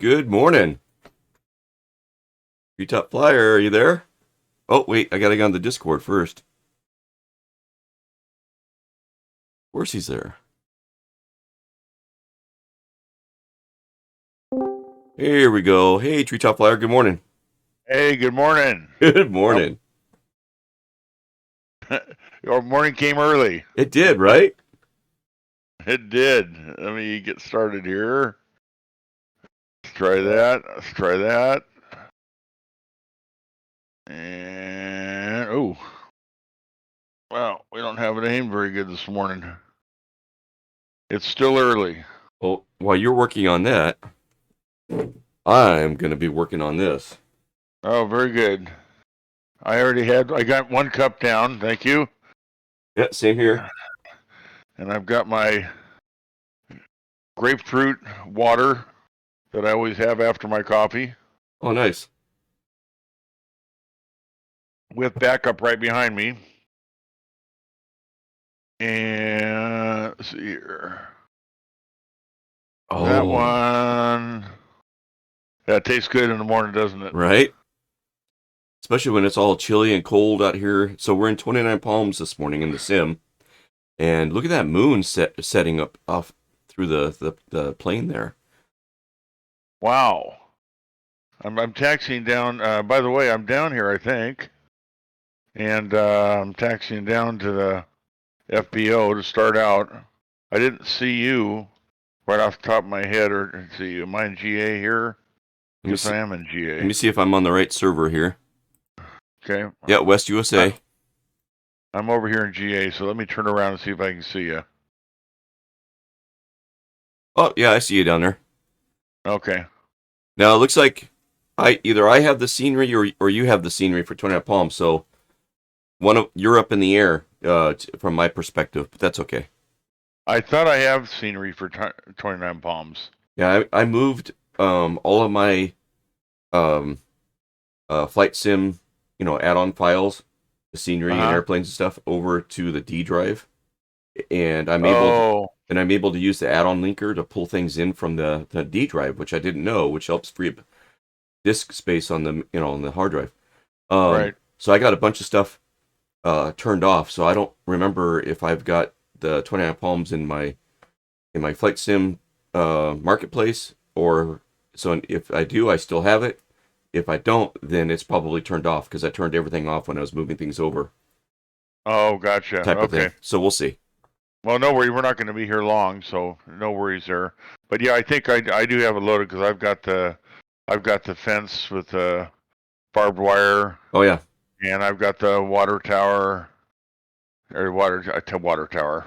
Good morning. Top Flyer, are you there? Oh, wait, I gotta get on the Discord first. Of course he's there. Here we go. Hey, Top Flyer, good morning. Hey, good morning. Good morning. Your morning came early. It did, right? It did. Let me get started here. Let's try that. Let's try that. And, oh. Well, we don't have it aimed very good this morning. It's still early. Well, while you're working on that, I'm going to be working on this. Oh, very good. I got one cup down. Thank you. Yeah, same here. And I've got my grapefruit water that I always have after my coffee Oh, nice. with backup right behind me. And let's see here. Oh, that one. That tastes good in the morning, doesn't it? right? Especially when it's all chilly and cold out here. So we're in 29 Palms this morning in the sim. And look at that moon setting up off through the plane there. Wow. I'm taxiing down. By the way, I'm down here, I think. And I'm taxiing down to the FBO to start out. I didn't see you right off the top of my head, or see, am I in GA here? Guess I am in GA. Let me see if I'm on the right server here. Okay. Yeah, West USA. I'm over here in GA, so let me turn around and see if I can see you. Oh, yeah, I see you down there. Okay. Now, it looks like either I have the scenery or you have the scenery for 29 Palms, so you're up in the air from my perspective, but that's okay. I thought I have scenery for 29 Palms. Yeah, I moved all of my flight sim, add-on files, the scenery and airplanes and stuff over to the D drive, and I'm able to use the add-on linker to pull things in from the D drive, which I didn't know, which helps free up disk space on the on the hard drive. Right. So I got a bunch of stuff turned off, so I don't remember if I've got the 29 Palms in my flight sim marketplace, or so if I do, I still have it. If I don't, then it's probably turned off because I turned everything off when I was moving things over. Oh, gotcha. Type of thing. So we'll see. Well, no worry. We're not going to be here long, so no worries there. But yeah, I think I do have it loaded because I've got the fence with the barbed wire. Oh yeah. And I've got the water tower, or water tower,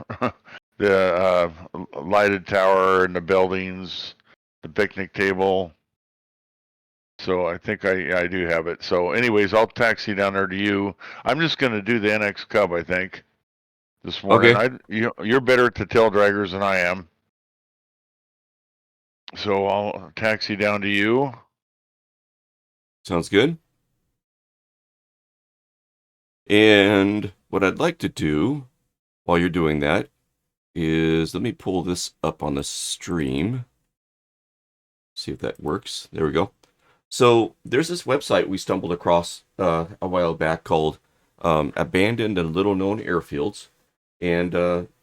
the lighted tower and the buildings, the picnic table. So I think I do have it. So anyways, I'll taxi down there to you. I'm just going to do the NX Cub, I think, this morning. Okay. You're better at the tail draggers than I am. So I'll taxi down to you. Sounds good. And what I'd like to do while you're doing that is let me pull this up on the stream. See if that works. There we go. So there's this website we stumbled across a while back called Abandoned and Little Known Airfields. And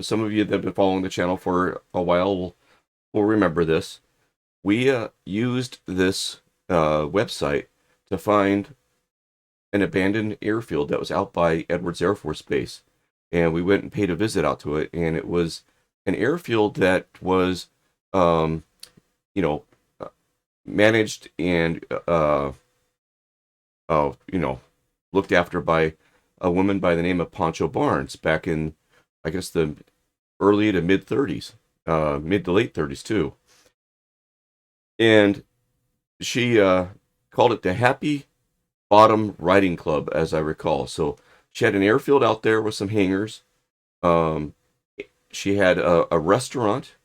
some of you that have been following the channel for a while will remember this. We used this website to find an abandoned airfield that was out by Edwards Air Force Base. And we went and paid a visit out to it. And it was an airfield that was, managed and looked after by a woman by the name of Pancho back in, I guess, the early to mid 30s, mid to late 30s too. And she called it the Happy Bottom Riding Club, as I recall. So she had an airfield out there with some hangars. She had a restaurant,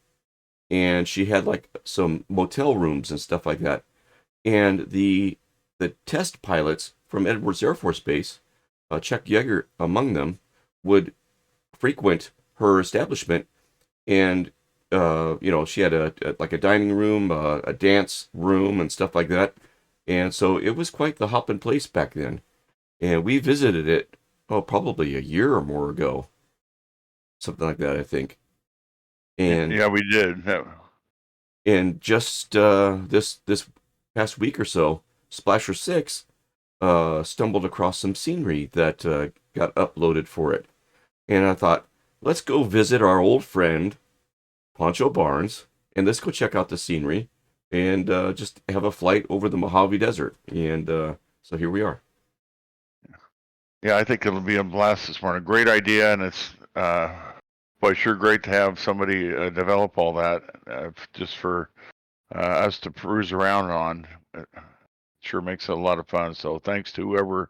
and she had like some motel rooms and stuff like that. And the test pilots from Edwards Air Force Base, Chuck Yeager among them, would frequent her establishment and she had like a dining room, a dance room, and stuff like that. And so it was quite the hopping place back then. And we visited it, oh, probably a year or more ago, something like that, I think. And Yeah, we did. just this past week or so, Splasher Six stumbled across some scenery that got uploaded for it, and I thought, let's go visit our old friend Pancho Barnes, and let's go check out the scenery, and just have a flight over the Mojave Desert, and so here we are. Yeah, I think it'll be a blast this morning. Great idea, and it's boy, sure great to have somebody develop all that just for us to peruse around on. It sure makes it a lot of fun. So thanks to whoever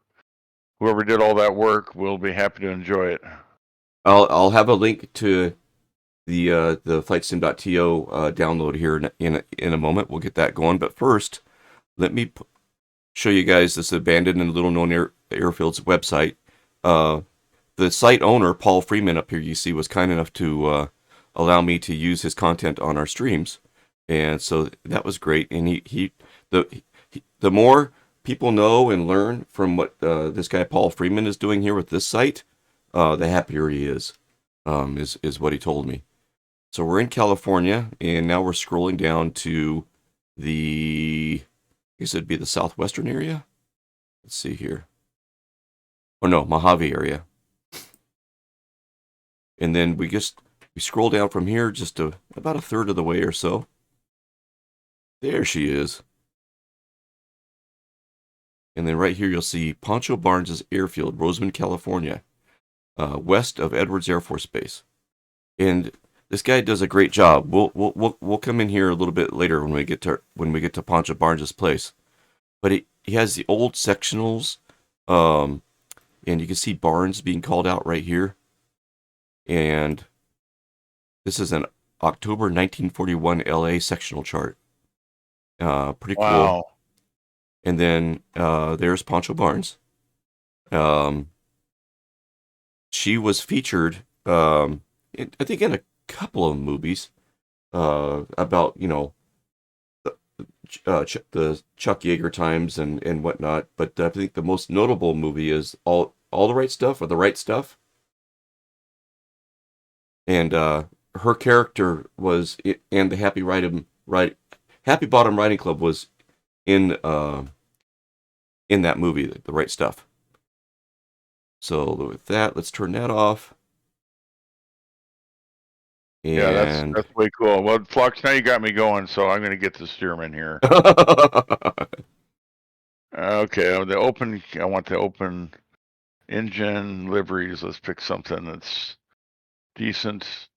did all that work. We'll be happy to enjoy it. I'll have a link to the flightsim.to download here in a moment. We'll get that going, but first, let me show you guys this abandoned and little known airfield's website. Uh, the site owner, Paul Freeman, up here you see, was kind enough to allow me to use his content on our streams, and so that was great. And the more people know and learn from what this guy Paul Freeman is doing here with this site, the happier he is. Is what he told me. So we're in California, and now we're scrolling down to I guess it'd be the southwestern area. Let's see here. Oh no, Mojave area. And then we scroll down from here just about a third of the way or so. There she is. And then right here you'll see Pancho Barnes' Airfield, Roseman, California, west of Edwards Air Force Base. And this guy does a great job. We'll come in here a little bit later when we get to Pancho Barnes' place. But he has the old sectionals, and you can see Barnes being called out right here. And this is an October 1941 LA sectional chart. Pretty cool. Wow. And then there's Pancho Barnes. She was featured, I think, in a couple of movies about the Chuck Yeager times and whatnot. But I think the most notable movie is all the right stuff or the right stuff. And her character was and the Happy Bottom Riding Club was in that movie, the right stuff. So with that, let's turn that off. And Yeah, that's way cool. Well, Flux, now you got me going, so I'm going to get the steerman here. Okay, I want the open engine liveries. Let's pick something that's decent.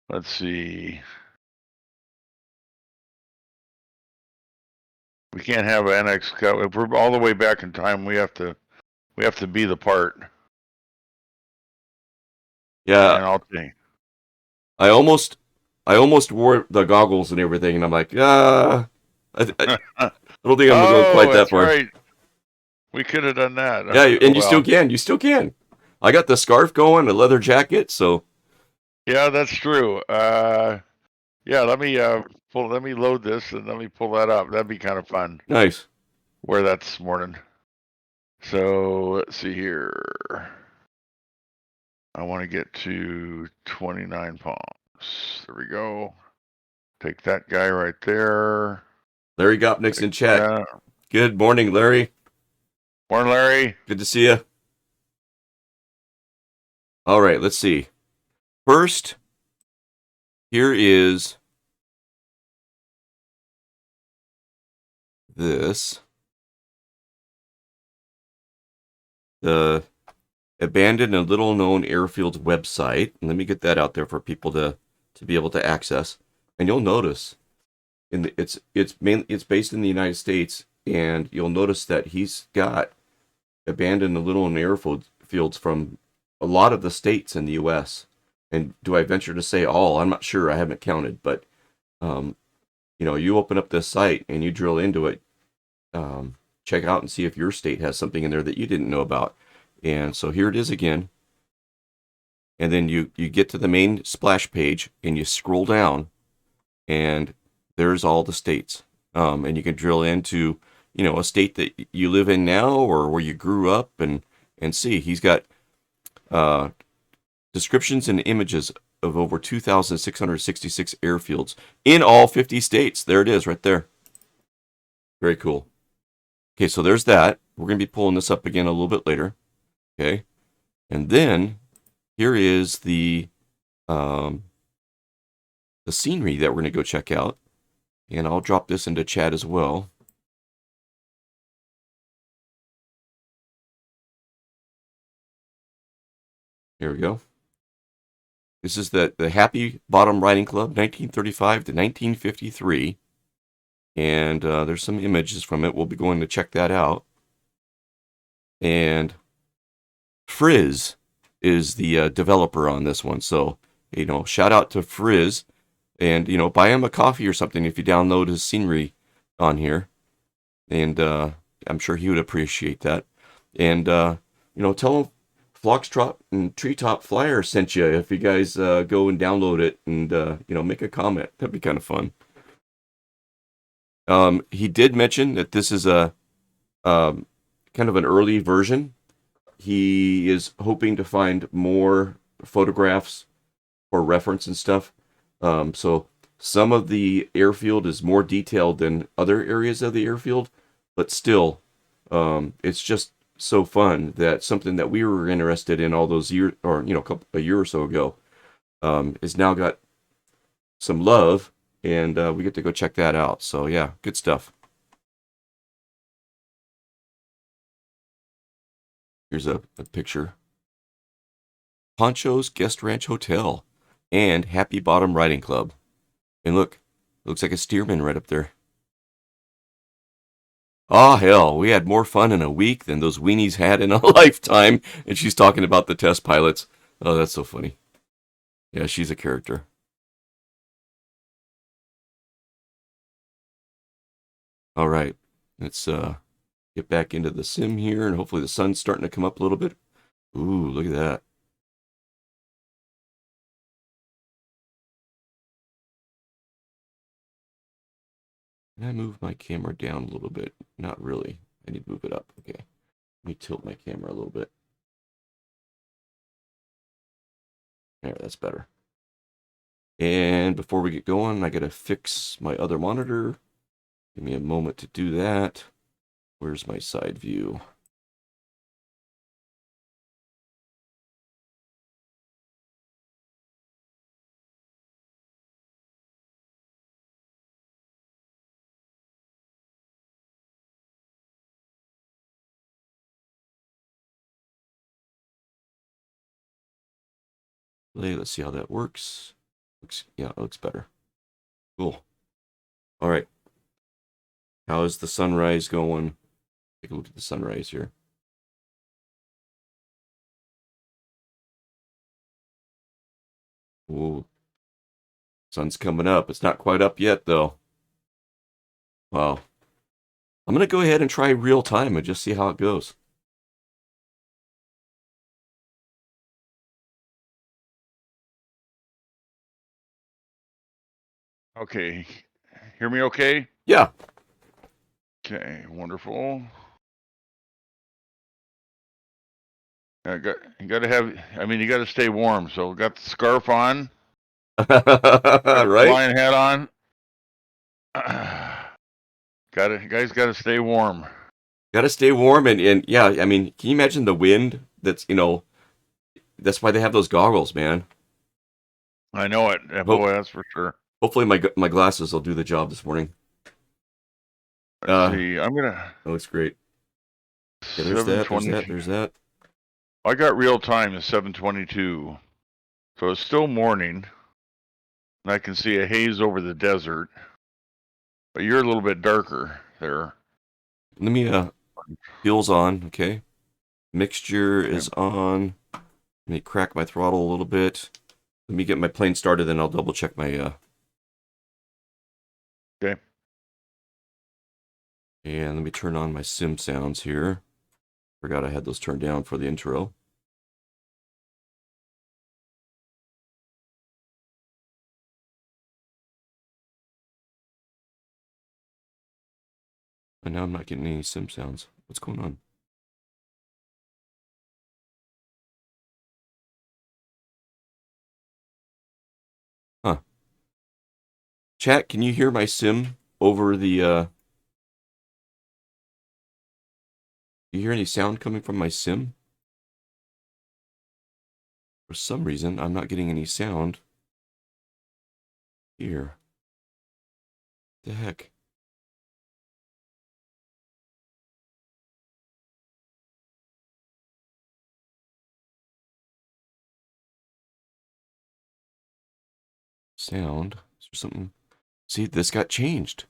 Let's see. We can't have an NX cut. If we're all the way back in time, we have to be the part. Yeah, And I'll think. I almost wore the goggles and everything, and I'm like, I don't think I'm going quite that far. Right. We could have done that. Yeah, and you still can. You still can. I got the scarf going, a leather jacket, so. Yeah, that's true. Yeah, let me load this and let me pull that up. That'd be kind of fun. Nice. Wear that this morning. So let's see here. I want to get to 29 palms. There we go. Take that guy right there. Larry Gopnik's in chat. Good morning, Larry. Morning, Larry. Good to see you. All right, let's see. First, here is this. The abandoned and little known airfield's website. And let me get that out there for people to be able to access. And you'll notice it's based in the United States, and you'll notice that he's got abandoned and little known airfields from a lot of the states in the US. And do I venture to say all? I'm not sure. I haven't counted, but you open up this site and you drill into it, check out and see if your state has something in there that you didn't know about. And so here it is again. and then you get to the main splash page and you scroll down, and there's all the states. And you can drill into, a state that you live in now or where you grew up, and see. He's got uh, descriptions and images of over 2,666 airfields in all 50 states. There it is, right there. Very cool. Okay, so there's that. We're going to be pulling this up again a little bit later. Okay, and then here is um, the scenery that we're going to go check out. And I'll drop this into chat as well. Here we go. This is the Happy Bottom Riding Club, 1935 to 1953. And there's some images from it. We'll be going to check that out. And Frizz is the developer on this one. So, shout out to Frizz. And, buy him a coffee or something if you download his scenery on here. And I'm sure he would appreciate that. And, tell him Foxtrot and Treetop Flyer sent you if you guys go and download it and, make a comment. That'd be kind of fun. He did mention that this is a kind of an early version. He is hoping to find more photographs for reference and stuff. So some of the airfield is more detailed than other areas of the airfield, but still, it's just so fun that something that we were interested in all those years, or a year or so ago, is now got some love, and we get to go check that out. So yeah, good stuff. Here's a picture. Pancho's Guest Ranch Hotel and Happy Bottom Riding Club. And look, looks like a steerman right up there. Oh, hell, we had more fun in a week than those weenies had in a lifetime. And she's talking about the test pilots. Oh, that's so funny. Yeah, she's a character. All right, let's get back into the sim here, and hopefully the sun's starting to come up a little bit. Ooh, look at that. Can I move my camera down a little bit? Not really. I need to move it up. Okay. Let me tilt my camera a little bit. There, that's better. And before we get going, I gotta fix my other monitor. Give me a moment to do that. Where's my side view? Let's see how that works. Yeah, it looks better. Cool. All right. How is the sunrise going? Take a look at the sunrise here. Ooh. Sun's coming up. It's not quite up yet, though. Wow. I'm going to go ahead and try real time and just see how it goes. Okay. Hear me okay? Yeah. Okay, wonderful. You got to have, you got to stay warm. So got the scarf on, got the Right? flying hat on. Guys got to stay warm. Got to stay warm. And yeah, can you imagine the wind that's, that's why they have those goggles, man. I know it. Hope, Boy, that's for sure. hopefully my glasses will do the job this morning. Let's see. I'm going to. That looks great. Yeah, there's that. I got real time at 7:22. So it's still morning. And I can see a haze over the desert. But you're a little bit darker there. Let me, fuel's on, okay. Mixture is on. Let me crack my throttle a little bit. Let me get my plane started, then I'll double check my, Okay. And let me turn on my sim sounds here. Forgot I had those turned down for the intro. But now I'm not getting any sim sounds. What's going on? Huh. Chat, can you hear my sim over the, you hear any sound coming from my sim? For some reason, I'm not getting any sound here. The heck? Sound? Is there something? See, this got changed.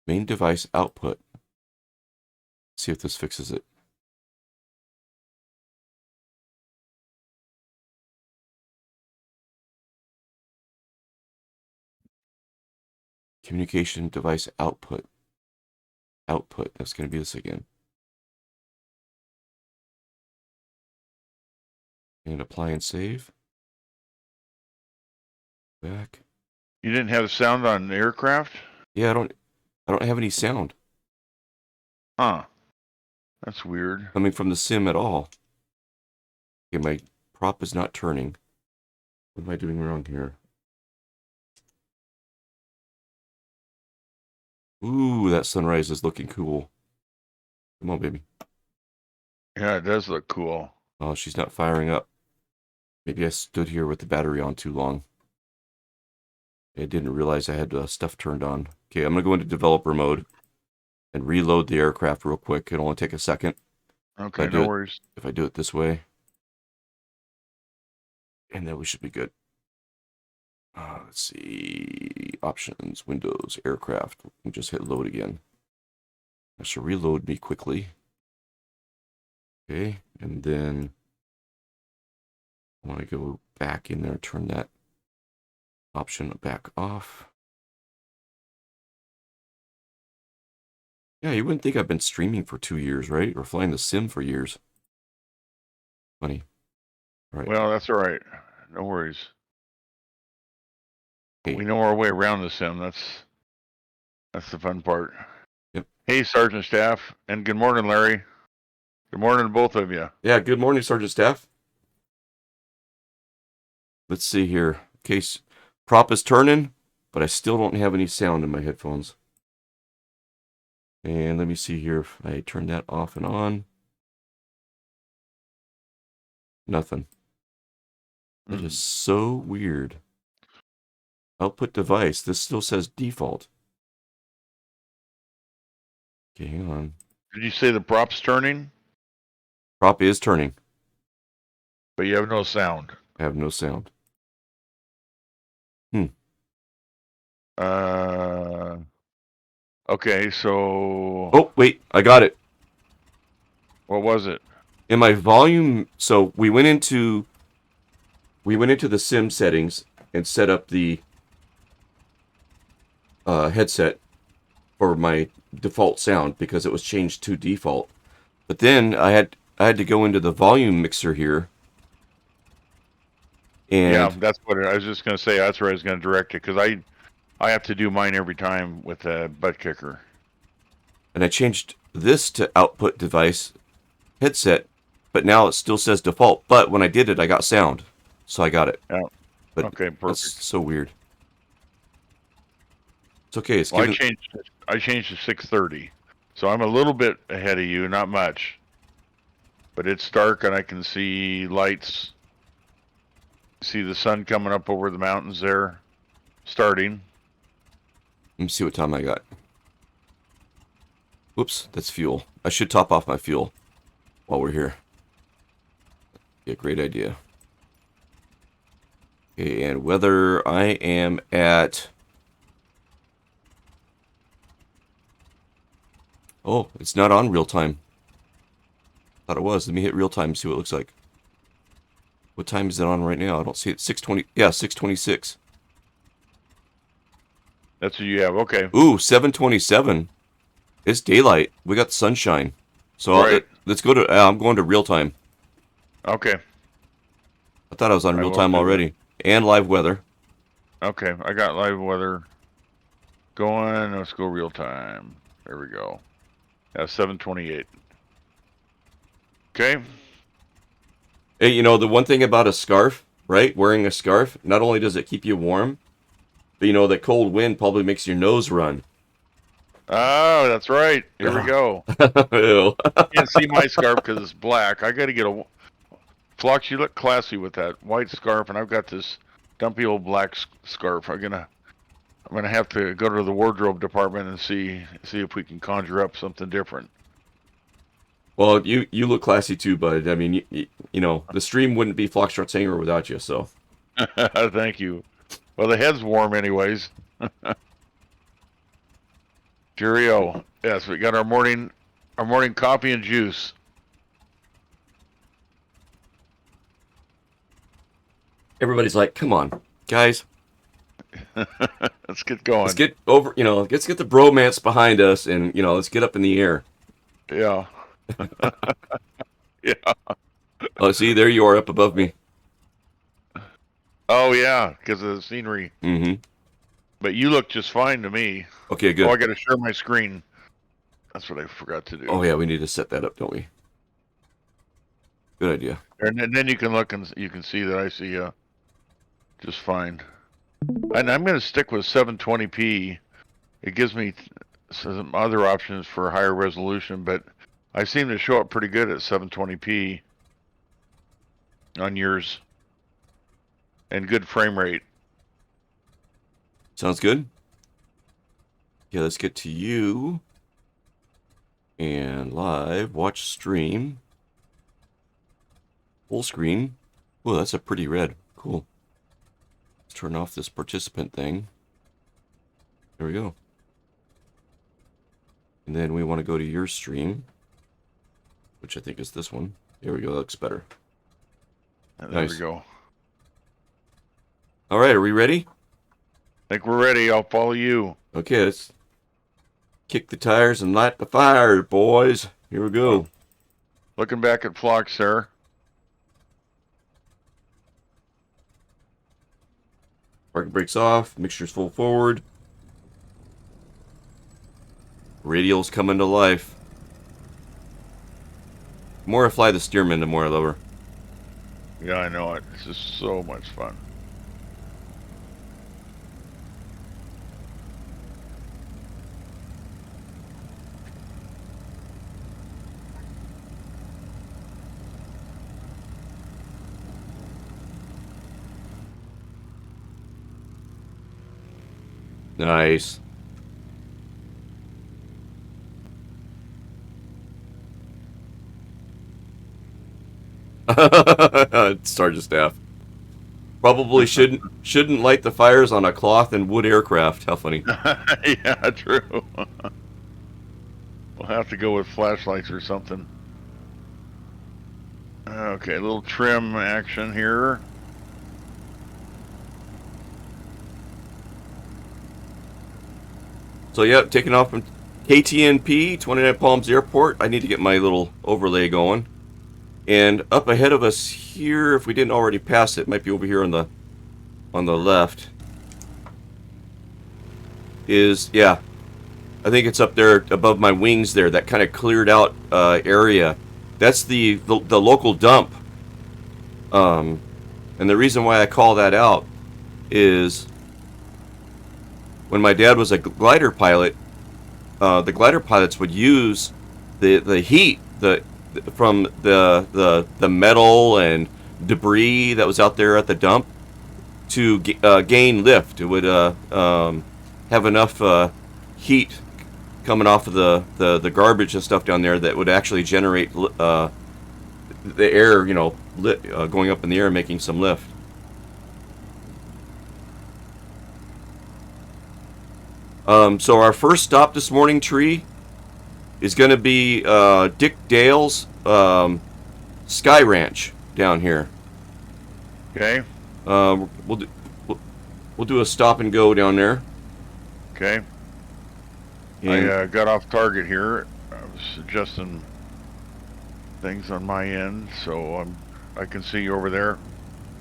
Main device output. See if this fixes it. Communication device output. Output. That's going to be this again. And apply and save. Back. You didn't have sound on the aircraft? Yeah, I don't have any sound Huh. That's weird. coming from the sim at all. Okay, my prop is not turning. What am I doing wrong here? Ooh, that sunrise is looking cool. Come on, baby. Yeah, it does look cool. Oh, she's not firing up. Maybe I stood here with the battery on too long. I didn't realize I had stuff turned on. Okay, I'm going to go into developer mode and reload the aircraft real quick. It'll only take a second. Okay, no worries. If I do it this way. And then we should be good. Let's see. Options, Windows, aircraft. We'll just hit load again. That should reload me quickly. Okay, and then I want to go back in there and turn that option back off. Yeah, you wouldn't think I've been streaming for 2 years, right? Or flying the sim for years. Funny. All right. Well, that's all right. No worries. Hey. We know our way around the sim. That's the fun part. Yep. Hey, Sergeant Staff, and good morning, Larry. Good morning to both of you. Yeah, good morning, Sergeant Staff. Let's see here. Case prop is turning, but I still don't have any sound in my headphones. And let me see here if I turn that off and on. Nothing. That is so weird. Output device. This still says default. Okay, hang on. Did you say the prop's turning? Prop is turning. But you have no sound. I have no sound. Okay, so... Oh, wait. I got it. What was it? In my volume... So we went into the sim settings and set up the headset for my default sound because it was changed to default. But then I had to go into the volume mixer here. And yeah, that's what I was just going to say. That's where I was going to direct it because I have to do mine every time with a butt kicker. And I changed this to output device headset, but now it still says default. But when I did it, I got sound, so I got it. Yeah. But okay, perfect. That's so weird. It's okay. It's well, given... I changed to 6:30, so I'm a little bit ahead of you, not much. But it's dark and I can see lights. See the sun coming up over the mountains there, starting. Let me see what time I got. Whoops, that's fuel. I should top off my fuel while we're here. Yeah, great idea. Okay, and weather, I am at... Oh, it's not on real time. Thought it was. Let me hit real time and see what it looks like. What time is it on right now? I don't see it. 6:20. Yeah, 6:26. That's what you have. Okay. Ooh, 7:27. It's daylight. We got the sunshine. So right. Let's go to... I'm going to real time. Okay. I thought I was on real time already. And live weather. Okay, I got live weather going. Let's go real time. There we go. 728. Okay. Hey, you know, the one thing about a scarf, right? Wearing a scarf, not only does it keep you warm, but you know, that cold wind probably makes your nose run. Oh, that's right. Here we go. Ew. You can't see my scarf because it's black. I got to get a Flux. You look classy with that white scarf, and I've got this dumpy old black scarf. I'm gonna have to go to the wardrobe department and see if we can conjure up something different. Well, you look classy too, bud. I mean, you know, the stream wouldn't be Foxtrot Singer without you, so. Thank you. Well, the head's warm anyways. Cheerio. Yes, we got our morning coffee and juice. Everybody's like, come on, guys. Let's get going. Let's get over, you know, let's get the bromance behind us and, you know, let's get up in the air. Yeah. Yeah. Oh, see, there you are up above me. Oh, yeah, because of the scenery. Mm-hmm. But you look just fine to me. Okay, good. Oh, I got to share my screen. That's what I forgot to do. Oh, yeah, we need to set that up, don't we? Good idea. And then you can look and you can see that I see just fine. And I'm going to stick with 720p. It gives me some other options for higher resolution, but I seem to show up pretty good at 720p on yours. And good frame rate. Sounds good. Yeah, let's get to you. And live, watch stream. Full screen. Oh, that's a pretty red. Cool. Let's turn off this participant thing. There we go. And then we want to go to your stream, which I think is this one. There we go. That looks better. There Nice. we go. All right, are we ready? I think we're ready. I'll follow you. Okay, let's kick the tires and light the fire, boys. Here we go. Looking back at Flock, sir. Parking brakes off. Mixture's full forward. Radial's coming to life. The more I fly the Stearman, the more I love her. Yeah, I know it. This is so much fun. Nice. Sergeant Staff. Probably shouldn't light the fires on a cloth and wood aircraft. How funny. Yeah, true. We'll have to go with flashlights or something. Okay, a little trim action here. So yeah, taking off from KTNP, 29 Palms Airport. I need to get my little overlay going. And up ahead of us here, if we didn't already pass it, might be over here on the left. Is, yeah, I think it's up there above my wings there, that kind of cleared out area. That's the local dump. And the reason why I call that out is when my dad was a glider pilot, the glider pilots would use the heat from the metal and debris that was out there at the dump to gain lift. It would have enough heat coming off of the garbage and stuff down there that would actually generate the air, you know, going up in the air, making some lift. So our first stop this morning, Tree, is going to be Dick Dale's Sky Ranch down here. Okay. We'll do a stop and go down there. Okay. And I got off target here. I was adjusting things on my end, so I can see you over there.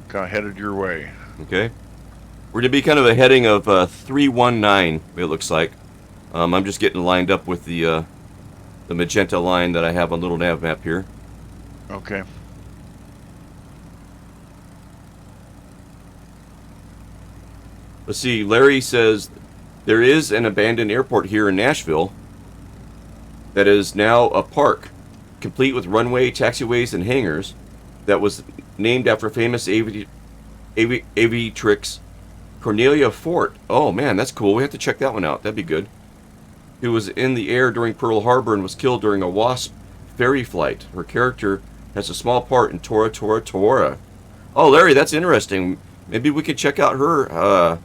Kind of headed your way. okay, we're going to be kind of a heading of 319. It looks like. I'm just getting lined up with the magenta line that I have on little nav map here. Okay. Let's see. Larry says there is an abandoned airport here in Nashville that is now a park, complete with runway, taxiways, and hangars, that was named after famous aviatrix Cornelia Fort. Oh man, that's cool. We have to check that one out. That'd be good. Who was in the air during Pearl Harbor and was killed during a Wasp ferry flight. Her character has a small part in Tora Tora Tora. Oh, Larry, that's interesting. Maybe we could check out her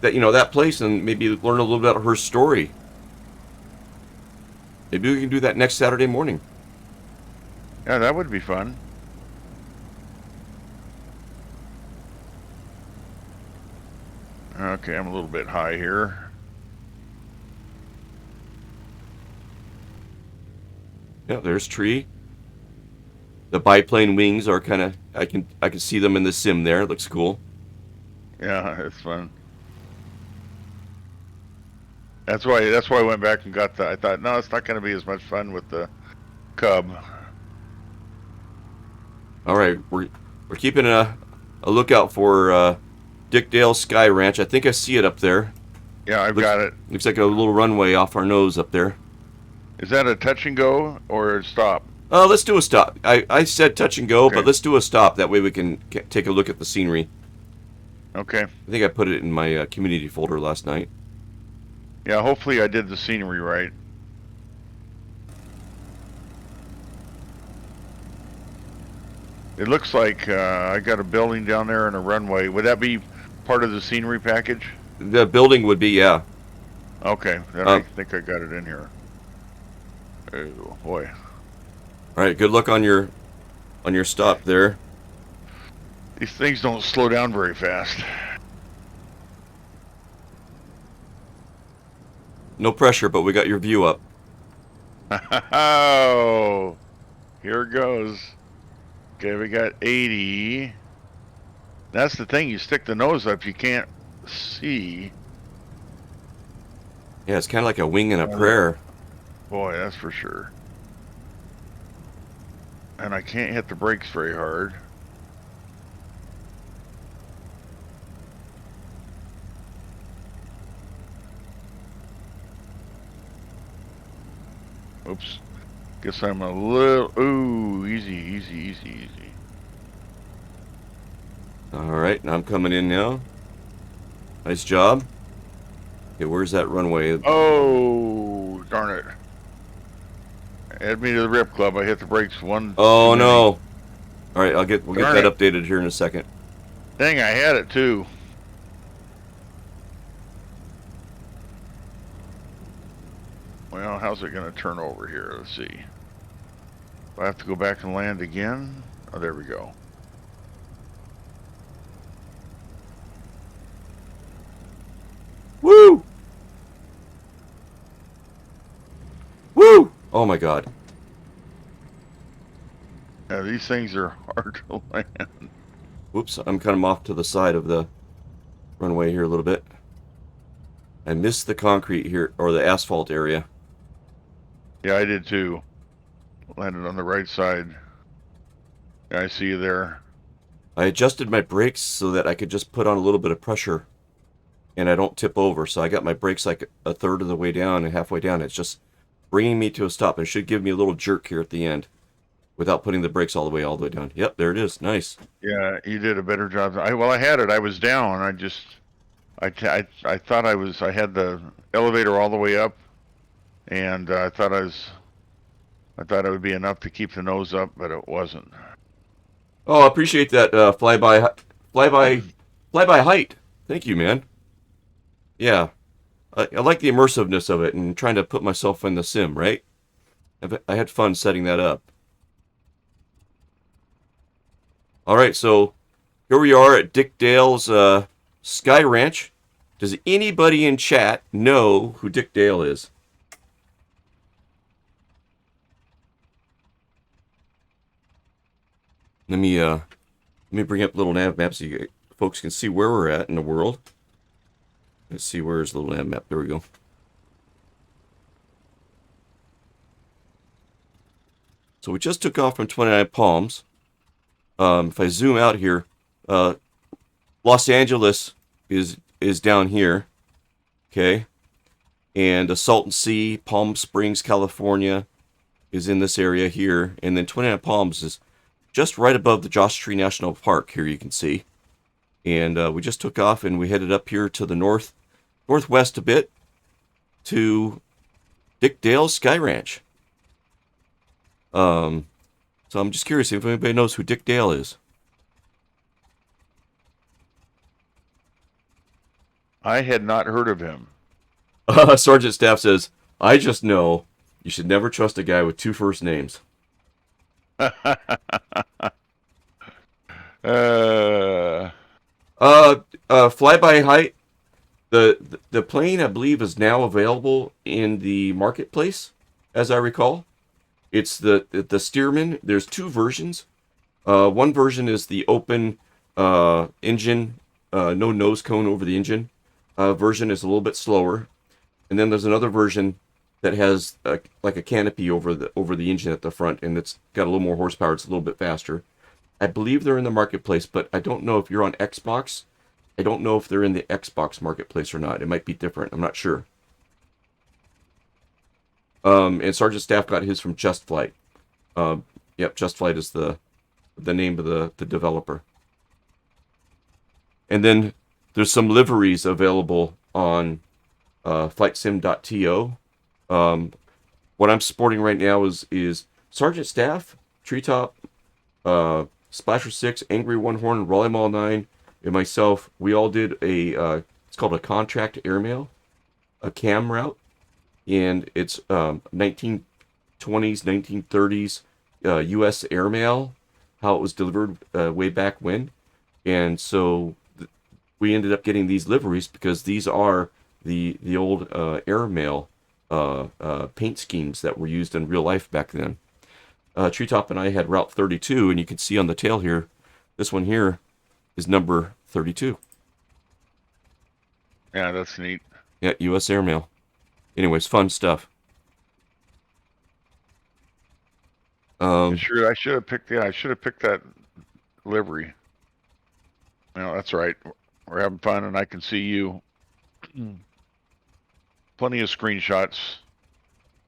that place and maybe learn a little bit about her story. Maybe we can do that next Saturday morning. Yeah, that would be fun. Okay, I'm a little bit high here. Yeah, there's Tree. The biplane wings are kind of I can see them in the sim there. It looks cool. Yeah, it's fun. That's why I went back and got the. I thought, no, it's not going to be as much fun with the Cub. All right, we're keeping a lookout for Dick Dale Sky Ranch. I think I see it up there. Yeah, I've got it. Looks like a little runway off our nose up there. Is that a touch and go or a stop? Let's do a stop. I said touch and go, Okay. but let's do a stop. That way we can take a look at the scenery. Okay. I think I put it in my community folder last night. Yeah, hopefully I did the scenery right. It looks like I got a building down there and a runway. Would that be part of the scenery package? The building would be, yeah. Okay, then I think I got it in here. Oh boy. All right, good luck on your stop there. These things don't slow down very fast. No pressure, but we got your view up. Oh, here it goes. Okay, we got 80. That's the thing, you stick the nose up, you can't see. Yeah, it's kind of like a wing and a prayer. Boy, that's for sure. And I can't hit the brakes very hard. Oops. Guess I'm a little... Ooh, easy, easy, easy, easy. All right, now I'm coming in now. Nice job. Okay, where's that runway? Oh, darn it. Add me to the rip club. I hit the brakes one. Oh too many. no! All right, we'll get Darn that it. updated here in a second. Dang, I had it too. Well, how's it going to turn over here? Let's see. Do I have to go back and land again? Oh, there we go. Woo! Woo! Oh my God! Yeah, these things are hard to land. Whoops! I'm kind of off to the side of the runway here a little bit. I missed the concrete here, or the asphalt area. Yeah, I did too. Landed on the right side. Yeah, I see you there. I adjusted my brakes so that I could just put on a little bit of pressure and I don't tip over. So I got my brakes like a third of the way down and halfway down. It's just bringing me to a stop. It should give me a little jerk here at the end without putting the brakes all the way down. Yep, there it is. Nice. Yeah, you did a better job. Well, I had it. I was down. I thought I had the elevator all the way up, and I thought it would be enough to keep the nose up, but it wasn't. Oh, I appreciate that fly by height. Thank you, man. Yeah, I like the immersiveness of it and trying to put myself in the sim, right? I had fun setting that up. All right, so here we are at Dick Dale's Sky Ranch. Does anybody in chat know who Dick Dale is? Let me bring up little nav maps so you folks can see where we're at in the world. Let's see, where's the little land map? There we go. So we just took off from 29 Palms. If I zoom out here, Los Angeles is down here, okay? And Salton Sea, Palm Springs, California is in this area here. And then 29 Palms is just right above the Joshua Tree National Park here, you can see. And we just took off and we headed up here to the northwest a bit to Dick Dale's Sky Ranch. So I'm just curious if anybody knows who Dick Dale is. I had not heard of him. Sergeant Staff says, I just know you should never trust a guy with two first names. Flyby height. The plane, I believe, is now available in the marketplace, as I recall. It's the Stearman. There's two versions. One version is the open engine, no nose cone over the engine. Version is a little bit slower, and then there's another version that has like a canopy over the engine at the front, and it's got a little more horsepower. It's a little bit faster. I believe they're in the marketplace, but I don't know if you're on Xbox. I don't know if they're in the Xbox marketplace or not. It might be different. I'm not sure. And Sergeant Staff got his from Just Flight. Yep, Just Flight is the name of the developer. And then there's some liveries available on flightsim.to. What I'm sporting right now is Sergeant Staff, Treetop, Splasher 6, Angry One Horn, Raleigh Mall 9, and myself. We all did it's called a contract airmail, a cam route. And it's 1920s, 1930s U.S. airmail, how it was delivered way back when. And so we ended up getting these liveries because these are the old airmail paint schemes that were used in real life back then. Treetop and I had Route 32, and you can see on the tail here, this one here is number 32. Yeah, that's neat. Yeah, U.S. airmail. Anyways, fun stuff. Sure, I should have picked. Yeah, I should have picked that livery. No, that's right. We're having fun, and I can see you. Plenty of screenshots.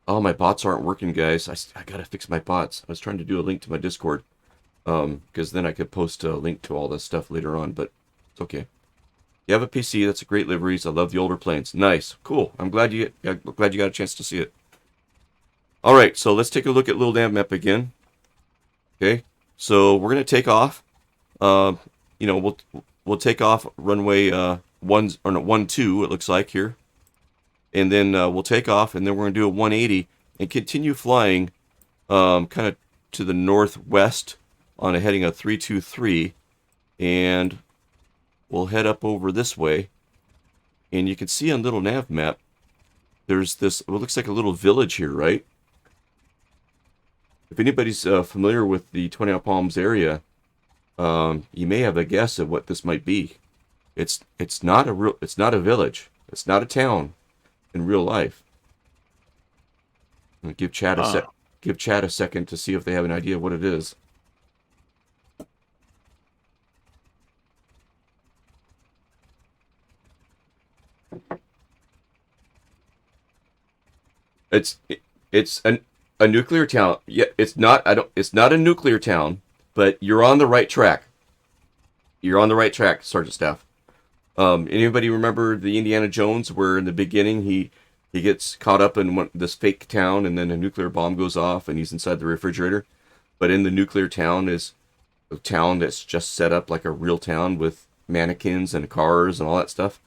Oh, my bots aren't working, guys. I gotta fix my bots. I was trying to do a link to my Discord, because then I could post a link to all this stuff later on, but it's okay. You have a PC. That's a great liveries. I love the older planes. Nice, cool. I'm glad you got a chance to see it. All right, so let's take a look at Little Damn Map again. Okay, so we're gonna take off. We'll take off runway 12. It looks like here, and then we'll take off, and then we're gonna do a 180 and continue flying, kind of to the northwest on a heading of 323, and we'll head up over this way, and you can see on little nav map, there's this, what looks like a little village here, right? If anybody's familiar with the 29 Palms area, you may have a guess of what this might be. It's not a village. It's not a town in real life. I'm gonna give Chad a second to see if they have an idea of what it is. It's a nuclear town. Yeah, it's not. It's not a nuclear town, but you're on the right track. You're on the right track, Sergeant Staff. Anybody remember the Indiana Jones, where in the beginning he gets caught up in this fake town, and then a nuclear bomb goes off, and he's inside the refrigerator. But in the nuclear town is a town that's just set up like a real town with mannequins and cars and all that stuff.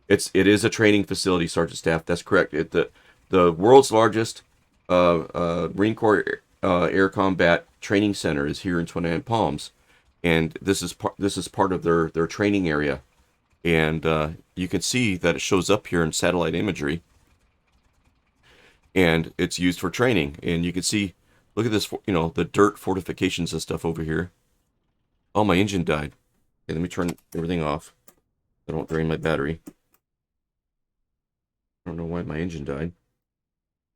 It is a training facility, Sergeant Staff. That's correct. The world's largest Marine Corps Air Combat Training Center is here in 29 Palms, and this is part of their training area, and you can see that it shows up here in satellite imagery, and it's used for training. And you can see, look at this, the dirt fortifications and stuff over here. Oh, my engine died. Okay, let me turn everything off. I don't drain my battery. I don't know why my engine died.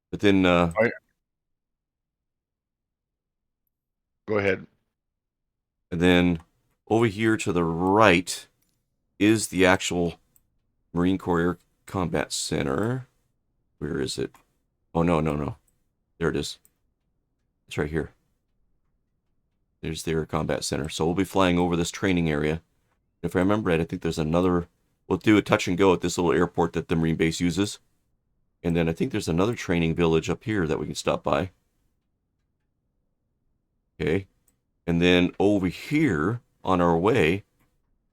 But then, Go ahead. and then over here to the right is the actual Marine Corps Air Combat Center. Where is it? Oh, no. There it is. It's right here. There's the Air Combat Center. So we'll be flying over this training area. If I remember right, I think there's another... We'll do a touch and go at this little airport that the Marine base uses. And then I think there's another training village up here that we can stop by. Okay. And then over here on our way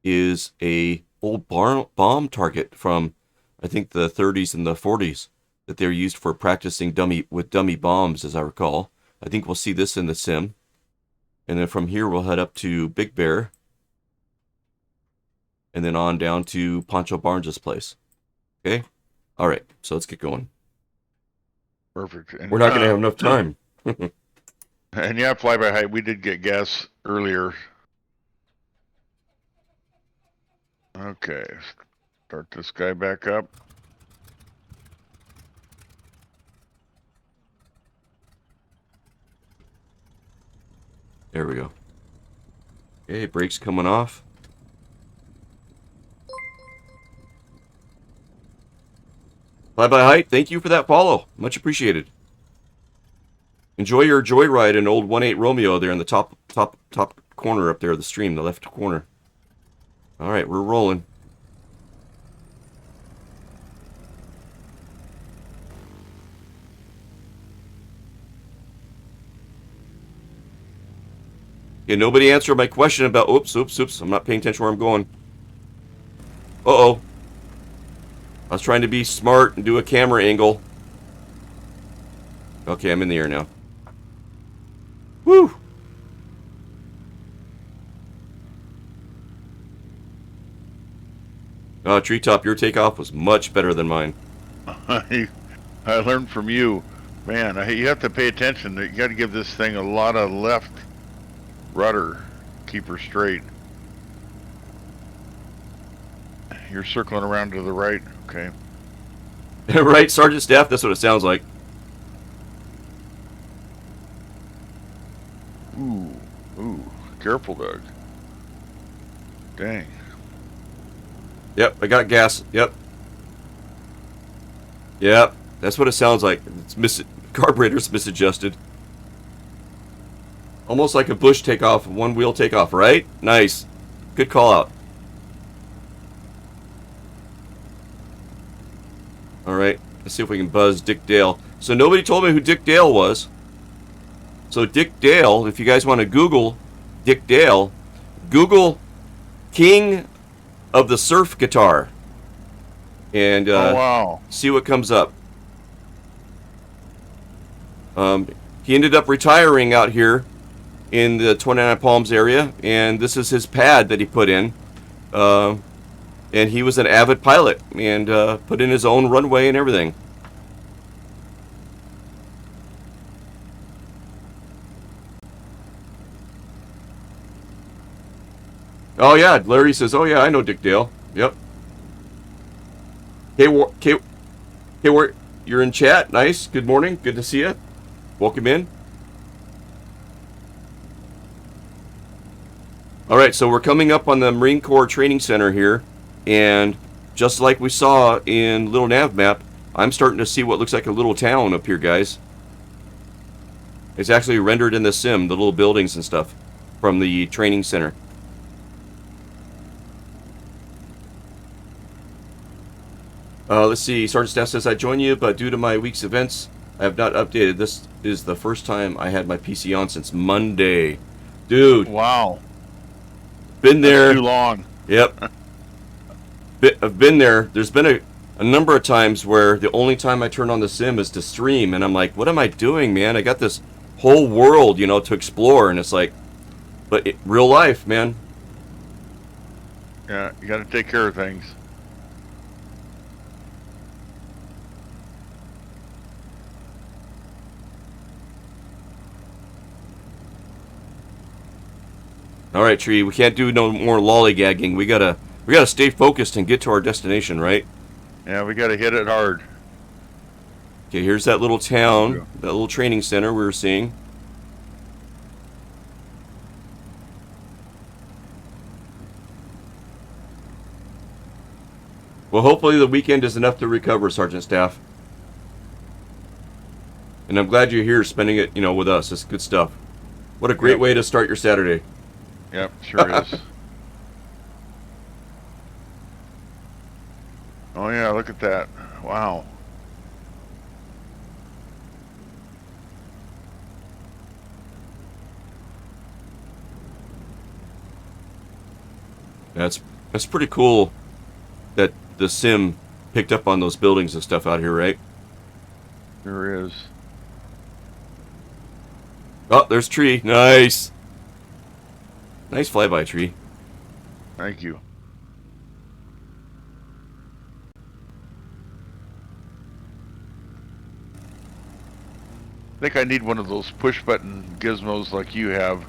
is a old bomb target from, I think, the 30s and the 40s that they're used for practicing dummy bombs, as I recall. I think we'll see this in the sim. And then from here we'll head up to Big Bear. And then on down to Pancho Barnes' place. Okay? All right, so let's get going. Perfect. And, We're not going to have enough time. And yeah, fly by height. We did get gas earlier. Okay, start this guy back up. There we go. Okay, brakes coming off. Fly by height, thank you for that follow. Much appreciated. Enjoy your joyride in old 1.8 Romeo there in the top corner up there of the stream, the left corner. All right, we're rolling. Yeah, nobody answered my question about... Oops. I'm not paying attention where I'm going. Uh-oh. I was trying to be smart and do a camera angle. Okay, I'm in the air now. Woo! Treetop, your takeoff was much better than mine. I learned from you. Man, you have to pay attention. You got to give this thing a lot of left rudder. Keep her straight. You're circling around to the right. Okay. Right, Sergeant Staff? That's what it sounds like. Ooh. Careful, Doug. Dang. Yep, I got gas. Yep. That's what it sounds like. It's carburetor's misadjusted. Almost like a bush takeoff, one wheel takeoff, right? Nice. Good call out. Alright, let's see if we can buzz Dick Dale. So nobody told me who Dick Dale was. So Dick Dale, if you guys want to Google Dick Dale, Google King of the Surf Guitar. And oh, wow. See what comes up. He ended up retiring out here in the 29 Palms area, and this is his pad that he put in. And he was an avid pilot and put in his own runway and everything. Oh yeah, Larry says, oh yeah, I know Dick Dale. Yep. Hey, you're in chat. Nice. Good morning. Good to see you. Welcome in. All right, so we're coming up on the Marine Corps Training Center here, and just like we saw in Little Nav Map, I'm starting to see what looks like a little town up here, guys. It's actually rendered in the sim, the little buildings and stuff from the training center. Let's see, Sergeant Staff says, I join you, but due to my week's events, I have not updated. This is the first time I had my PC on since Monday. Dude. Wow. Been there. That's too long. Yep. I've been there. There's been a number of times where the only time I turn on the sim is to stream, and I'm like, what am I doing, man? I got this whole world, to explore, and it's like, but real life, man. Yeah, you got to take care of things. All right, Tree, we can't do no more lollygagging. We gotta We got to stay focused and get to our destination, right? Yeah, we got to hit it hard. Okay, here's that little town, that little training center we were seeing. Well, hopefully the weekend is enough to recover, Sergeant Staff. And I'm glad you're here spending it, with us. It's good stuff. What a great way to start your Saturday. Yep, sure is. Oh, yeah, look at that. Wow. That's pretty cool that the sim picked up on those buildings and stuff out here, right? Sure is. Oh, there's tree. Nice. Nice flyby tree. Thank you. I think I need one of those push button gizmos like you have.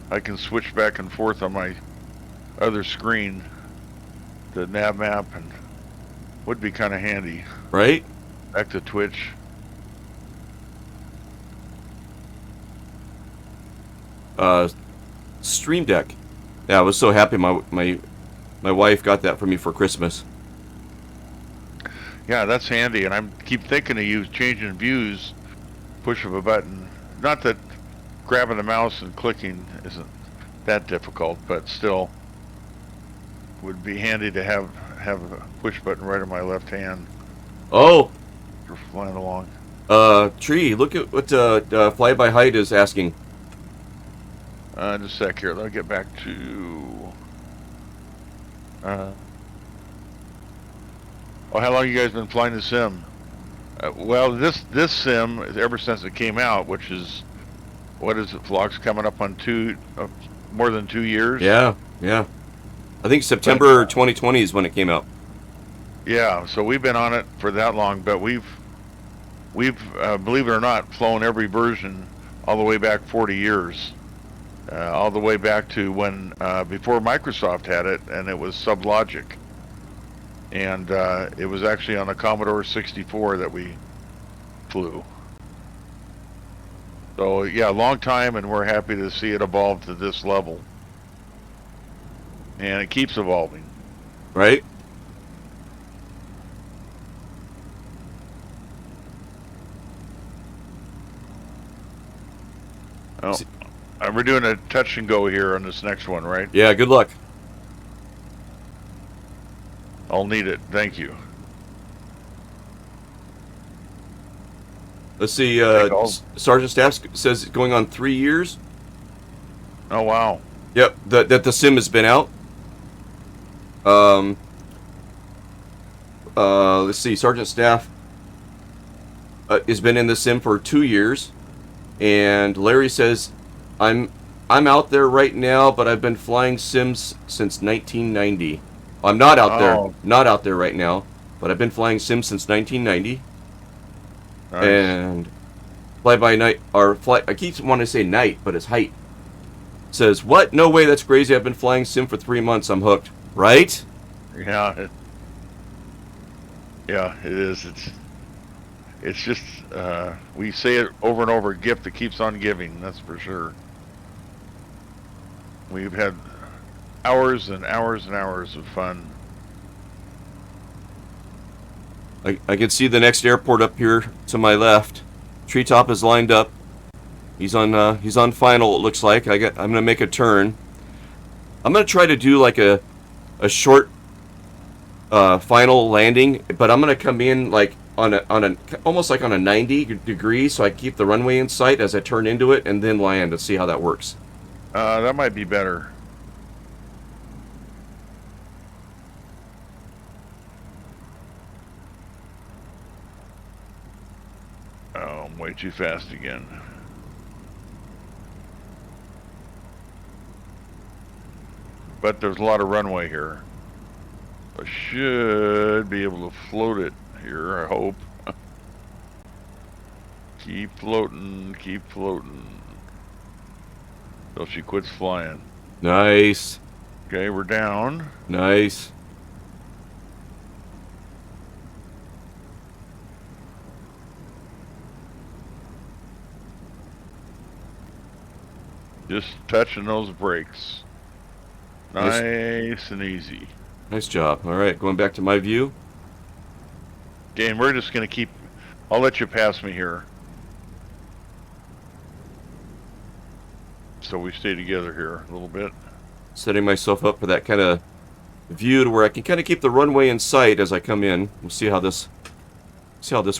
I can switch back and forth on my other screen, the nav map, and would be kind of handy. Right? Back to Twitch. Stream Deck. Yeah, I was so happy my wife got that for me for Christmas. Yeah, that's handy, and I keep thinking of you changing views, push of a button. Not that grabbing the mouse and clicking isn't that difficult, but still would be handy to have a push button right on my left hand Oh, for flying along. Tree, look at what Flyby Height is asking. Just a sec here. Let me get back to. Oh, how long you guys been flying the sim? Well, this sim ever since it came out, which is, what is it? Vlogs coming up on more than 2 years. Yeah. I think September 2020 is when it came out. Yeah, so we've been on it for that long, but we've believe it or not, flown every version all the way back 40 years. All the way back to when before Microsoft had it, and it was Sublogic, and it was actually on a Commodore 64 that we flew. So yeah, long time, and we're happy to see it evolve to this level, and it keeps evolving. Right? Oh, we're doing a touch and go here on this next one, right? Yeah, good luck. I'll need it. Thank you. Let's see, Sergeant Staff says it's going on 3 years. Oh, wow. Yep, that the sim has been out. Let's see, Sergeant Staff has been in the sim for 2 years, and Larry says, I'm out there right now, but I've been flying sims since 1990. I'm not out there right now, but I've been flying sims since 1990. Nice. And fly by night, or fly, I keep wanting to say night, but it's height. Says, what? No way, that's crazy. I've been flying sim for 3 months. I'm hooked. Right? Yeah. Yeah, it is. It's just, we say it over and over, a gift that keeps on giving, that's for sure. We've had hours and hours and hours of fun. I can see the next airport up here to my left. Treetop is lined up. He's on final, it looks like. I'm gonna make a turn. I'm gonna try to do like a short final landing, but I'm gonna come in like on a almost like on a 90 degree, so I keep the runway in sight as I turn into it, and then land and see how that works. That might be better. Oh, I'm way too fast again. But there's a lot of runway here. I should be able to float it here, I hope. Keep floating, keep floating. Till she quits flying. Nice. Okay, we're down. Nice. Just touching those brakes. Nice and easy. Nice job. All right, going back to my view. Okay, and we're just going to keep... I'll let you pass me here. So we stay together here a little bit. Setting myself up for that kind of view to where I can kind of keep the runway in sight as I come in. We'll see how this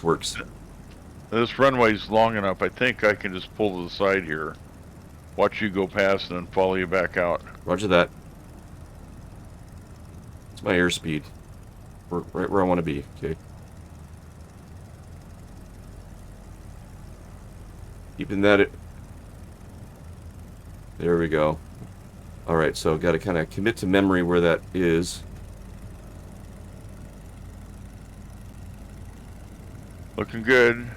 works. This runway's long enough. I think I can just pull to the side here. Watch you go past and then follow you back out. Roger that. It's my airspeed. Right where I want to be. Okay. Keeping that... There we go. Alright, so I've got to kind of commit to memory where that is. Looking good.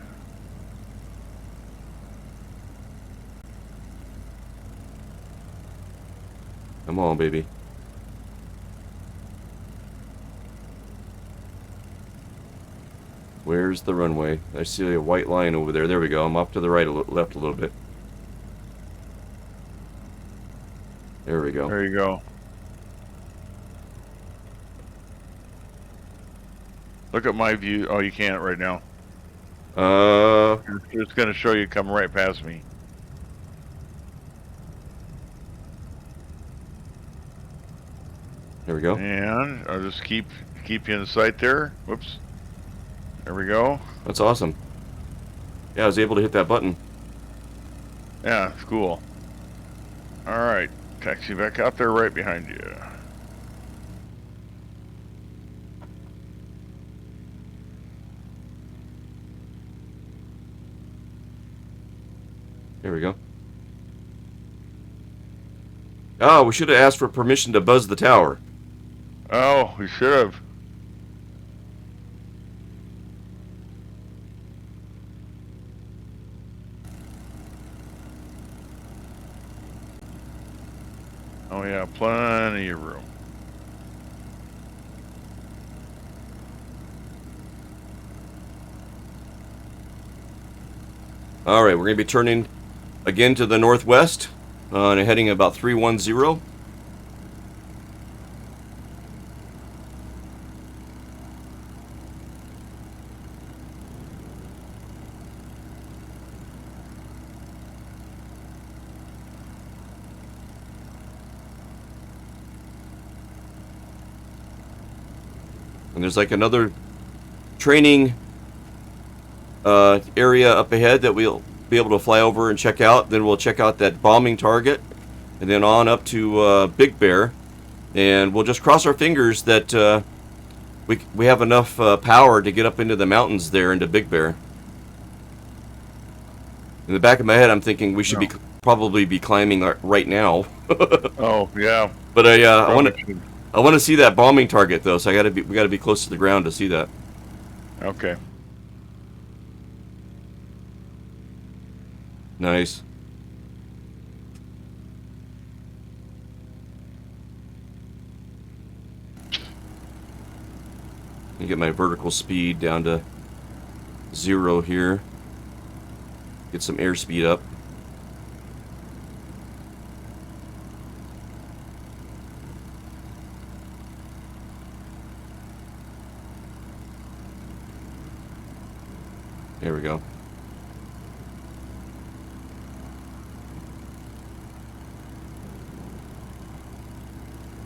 Come on, baby. Where's the runway? I see a white line over there. There we go. I'm off to the right, left a little bit. There we go. There you go. Look at my view. Oh, you can't right now. It's going to show you come right past me. There we go. And I'll just keep you in sight there. Whoops. There we go. That's awesome. Yeah, I was able to hit that button. Yeah, it's cool. All right. Taxi back out there right behind you. There we go. Oh, we should have asked for permission to buzz the tower. Oh, we should have. Oh yeah, plenty of room. All right, we're going to be turning again to the northwest and heading about 310. And there's like another training area up ahead that we'll be able to fly over and check out. Then we'll check out that bombing target, and then on up to Big Bear, and we'll just cross our fingers that we have enough power to get up into the mountains there into Big Bear. In the back of my head, I'm thinking we should probably be climbing right now. Oh yeah. But I want to see that bombing target though, so we got to be close to the ground to see that. Okay. Nice. Let me get my vertical speed down to 0 here. Get some airspeed up. There we go.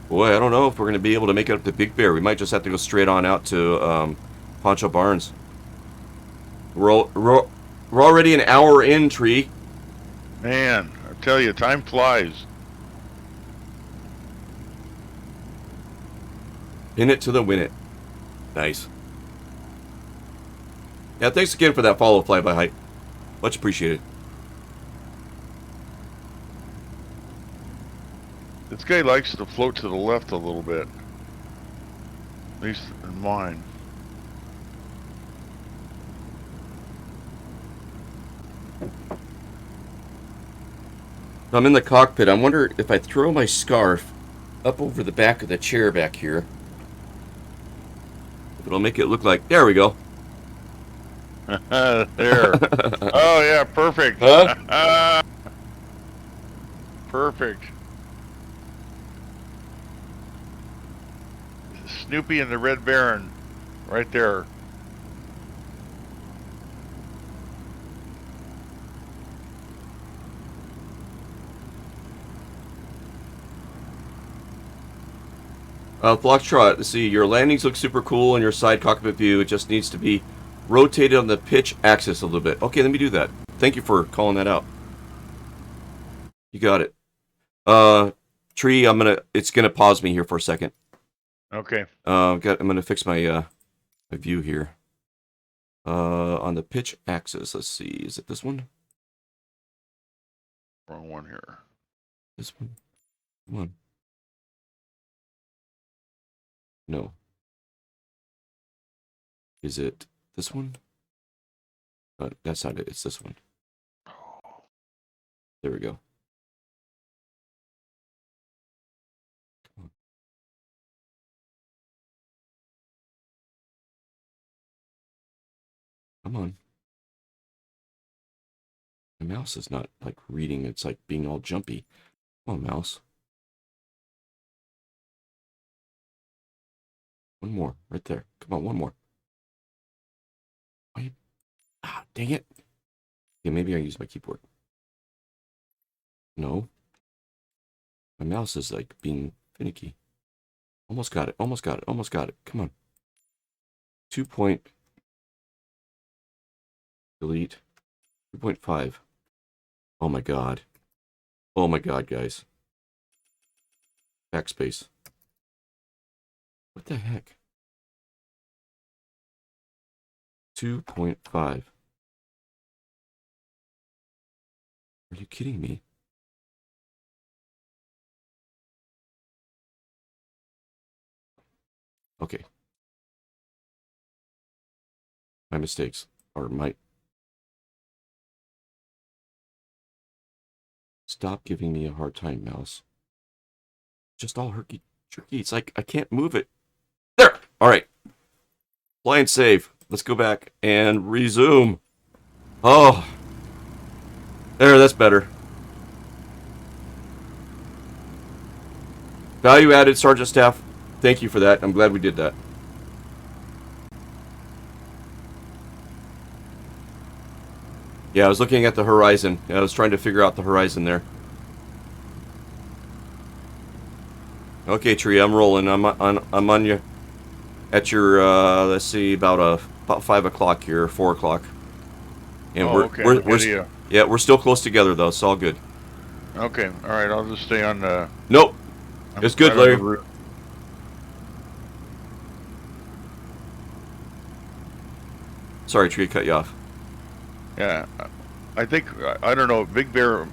Boy, I don't know if we're going to be able to make it up to Big Bear. We might just have to go straight on out to Pancho Barnes. We're already an hour in, Tree. Man, I tell you, time flies. Pin it to the win it. Nice. Yeah, thanks again for that follow flyby height. Much appreciated. This guy likes to float to the left a little bit. At least in mine. I'm in the cockpit. I wonder if I throw my scarf up over the back of the chair back here, if it'll make it look like... There we go. There. Oh yeah, perfect. Huh? Perfect. Snoopy and the Red Baron, right there. Foxtrot, let's see, your landings look super cool in your side cockpit view. It just needs to be rotated on the pitch axis a little bit. Okay, let me do that. Thank you for calling that out. You got it. Tree, it's gonna pause me here for a second. Okay. I'm gonna fix my view here. On the pitch axis, let's see, is it this one? Wrong one here. This one? Come on. No. Is it this one? That's not it. It's this one. There we go. Come on. My mouse is not like reading. It's like being all jumpy. Come on, mouse. One more. Right there. Come on, one more. Why? Dang it. Okay, maybe I use my keyboard. No. My mouse is like being finicky. Almost got it. Almost got it. Almost got it. Come on. 2 point. Delete. 2.5. Oh my god. Oh my god, guys. Backspace. What the heck? 2.5. Are you kidding me? Okay. My mistakes. Or my... Stop giving me a hard time, mouse. Just all herky-jerky. It's like I can't move it. There! Alright. Fly and save. Let's go back and resume. Oh. There, that's better. Value added, Sergeant Staff. Thank you for that. I'm glad we did that. Yeah, I was looking at the horizon. I was trying to figure out the horizon there. Okay, Tree, I'm rolling. I'm on you. At your let's see, about 5 o'clock here, 4 o'clock. And we're still close together though. It's all good. Okay. All right. I'll just stay on the. Nope. It's good, Larry. Sorry, Tree, cut you off. Yeah, I think, I don't know, Big Bear,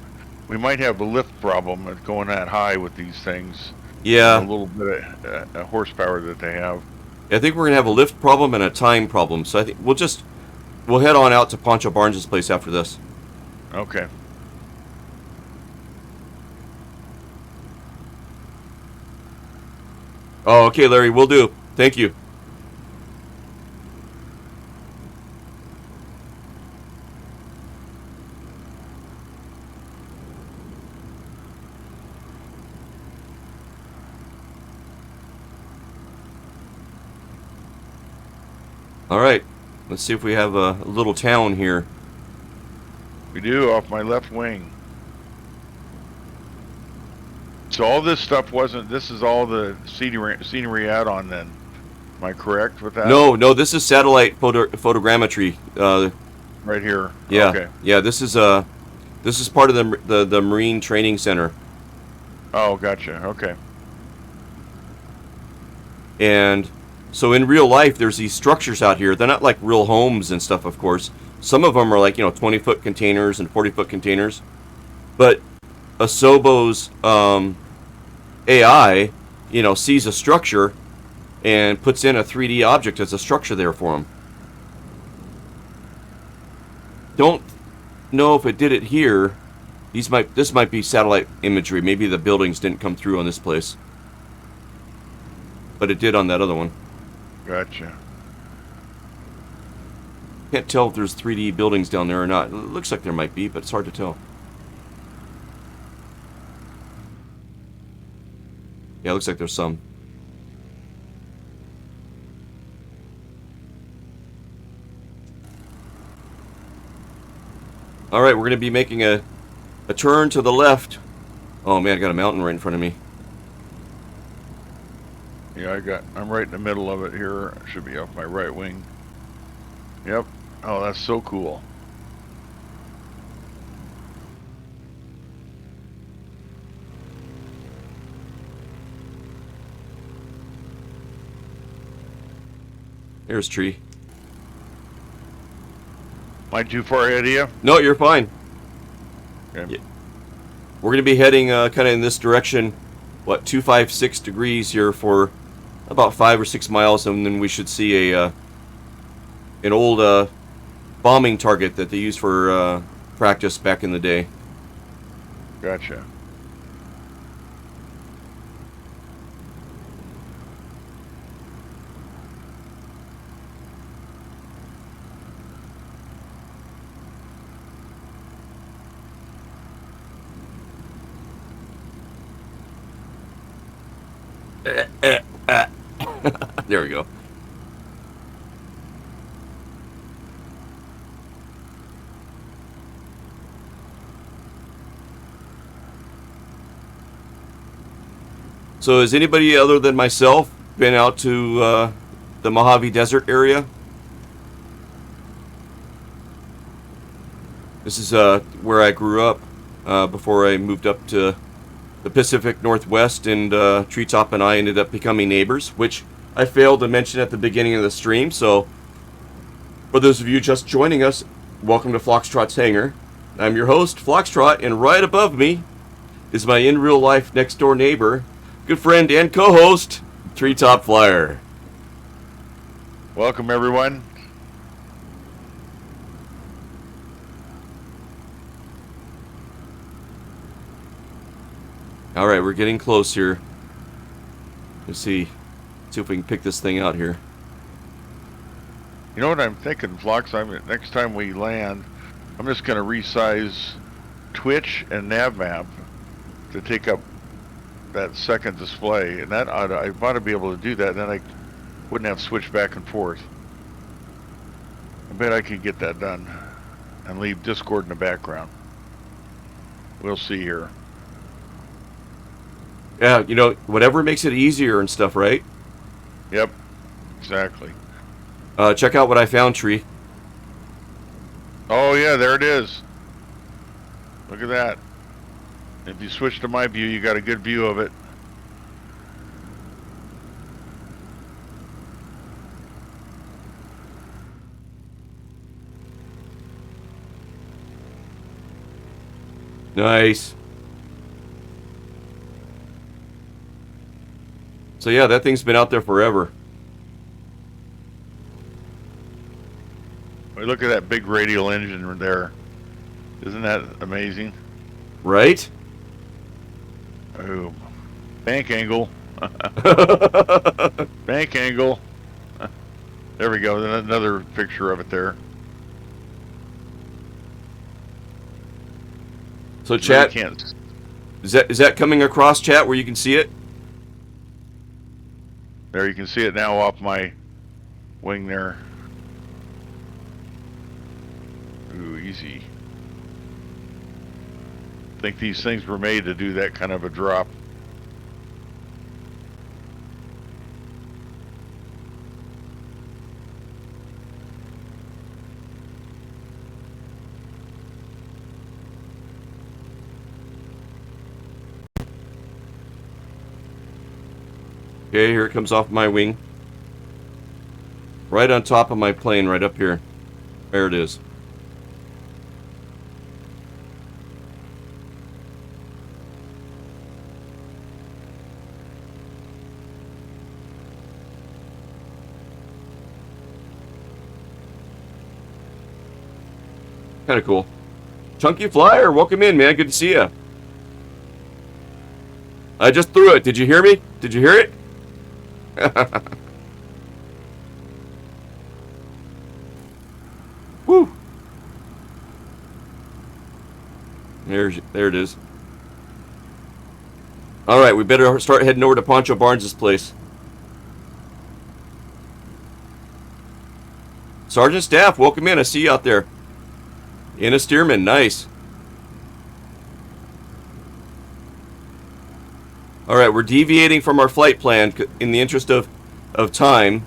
we might have a lift problem at going that high with these things. Yeah. A little bit of horsepower that they have. I think we're going to have a lift problem and a time problem, so I think we'll head on out to Pancho Barnes' place after this. Okay. Oh, okay, Larry, we'll do. Thank you. Alright, let's see if we have a little town here. We do, off my left wing. So all this stuff this is all the scenery add-on then. Am I correct with that? No, this is satellite photogrammetry. Right here. Yeah, okay. Yeah, this is part of the Marine Training Center. Oh, gotcha. Okay. And so in real life, there's these structures out here. They're not like real homes and stuff, of course. Some of them are like, 20-foot containers and 40-foot containers. But Asobo's AI, sees a structure and puts in a 3D object as a structure there for him. Don't know if it did it here. This might be satellite imagery. Maybe the buildings didn't come through on this place. But it did on that other one. Gotcha. Can't tell if there's 3D buildings down there or not. It looks like there might be, but it's hard to tell. Yeah, looks like there's some. Alright, we're going to be making a turn to the left. Oh man, I got a mountain right in front of me. Yeah, I'm right in the middle of it here. I should be off my right wing. Yep. Oh, that's so cool. There's tree. Am I too far ahead of you? No, you're fine. Okay. Yeah. We're going to be heading kind of in this direction, 256 degrees here for about 5 or 6 miles, and then we should see an old bombing target that they used for practice back in the day. Gotcha. There we go. So has anybody other than myself been out to the Mojave Desert area? This is where I grew up before I moved up to the Pacific Northwest, and Treetop and I ended up becoming neighbors, which I failed to mention at the beginning of the stream. So for those of you just joining us, welcome to Foxtrot's Hangar. I'm your host, Foxtrot, and right above me is my in real life next door neighbor, good friend and co-host, Treetop Flyer. Welcome, everyone. All right, we're getting close here. Let's see if we can pick this thing out here. You know what I'm thinking, Flux? Next time we land, I'm just going to resize Twitch and NavMap to take up that second display, and I ought to be able to do that. Then I wouldn't have to switch back and forth. I bet I could get that done and leave Discord in the background. We'll see here. Yeah, you know, whatever makes it easier and stuff, right? Yep, exactly. Check out what I found, Tree. Oh yeah, there it is. Look at that. If you switch to my view, you got a good view of it. Nice. So yeah, that thing's been out there forever. Well, look at that big radial engine right there. Isn't that amazing? Right? Oh, bank angle. Bank angle. There we go. Then another picture of it there. So chat, Really can't. is that coming across, chat, where you can see it? There, you can see it now off my wing there. Ooh, easy. I think these things were made to do that kind of a drop. Okay, here it comes off my wing. Right on top of my plane, right up here. There it is. Kind of cool. Chunky Flyer, welcome in, man. Good to see you. I just threw it. Did you hear me? Did you hear it? Woo! There it is. All right, we better start heading over to Pancho Barnes' place. Sergeant Staff, welcome in. I see you out there. Anna Stearman, nice. All right, we're deviating from our flight plan in the interest of time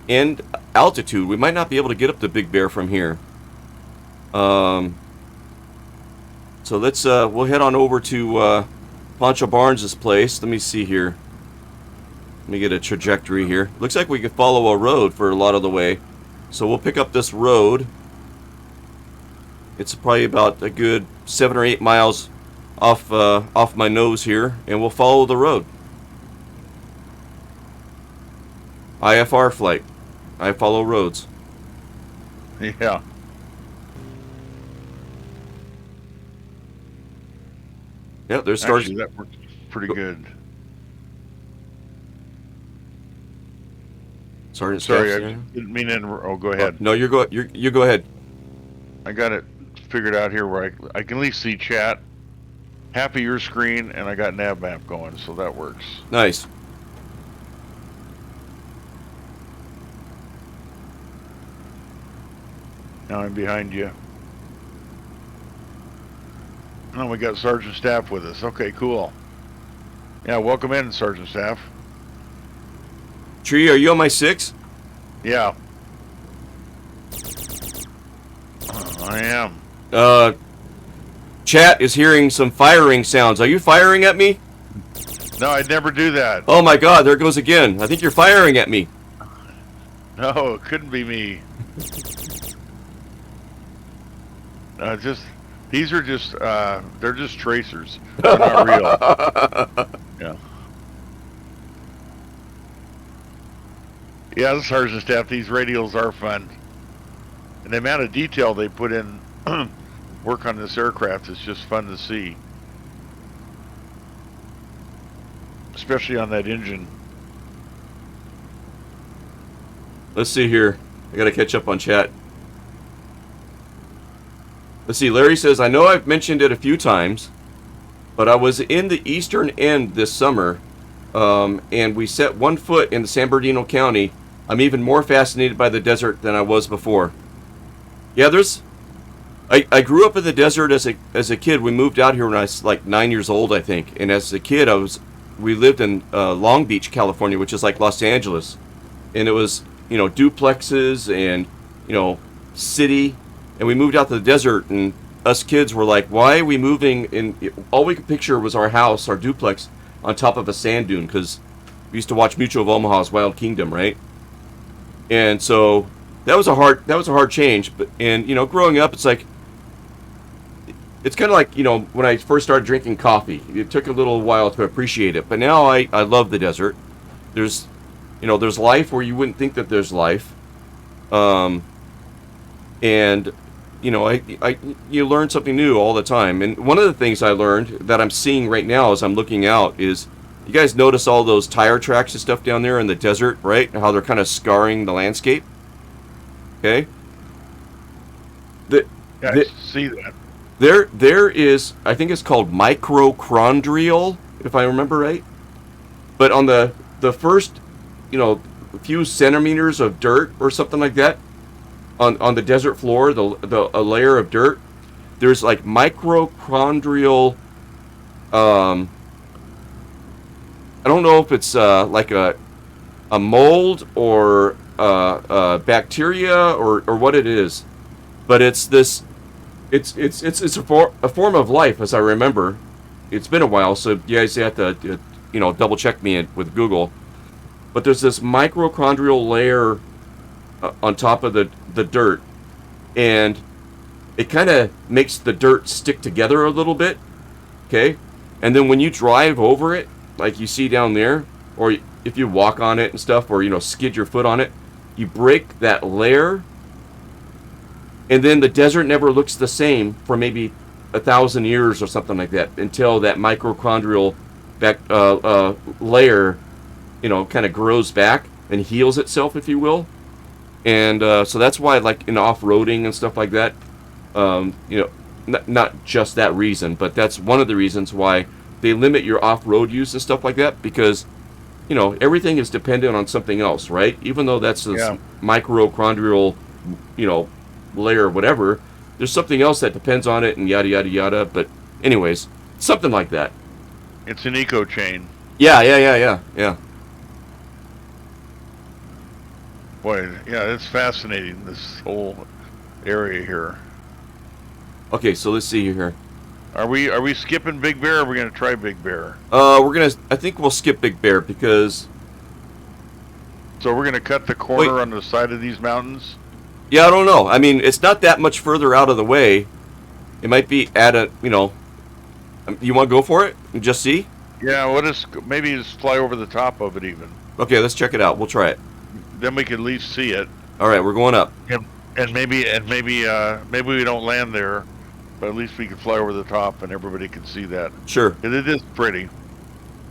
and altitude. We might not be able to get up to Big Bear from here. So let's we'll head on over to Pancho Barnes' place. Let me see here. Let me get a trajectory here. Looks like we could follow a road for a lot of the way. So we'll pick up this road. It's probably about a good 7 or 8 miles off my nose here, and we'll follow the road. IFR flight. I follow roads. Yeah. Yeah, there's stars. Actually, that works pretty good. Sergeant Sorry, Staff, I yeah. didn't mean to. Oh, go ahead. No, you go ahead. I got it figured out here where I can at least see chat, half of your screen, and I got nav map going, so that works. Nice. Now I'm behind you. Oh, we got Sergeant Staff with us. Okay, cool. Yeah, welcome in, Sergeant Staff. Tree, are you on my 6? Yeah. I am. Chat is hearing some firing sounds. Are you firing at me? No, I'd never do that. Oh my god, there it goes again. I think you're firing at me. No, it couldn't be me. These are just, they're just tracers. They're not real. Yeah. Yeah, the Sergeant Staff, these radials are fun. And the amount of detail they put in work on this aircraft is just fun to see. Especially on that engine. Let's see here. I gotta catch up on chat. Let's see, Larry says, I know I've mentioned it a few times, but I was in the eastern end this summer, and we set one foot in San Bernardino County. I'm even more fascinated by the desert than I was before. Yeah, I grew up in the desert as a kid. We moved out here when I was like 9 years old, I think. And as a kid, we lived in Long Beach, California, which is like Los Angeles. And it was, duplexes and, city. And we moved out to the desert, and us kids were like, why are we moving? And all we could picture was our house, our duplex, on top of a sand dune, because we used to watch Mutual of Omaha's Wild Kingdom, right? And so that was a hard change. But growing up, it's like, it's kind of like, when I first started drinking coffee. It took a little while to appreciate it, but now I love the desert. There's life where you wouldn't think that there's life. And you learn something new all the time. And one of the things I learned that I'm seeing right now as I'm looking out is, you guys notice all those tire tracks and stuff down there in the desert, right? How they're kind of scarring the landscape. Okay. I see that. There is, I think it's called microchondrial, if I remember right. But on the first, few centimeters of dirt or something like that, on the desert floor, a layer of dirt, there's like microchondrial. I don't know if it's like a mold or bacteria or what it is, but it's this. It's a form of life, as I remember. It's been a while, so you guys have to double check me with Google. But there's this microchondrial layer on top of the dirt, and it kind of makes the dirt stick together a little bit. Okay, and then when you drive over it, like you see down there, or if you walk on it and stuff, or skid your foot on it, you break that layer. And then the desert never looks the same for maybe 1,000 years or something like that, until that microchondrial layer, kind of grows back and heals itself, if you will. And so that's why, like in off-roading and stuff like that, not just that reason, but that's one of the reasons why they limit your off-road use and stuff like that because, you know, everything is dependent on something else, right? Even though that's this Yeah. microchondrial, you know, layer or whatever, there's something else that depends on it and yada yada yada. But anyways, something like that. It's an eco chain. Yeah. Boy, yeah, it's fascinating, this whole area here. Okay, so let's see here. Are we skipping Big Bear, or are we gonna try Big Bear? I think we'll skip Big Bear because, So we're gonna cut the corner on the side of these mountains? yeah, I don't know. I mean, it's not that much further out of the way. It might be at a, you know, you want to go for it and just see? Yeah, we'll maybe just fly over the top of it even. Okay, let's check it out. We'll try it. Then we can at least see it. All right, we're going up. And maybe we don't land there, but at least we can fly over the top and everybody can see that. Sure. 'Cause it is pretty.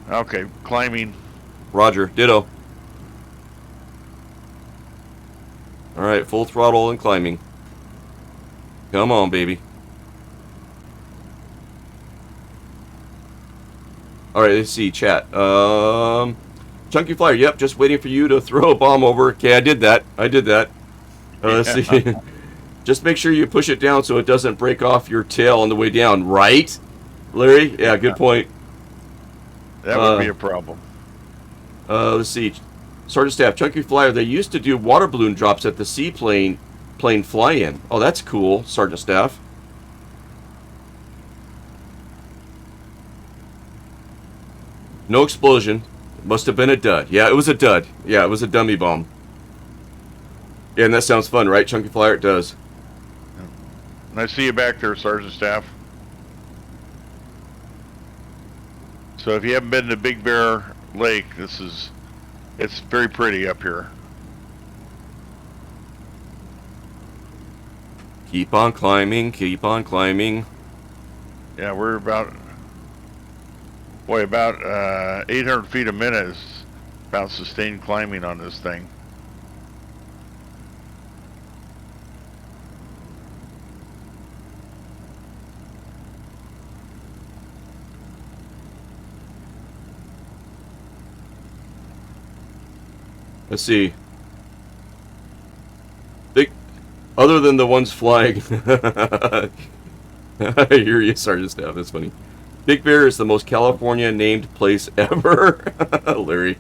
Okay, climbing. Roger. Ditto. All right, full throttle and climbing. Come on, baby. All right, let's see, chat. Chunky Flyer, yep, just waiting for you to throw a bomb over. Okay, I did that. Let's see. Just make sure you push it down so it doesn't break off your tail on the way down, right? Larry? Yeah, good point. That would be a problem. Let's see. Sergeant Staff, Chunky Flyer, they used to do water balloon drops at the seaplane fly-in. Oh, that's cool, Sergeant Staff. No explosion. Must have been a dud. Yeah, it was a dud. Yeah, it was a dummy bomb. Yeah, and that sounds fun, right, Chunky Flyer? It does. And I see you back there, Sergeant Staff. So if you haven't been to Big Bear Lake, it's very pretty up here. Keep on climbing, keep on climbing. Yeah, we're about 800 feet a minute is about sustained climbing on this thing. Let's see. Other than the ones flying. I hear you, Sergeant Staff. That's funny. Big Bear is the most California named place ever. Larry.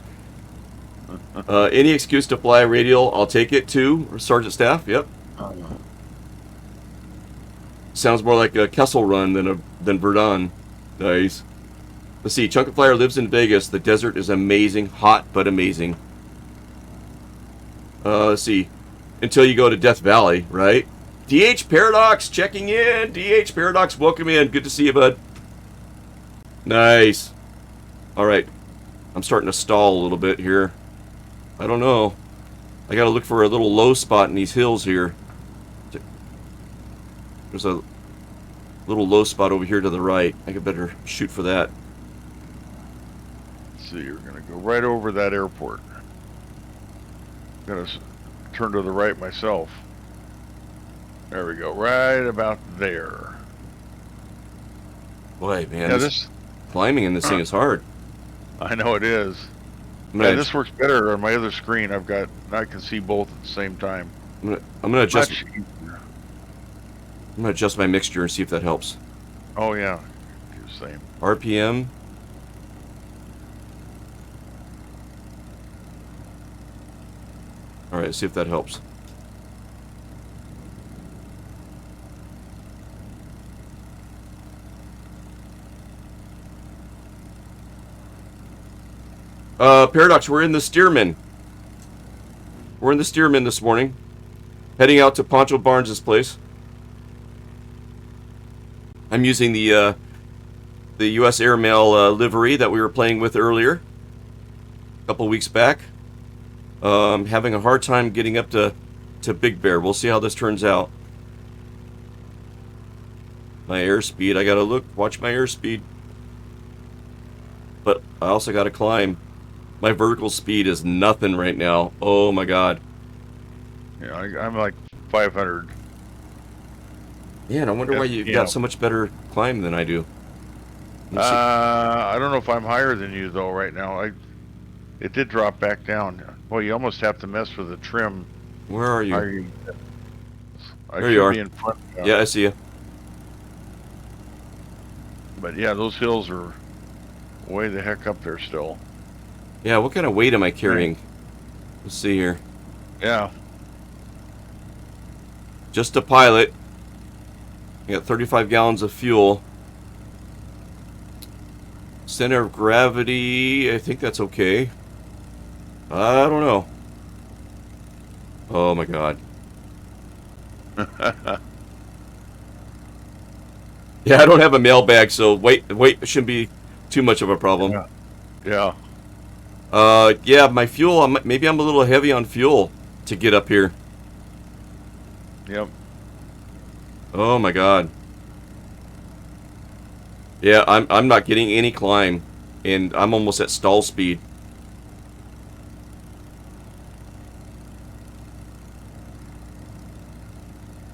Any excuse to fly a radial, I'll take it too, Sergeant Staff. Yep. Sounds more like a Kessel Run than Verdun. Nice. Let's see. Chunk of Flyer lives in Vegas. The desert is amazing, hot but amazing. Let's see. Until you go to Death Valley, right? DH Paradox checking in. DH Paradox, welcome in. Good to see you, bud. Nice. All right. I'm starting to stall a little bit here. I don't know. I got to look for a little low spot in these hills here. There's a little low spot over here to the right. I could better shoot for that. So you're going to go right over that airport. Going to turn to the right myself. There we go. Right about there. Boy, man. Yeah, this climbing in this thing is hard. I know it is. Yeah, this works better on my other screen. I can see both at the same time. I'm gonna adjust. I'm gonna adjust my mixture and see if that helps. Oh yeah, same. RPM. All right, see if that helps. Paradox, we're in the Stearman. We're in the Stearman this morning. Heading out to Pancho Barnes' place. I'm using the U.S. Airmail livery that we were playing with earlier. A couple weeks back. Having a hard time getting up to Big Bear. We'll see how this turns out. My airspeed, I gotta watch my airspeed. But I also gotta climb. My vertical speed is nothing right now. Oh my god. Yeah, I'm like 500. Yeah, and I wonder why you've got so much better climb than I do. Let's see. I don't know if I'm higher than you though right now. It did drop back down. Well, you almost have to mess with the trim. Where are you? Are you? I There you should are. be in front. Yeah, I see you. But yeah, those hills are way the heck up there still. Yeah, what kind of weight am I Right. carrying? Let's see here. Yeah. Just a pilot. I got 35 gallons of fuel. Center of gravity, I think that's okay. I don't know. Oh my god. Yeah, I don't have a mailbag, so weight shouldn't be too much of a problem. Yeah. Yeah. Yeah, my fuel, maybe I'm a little heavy on fuel to get up here. Yep. Oh my god. Yeah, I'm not getting any climb, and I'm almost at stall speed.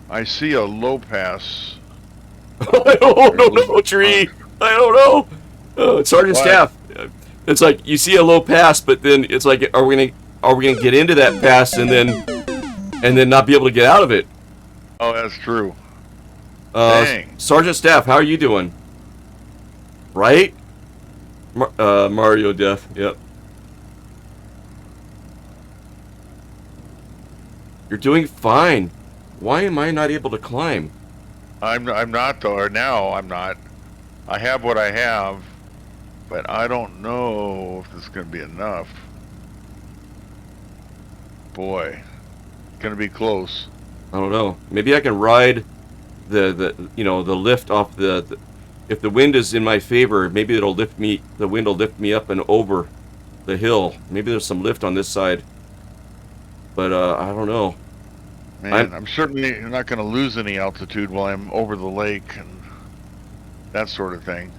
I see a low pass. I don't know, tree. I don't know. Sergeant What? Staff. It's like you see a low pass, but then it's like, are we gonna get into that pass and then not be able to get out of it? Oh, that's true. Dang. Sergeant Staff, how are you doing? Right? Mario Def. Yep. You're doing fine. Why am I not able to climb? I'm not though. Or now I'm not. I have what I have, but I don't know if this is gonna be enough. Boy, gonna be close. I don't know. Maybe I can ride the lift off the if the wind is in my favor, maybe it'll lift me. The wind will lift me up and over the hill. Maybe there's some lift on this side, but I don't know. Man, I'm certainly not gonna lose any altitude while I'm over the lake and that sort of thing.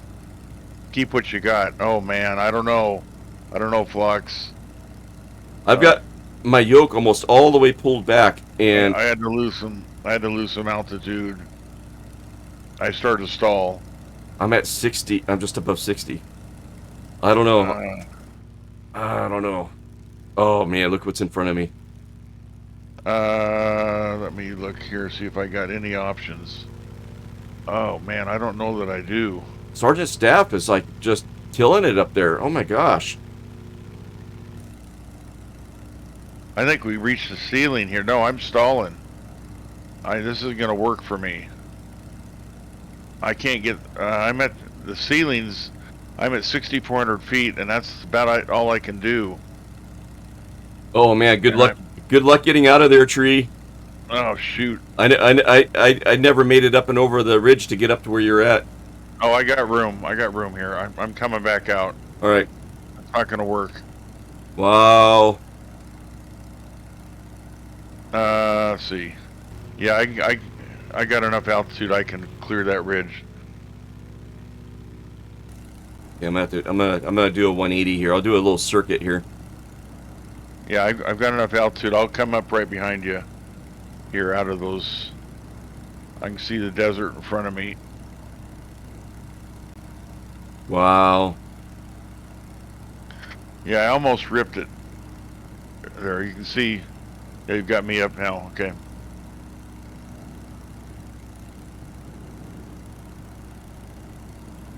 Keep what you got. Oh man, I don't know. I don't know, Flux. I've got my yoke almost all the way pulled back, and I had to lose some. I had to lose some altitude. I started to stall. I'm at 60. I'm just above 60. I don't know. I don't know. Oh man, look what's in front of me. Let me look here, see if I got any options. Oh man, I don't know that I do. Sergeant Staff is like just killing it up there. Oh my gosh. I think we reached the ceiling here. No, I'm stalling. This isn't gonna work for me. I can't get. I'm at the ceilings. I'm at 6,400 feet, and that's about all I can do. Oh man, good luck. Good luck getting out of there, tree. Oh shoot! I never made it up and over the ridge to get up to where you're at. Oh, I got room. I got room here. I'm coming back out. All right. It's not gonna work. Wow. Let's see. Yeah, I got enough altitude. I can clear that ridge. Yeah, I'm gonna do a 180 here. I'll do a little circuit here. Yeah, I've got enough altitude. I'll come up right behind you. Here, out of those. I can see the desert in front of me. Wow. Yeah, I almost ripped it. There, you can see. Yeah, you've got me up now. Okay.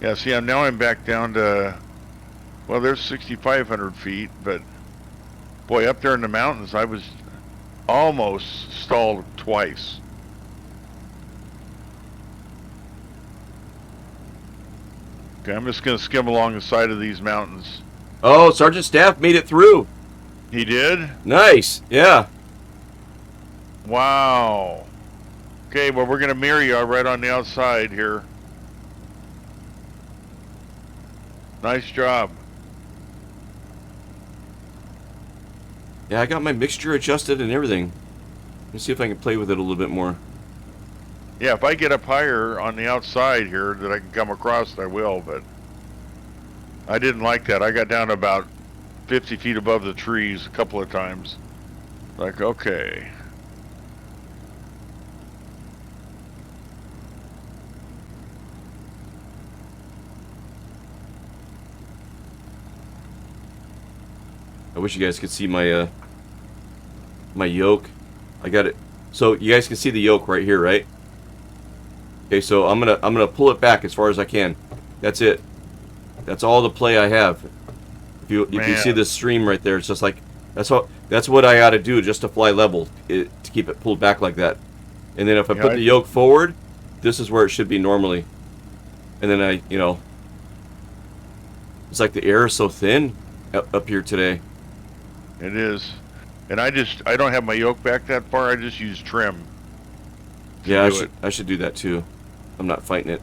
Yeah, see, I'm back down to. Well, there's 6,500 feet, but boy, up there in the mountains, I was almost stalled twice. Okay, I'm just gonna skim along the side of these mountains. Oh, Sergeant Staff made it through. He did? Nice. Yeah. Wow. Okay, well, we're gonna mirror you right on the outside here. Nice job. Yeah, I got my mixture adjusted and everything. Let's see if I can play with it a little bit more. Yeah, if I get up higher on the outside here that I can come across, I will, but I didn't like that. I got down to about 50 feet above the trees a couple of times. Like, okay. I wish you guys could see my my yoke. I got it. So you guys can see the yoke right here, right? Okay, so I'm gonna pull it back as far as I can. That's it. That's all the play I have. If you see this stream right there, it's just like that's what I got to do just to fly level to keep it pulled back like that. And then if I put the yoke forward, this is where it should be normally. And then it's like the air is so thin up here today. It is. And I don't have my yoke back that far. I just use trim. Yeah, I should do that too. I'm not fighting it.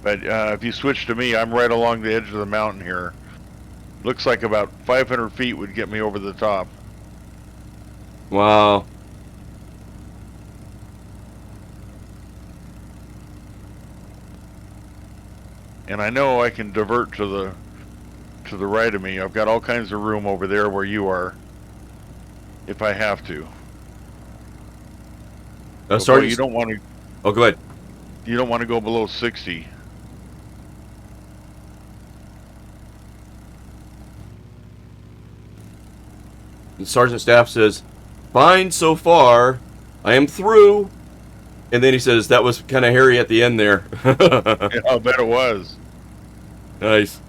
But if you switch to me, I'm right along the edge of the mountain here. Looks like about 500 feet would get me over the top. Wow. And I know I can divert to the right of me. I've got all kinds of room over there where you are, if I have to. Sorry, you don't want to. Oh, go ahead. You don't want to go below 60. And Sergeant Staff says, "Fine so far. I am through." And then he says, "That was kind of hairy at the end there." Yeah, I'll bet it was. Nice.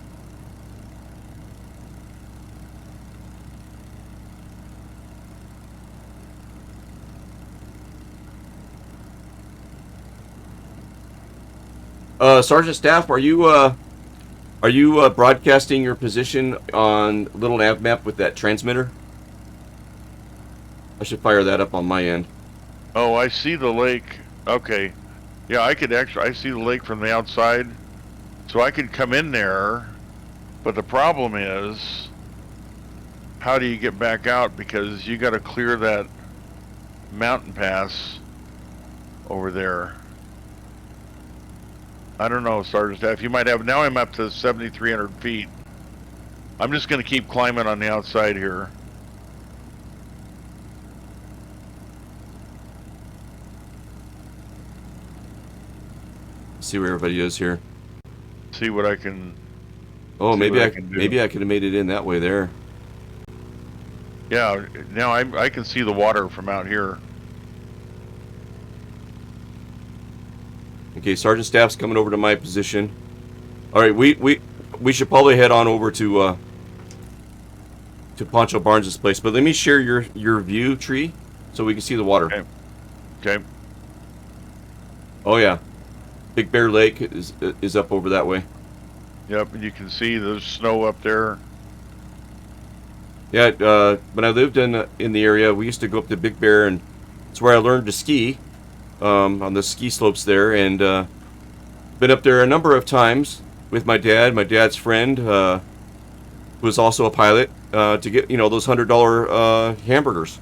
Sergeant Staff, are you broadcasting your position on little nav map with that transmitter? I should fire that up on my end. Oh, I see the lake. Okay. Yeah, I see the lake from the outside. So I could come in there, but the problem is, how do you get back out? Because you got to clear that mountain pass over there. I don't know, Sergeant Staff. You might have. Now I'm up to 7,300 feet. I'm just going to keep climbing on the outside here. See where everybody is here. See what I can. Oh, maybe I could have made it in that way there. Yeah, now I can see the water from out here. Okay, Sergeant Staff's coming over to my position. All right, we should probably head on over to Pancho Barnes' place. But let me share your view tree so we can see the water. Okay. Okay. Oh yeah, Big Bear Lake is up over that way. Yep, and you can see there's snow up there. Yeah, when I lived in the area, we used to go up to Big Bear, and it's where I learned to ski on the ski slopes there, and been up there a number of times with my dad's friend, who was also a pilot, to get those $100 hamburgers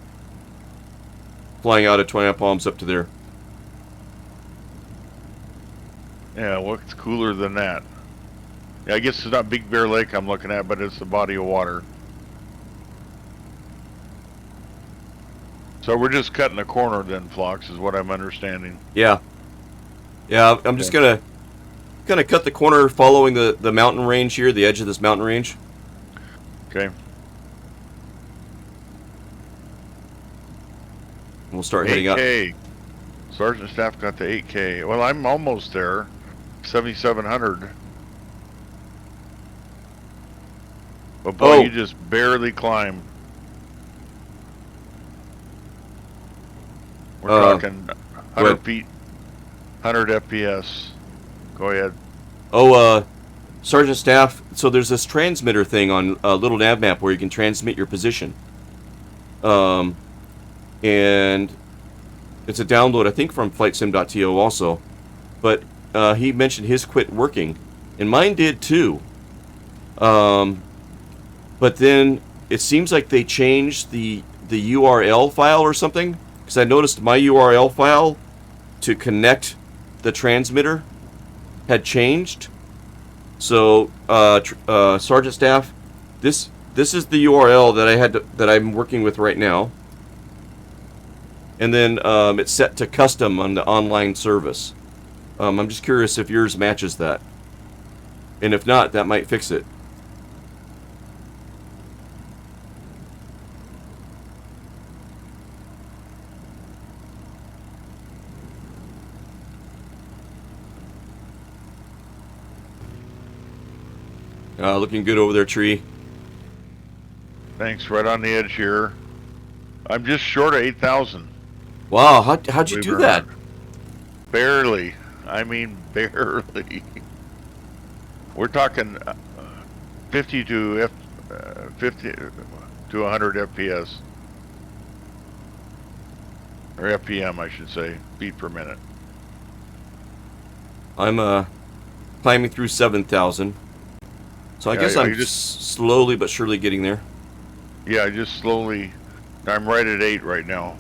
flying out of 29 Palms up to there. Yeah, what's cooler than that? Yeah, I guess it's not Big Bear Lake I'm looking at, but it's the body of water. So we're just cutting a corner then, Phlox, is what I'm understanding. Yeah. Yeah, I'm just gonna cut the corner following the mountain range here, the edge of this mountain range. Okay. We'll start heading up. 8K. Sergeant Staff got the 8K. Well, I'm almost there. 7,700. But boy, you just barely climb. We're talking 100 feet, 100 FPS. Go ahead. Oh, Sergeant Staff, so there's this transmitter thing on a little nav map where you can transmit your position. And it's a download, I think, from flightsim.to also. But he mentioned his quit working, and mine did too. But then it seems like they changed the URL file or something, because I noticed my URL file to connect the transmitter had changed. So Sergeant Staff, this is the URL that I'm working with right now, and then it's set to custom on the online service. I'm just curious if yours matches that, and if not, that might fix it. Looking good over there, Tree. Thanks. Right on the edge here. I'm just short of 8,000. Wow, how'd you Believe it do or that? not. Barely. I mean, barely. We're talking 50 to 50 to 100 FPS, or FPM, I should say, feet per minute. I'm climbing through 7,000. So I guess I I'm just slowly but surely getting there. I just slowly. I'm right at 8 right now.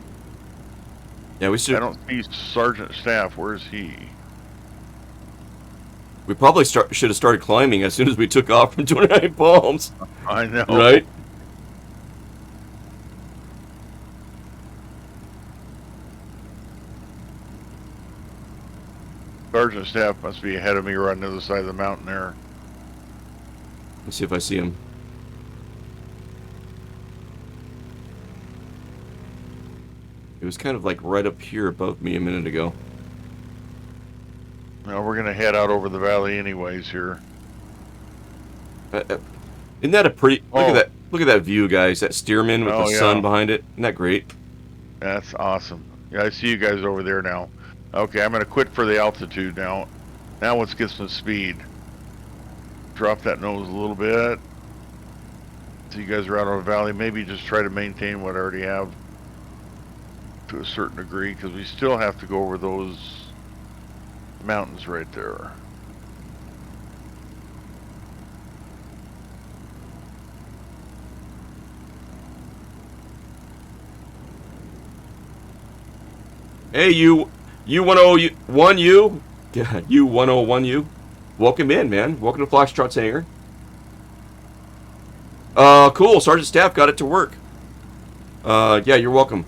Yeah, we I should. don't see Sergeant Staff. Where's he? We probably should have started climbing as soon as we took off from 29 Palms, I know. right? Sergeant Staff must be ahead of me right on the other side of the mountain there. Let's see if I see him. It was kind of like right up here above me a minute ago. Now we're gonna head out over the valley anyways here. Isn't that a pretty? Look at Oh. that! Look at that view, guys. That Stearman with the Oh, sun yeah. behind it. Isn't that great? That's awesome. Yeah, I see you guys over there now. Okay, I'm gonna quit for the altitude now. Now let's get some speed. Drop that nose a little bit. So you guys are out on the valley. Maybe just try to maintain what I already have to a certain degree, because we still have to go over those mountains right there. Hey, you 101 you, yeah, you 101 you. Welcome in, man. Welcome to Foxtrot's hangar. Cool. Sergeant Staff got it to work. Yeah, you're welcome.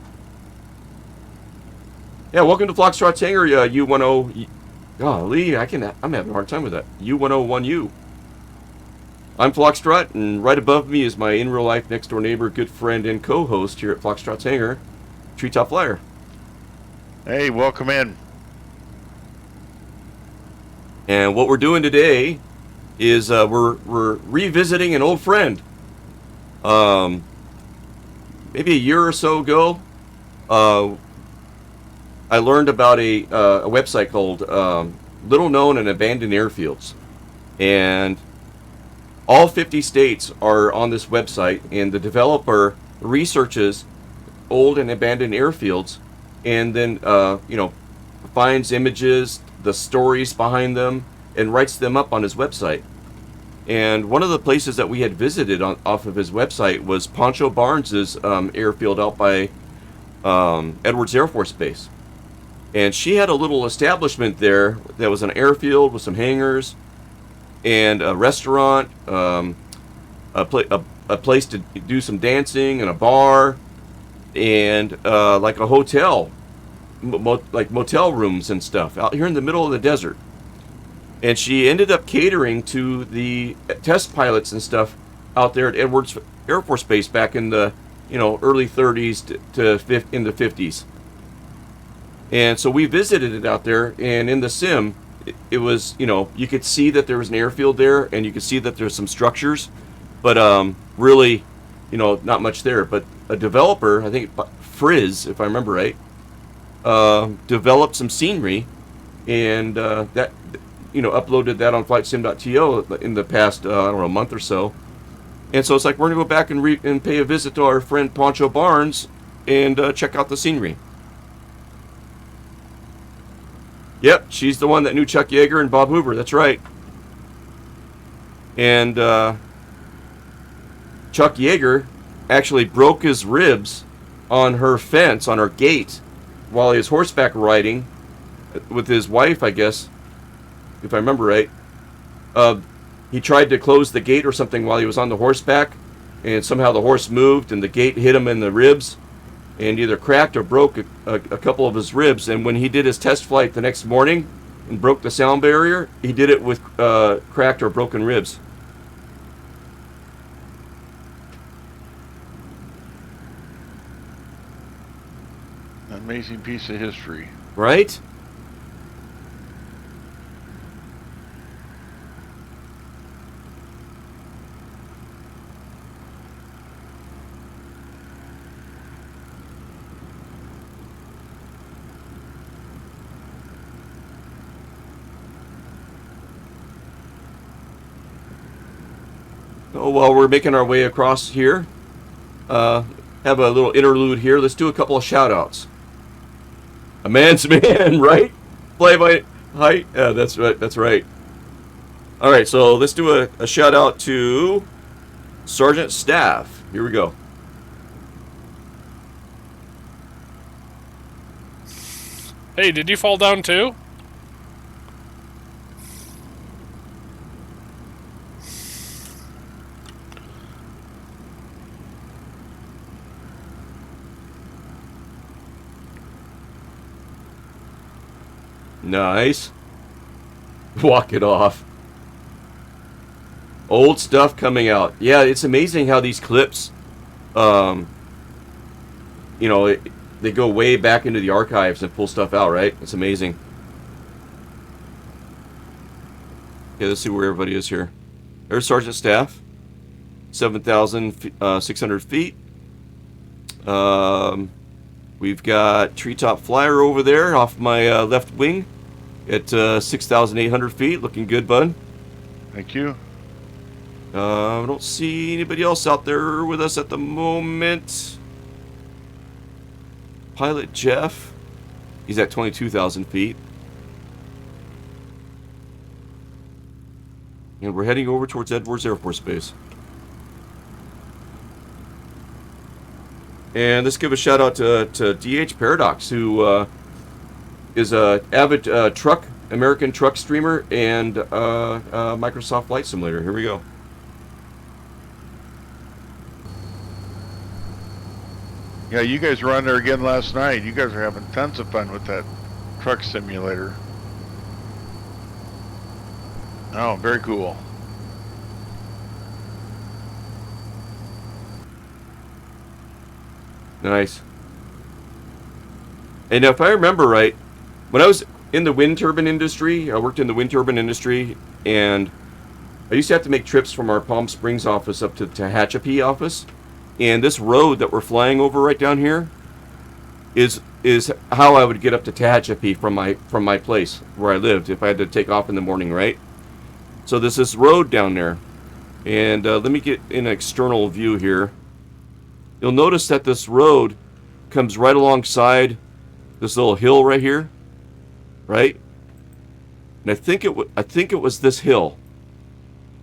Yeah, welcome to Foxtrot's hangar. U10. Golly, I'm having a hard time with that. U101U. I'm Foxtrot, and right above me is my in real life next door neighbor, good friend, and co-host here at Foxtrot's hangar, Treetop Flyer. Hey, welcome in. And what we're doing today is we're revisiting an old friend. Maybe a year or so ago, I learned about a website called Little Known and Abandoned Airfields, and all 50 states are on this website. And the developer researches old and abandoned airfields, and then finds images, the stories behind them, and writes them up on his website. And one of the places that we had visited off of his website was Pancho Barnes's airfield out by Edwards Air Force Base. And she had a little establishment there that was an airfield with some hangars and a restaurant, a place to do some dancing, and a bar, and like a hotel, like motel rooms and stuff out here in the middle of the desert. And she ended up catering to the test pilots and stuff out there at Edwards Air Force Base back in the early 30s to in the 50s. And so we visited it out there, and in the sim, it was, you could see that there was an airfield there, and you could see that there's some structures, but really, not much there. But a developer, I think Frizz, if I remember right, developed some scenery, and that uploaded that on flightsim.to in the past month or so. And so it's like we're gonna go back and pay a visit to our friend Pancho Barnes and check out the scenery. Yep, she's the one that knew Chuck Yeager and Bob Hoover. That's right. And Chuck Yeager actually broke his ribs on her fence, on her gate, while he was horseback riding with his wife, I guess, if I remember right. He tried to close the gate or something while he was on the horseback, and somehow the horse moved and the gate hit him in the ribs and either cracked or broke a couple of his ribs. And when he did his test flight the next morning and broke the sound barrier, he did it with cracked or broken ribs. An amazing piece of history. Right? Oh, while we're making our way across here, have a little interlude here. Let's do a couple of shout outs. A man's man, right? Fly by height. Yeah, that's right. That's right. All right, so let's do a shout out to Sergeant Staff. Here we go. Hey, did you fall down too? Nice. Walk it off. Old stuff coming out. Yeah, it's amazing how these clips, you know, they go way back into the archives and pull stuff out, right? It's amazing. Okay, let's see where everybody is here. There's Sergeant Staff. 7,600 feet. We've got Treetop Flyer over there off my left wing at 6,800 feet. Looking good, bud. Thank you. I don't see anybody else out there with us at the moment. Pilot Jeff. He's at 22,000 feet. And we're heading over towards Edwards Air Force Base. And let's give a shout out to DH Paradox, who is a avid American truck streamer and Microsoft Flight Simulator. Here we go. Yeah, you guys were on there again last night. You guys are having tons of fun with that truck simulator. Oh, very cool. Nice. And if I remember right, when I was in the wind turbine industry, I worked in the wind turbine industry, and I used to have to make trips from our Palm Springs office up to Tehachapi office. And this road that we're flying over right down here is how I would get up to Tehachapi from my place where I lived if I had to take off in the morning, right? So there's this road down there, and let me get an external view here. You'll notice that this road comes right alongside this little hill right here, right? And I think it was this hill.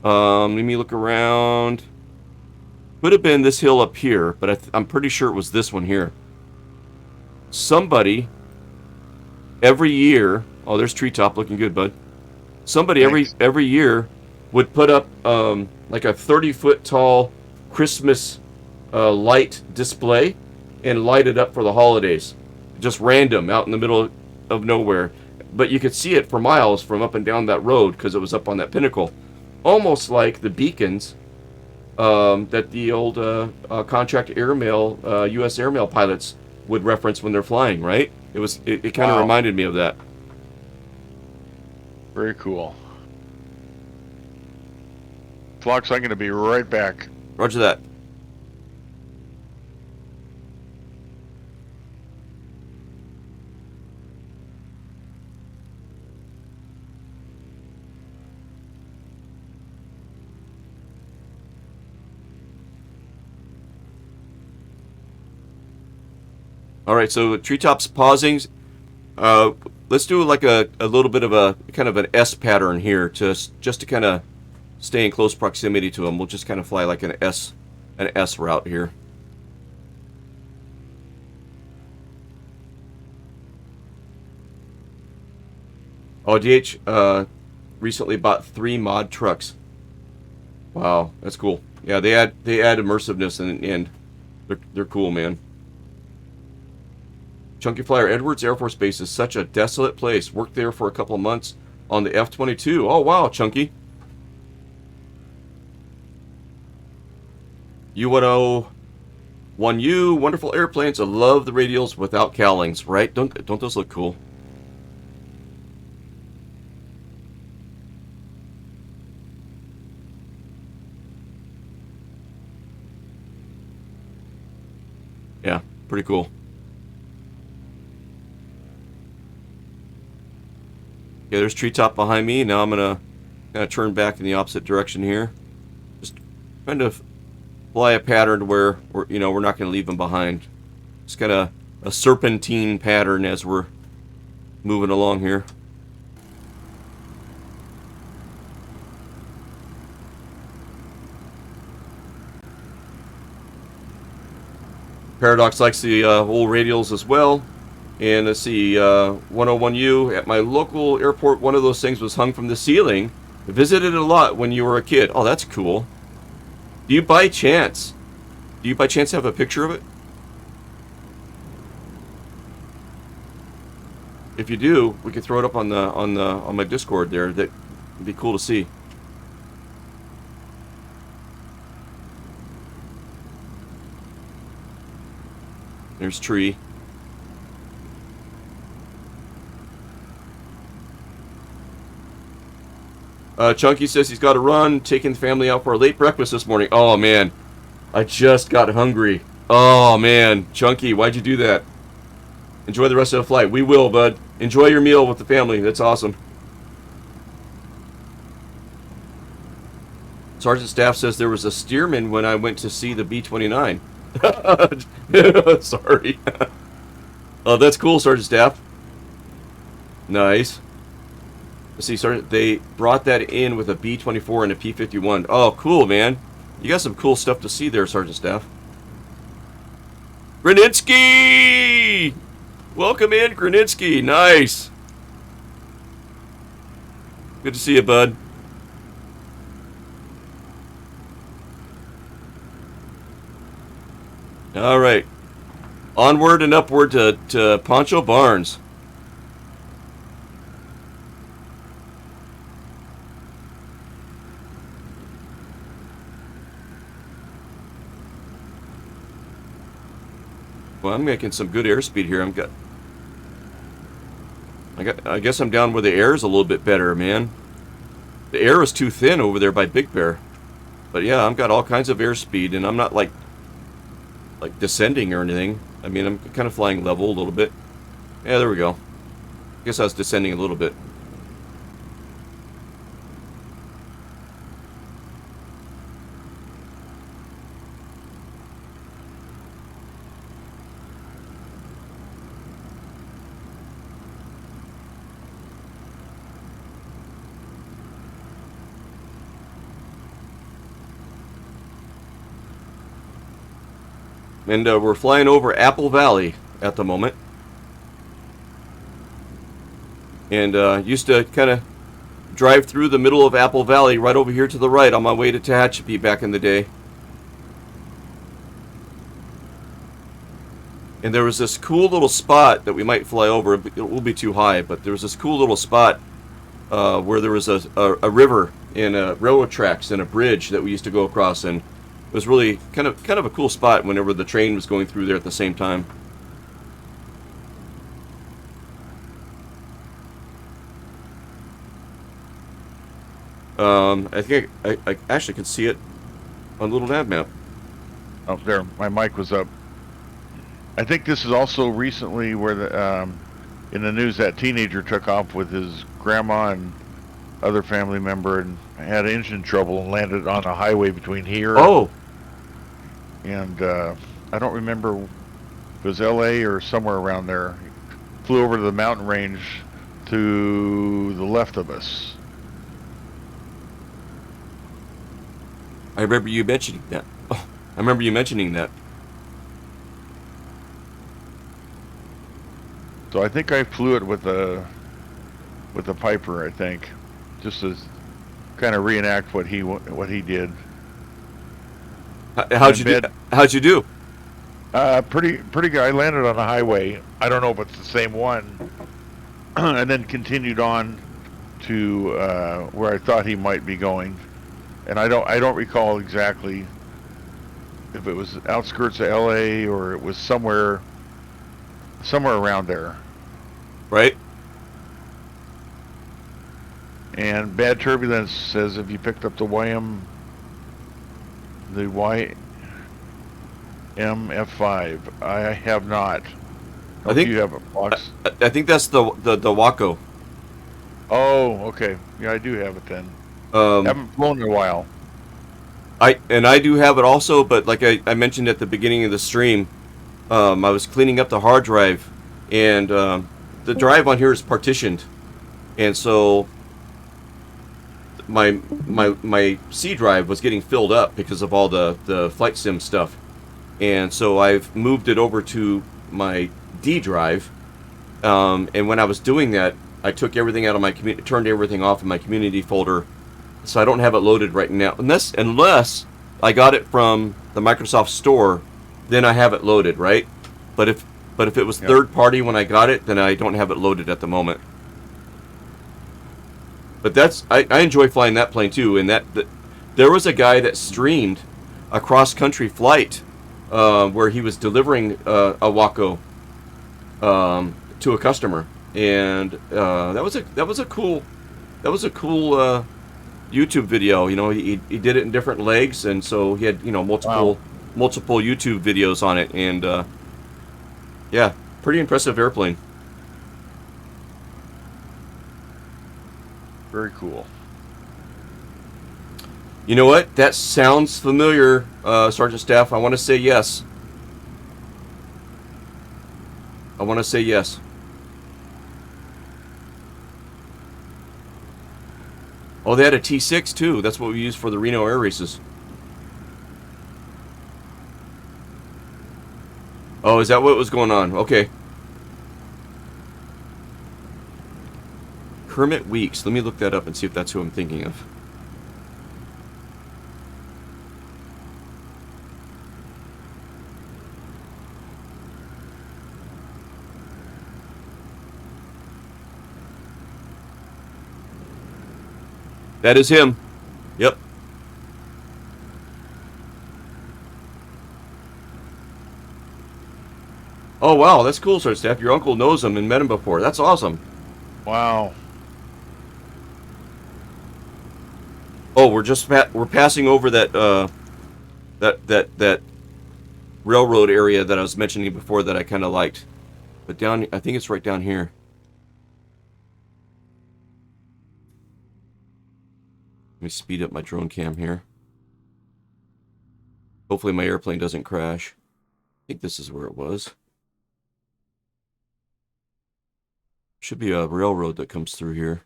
Let me look around. Could have been this hill up here, but I'm pretty sure it was this one here. Somebody every year, oh, there's Treetop looking good, bud. Somebody every year would put up like a 30-foot tall Christmas light display and light it up for the holidays. Just random, out in the middle of nowhere. But you could see it for miles from up and down that road because it was up on that pinnacle. Almost like the beacons that the old contract airmail, U.S. airmail pilots would reference when they're flying, right? It kind of reminded me of that. Very cool. Flux, I'm going to be right back. Roger that. All right, so Treetop's pausing. Let's do like a little bit of a kind of an S pattern here, just to kind of stay in close proximity to him. We'll just kind of fly like an S route here. Oh, DH recently bought 3 mod trucks. Wow, that's cool. Yeah, they add immersiveness and they're cool, man. Chunky Flyer, Edwards Air Force Base is such a desolate place. Worked there for a couple of months on the F-22. Oh, wow, Chunky. U10-1U, wonderful airplanes. I love the radials without cowlings, right? Don't those look cool? Yeah, pretty cool. Yeah, there's Treetop behind me. Now I'm gonna turn back in the opposite direction here. Just trying to fly a pattern where we're not going to leave them behind. It's kind of a serpentine pattern as we're moving along here. Paradox likes the old radials as well. And let's see, 101U, at my local airport, one of those things was hung from the ceiling. I visited it a lot when you were a kid. Oh, that's cool. Do you by chance have a picture of it? If you do, we could throw it up on my Discord there. That would be cool to see. There's tree. Chunky says he's got to run, taking the family out for a late breakfast this morning. Oh, man. I just got hungry. Oh, man. Chunky, why'd you do that? Enjoy the rest of the flight. We will, bud. Enjoy your meal with the family. That's awesome. Sergeant Staff says there was a steerman when I went to see the B-29. Sorry. Oh, that's cool, Sergeant Staff. Nice. Let's see, Sergeant. They brought that in with a B-24 and a P-51. Oh, cool, man. You got some cool stuff to see there, Sergeant Staff. Graninsky! Welcome in, Graninsky. Nice. Good to see you, bud. All right. Onward and upward to Pancho Barnes. Well, I'm making some good airspeed here. I guess I'm down where the air is a little bit better, man. The air is too thin over there by Big Bear. But yeah, I've got all kinds of airspeed, and I'm not like descending or anything. I mean, I'm kind of flying level a little bit. Yeah, there we go. I guess I was descending a little bit. And we're flying over Apple Valley at the moment. And used to kind of drive through the middle of Apple Valley right over here to the right on my way to Tehachapi back in the day. And there was this cool little spot that we might fly over. It will be too high, but there was this cool little spot where there was a river and railroad tracks and a bridge that we used to go across, and it was really kind of a cool spot whenever the train was going through there at the same time. I think I actually could see it on the little nav map. Oh, there, my mic was up. I think this is also recently where in the news that teenager took off with his grandma and other family member and had engine trouble and landed on a highway between here. Oh. And I don't remember if it was L.A. or somewhere around there. Flew over to the mountain range to the left of us. I remember you mentioning that. Oh, I remember you mentioning that. So I think I flew it with a Piper, I think, just to kind of reenact what he did. How'd you do? Pretty good. I landed on a highway. I don't know if it's the same one, and then continued on to where I thought he might be going, and I don't recall exactly if it was outskirts of L.A. or it was somewhere around there. Right. And Bad Turbulence says if you picked up the YMF5. I have not. I think you have a box. I think that's the Waco. Oh, okay. Yeah, I do have it then. Haven't flown in a while. I do have it also, but like I mentioned at the beginning of the stream, I was cleaning up the hard drive, and the drive on here is partitioned, and so my C drive was getting filled up because of all the flight sim stuff, and so I've moved it over to my D drive, and when I was doing that, I took everything out of my turned everything off in my community folder, so I don't have it loaded right now, unless I got it from the Microsoft Store, then I have it loaded, right? But if it was third party when I got it, then I don't have it loaded at the moment. But I enjoy flying that plane too, and there was a guy that streamed a cross country flight where he was delivering a Waco to a customer, and that was a cool YouTube video. You know, he did it in different legs, and so he had multiple YouTube videos on it, and yeah, pretty impressive airplane. Very cool. You know what? That sounds familiar, Sergeant Staff. I want to say yes. I want to say yes. Oh, they had a T6 too. That's what we used for the Reno air races. Oh, is that what was going on? Okay. Kermit Weeks. Let me look that up and see if that's who I'm thinking of. That is him. Yep. Oh, wow. That's cool, Sergeant Staff. Your uncle knows him and met him before. That's awesome. Wow. Oh, we're passing over that that railroad area that I was mentioning before that I kind of liked. But I think it's right down here. Let me speed up my drone cam here. Hopefully my airplane doesn't crash. I think this is where it was. Should be a railroad that comes through here.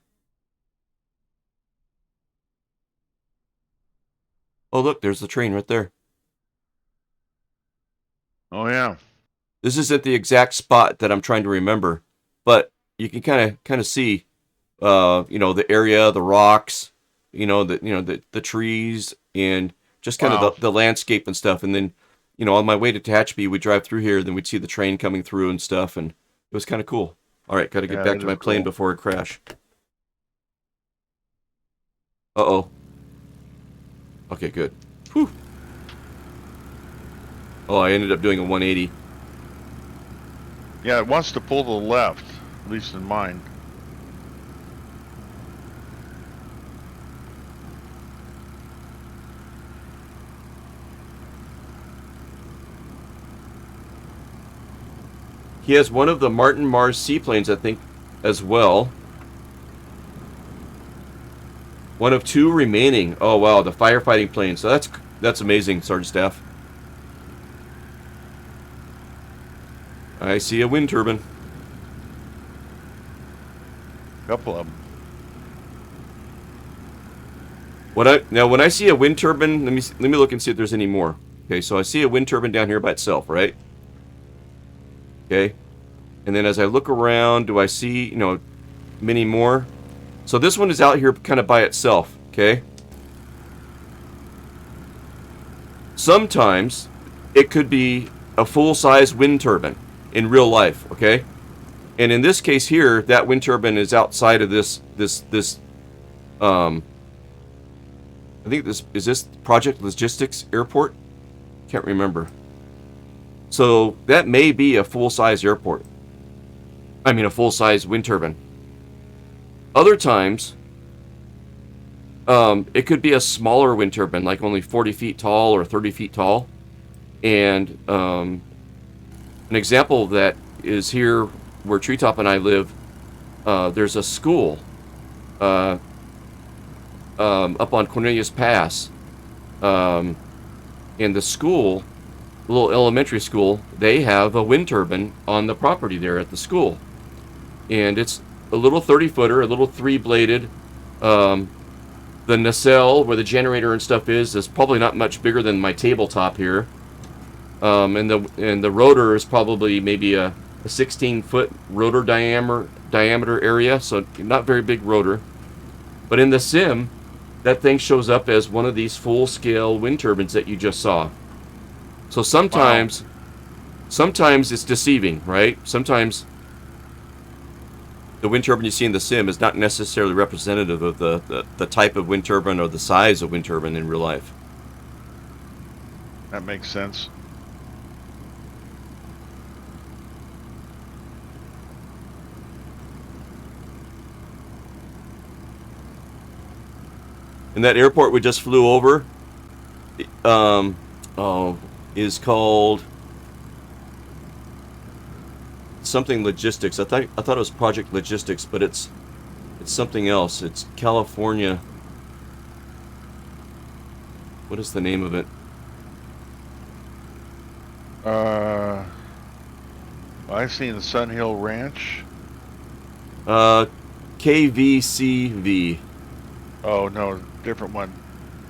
Oh, look, there's the train right there. Oh, yeah. This isn't the exact spot that I'm trying to remember, but you can kind of see, the area, the rocks, the trees, and just kind of the landscape and stuff. And then, on my way to Tehachapi, we drive through here, then we'd see the train coming through and stuff, and it was kind of cool. All right, got to get back to my plane before it crash. Uh-oh. Okay, good. Whew. Oh, I ended up doing a 180. Yeah, it wants to pull to the left, at least in mine. He has one of the Martin Mars seaplanes, I think, as well. One of two remaining. Oh, wow, the firefighting plane. So that's amazing, Sergeant Staff. I see a wind turbine. Couple of them. When I see a wind turbine, let me look and see if there's any more. Okay, so I see a wind turbine down here by itself, right? Okay, and then as I look around, do I see many more? So this one is out here kind of by itself. Okay. Sometimes it could be a full-size wind turbine in real life. Okay, and in this case here, that wind turbine is outside of this. I think this Project Logistics Airport. Can't remember. So that may be a full-size airport. I mean, a full-size wind turbine. Other times, it could be a smaller wind turbine, like only 40 feet tall or 30 feet tall. And an example of that is here where Treetop and I live. There's a school up on Cornelius Pass, In the school, the little elementary school, they have a wind turbine on the property there at the school. And it's a little 30-footer, a little 3-bladed. The nacelle, where the generator and stuff is probably not much bigger than my tabletop here. And the rotor is probably maybe a 16-foot rotor diameter area, so not very big rotor. But in the sim, that thing shows up as one of these full-scale wind turbines that you just saw. So sometimes it's deceiving, right? Sometimes the wind turbine you see in the sim is not necessarily representative of the type of wind turbine or the size of wind turbine in real life. That makes sense. And that airport we just flew over, is called something logistics. I thought it was Project Logistics, but it's something else. It's California. What is the name of it? I've seen the Sun Hill Ranch. KVCV. Oh no, different one.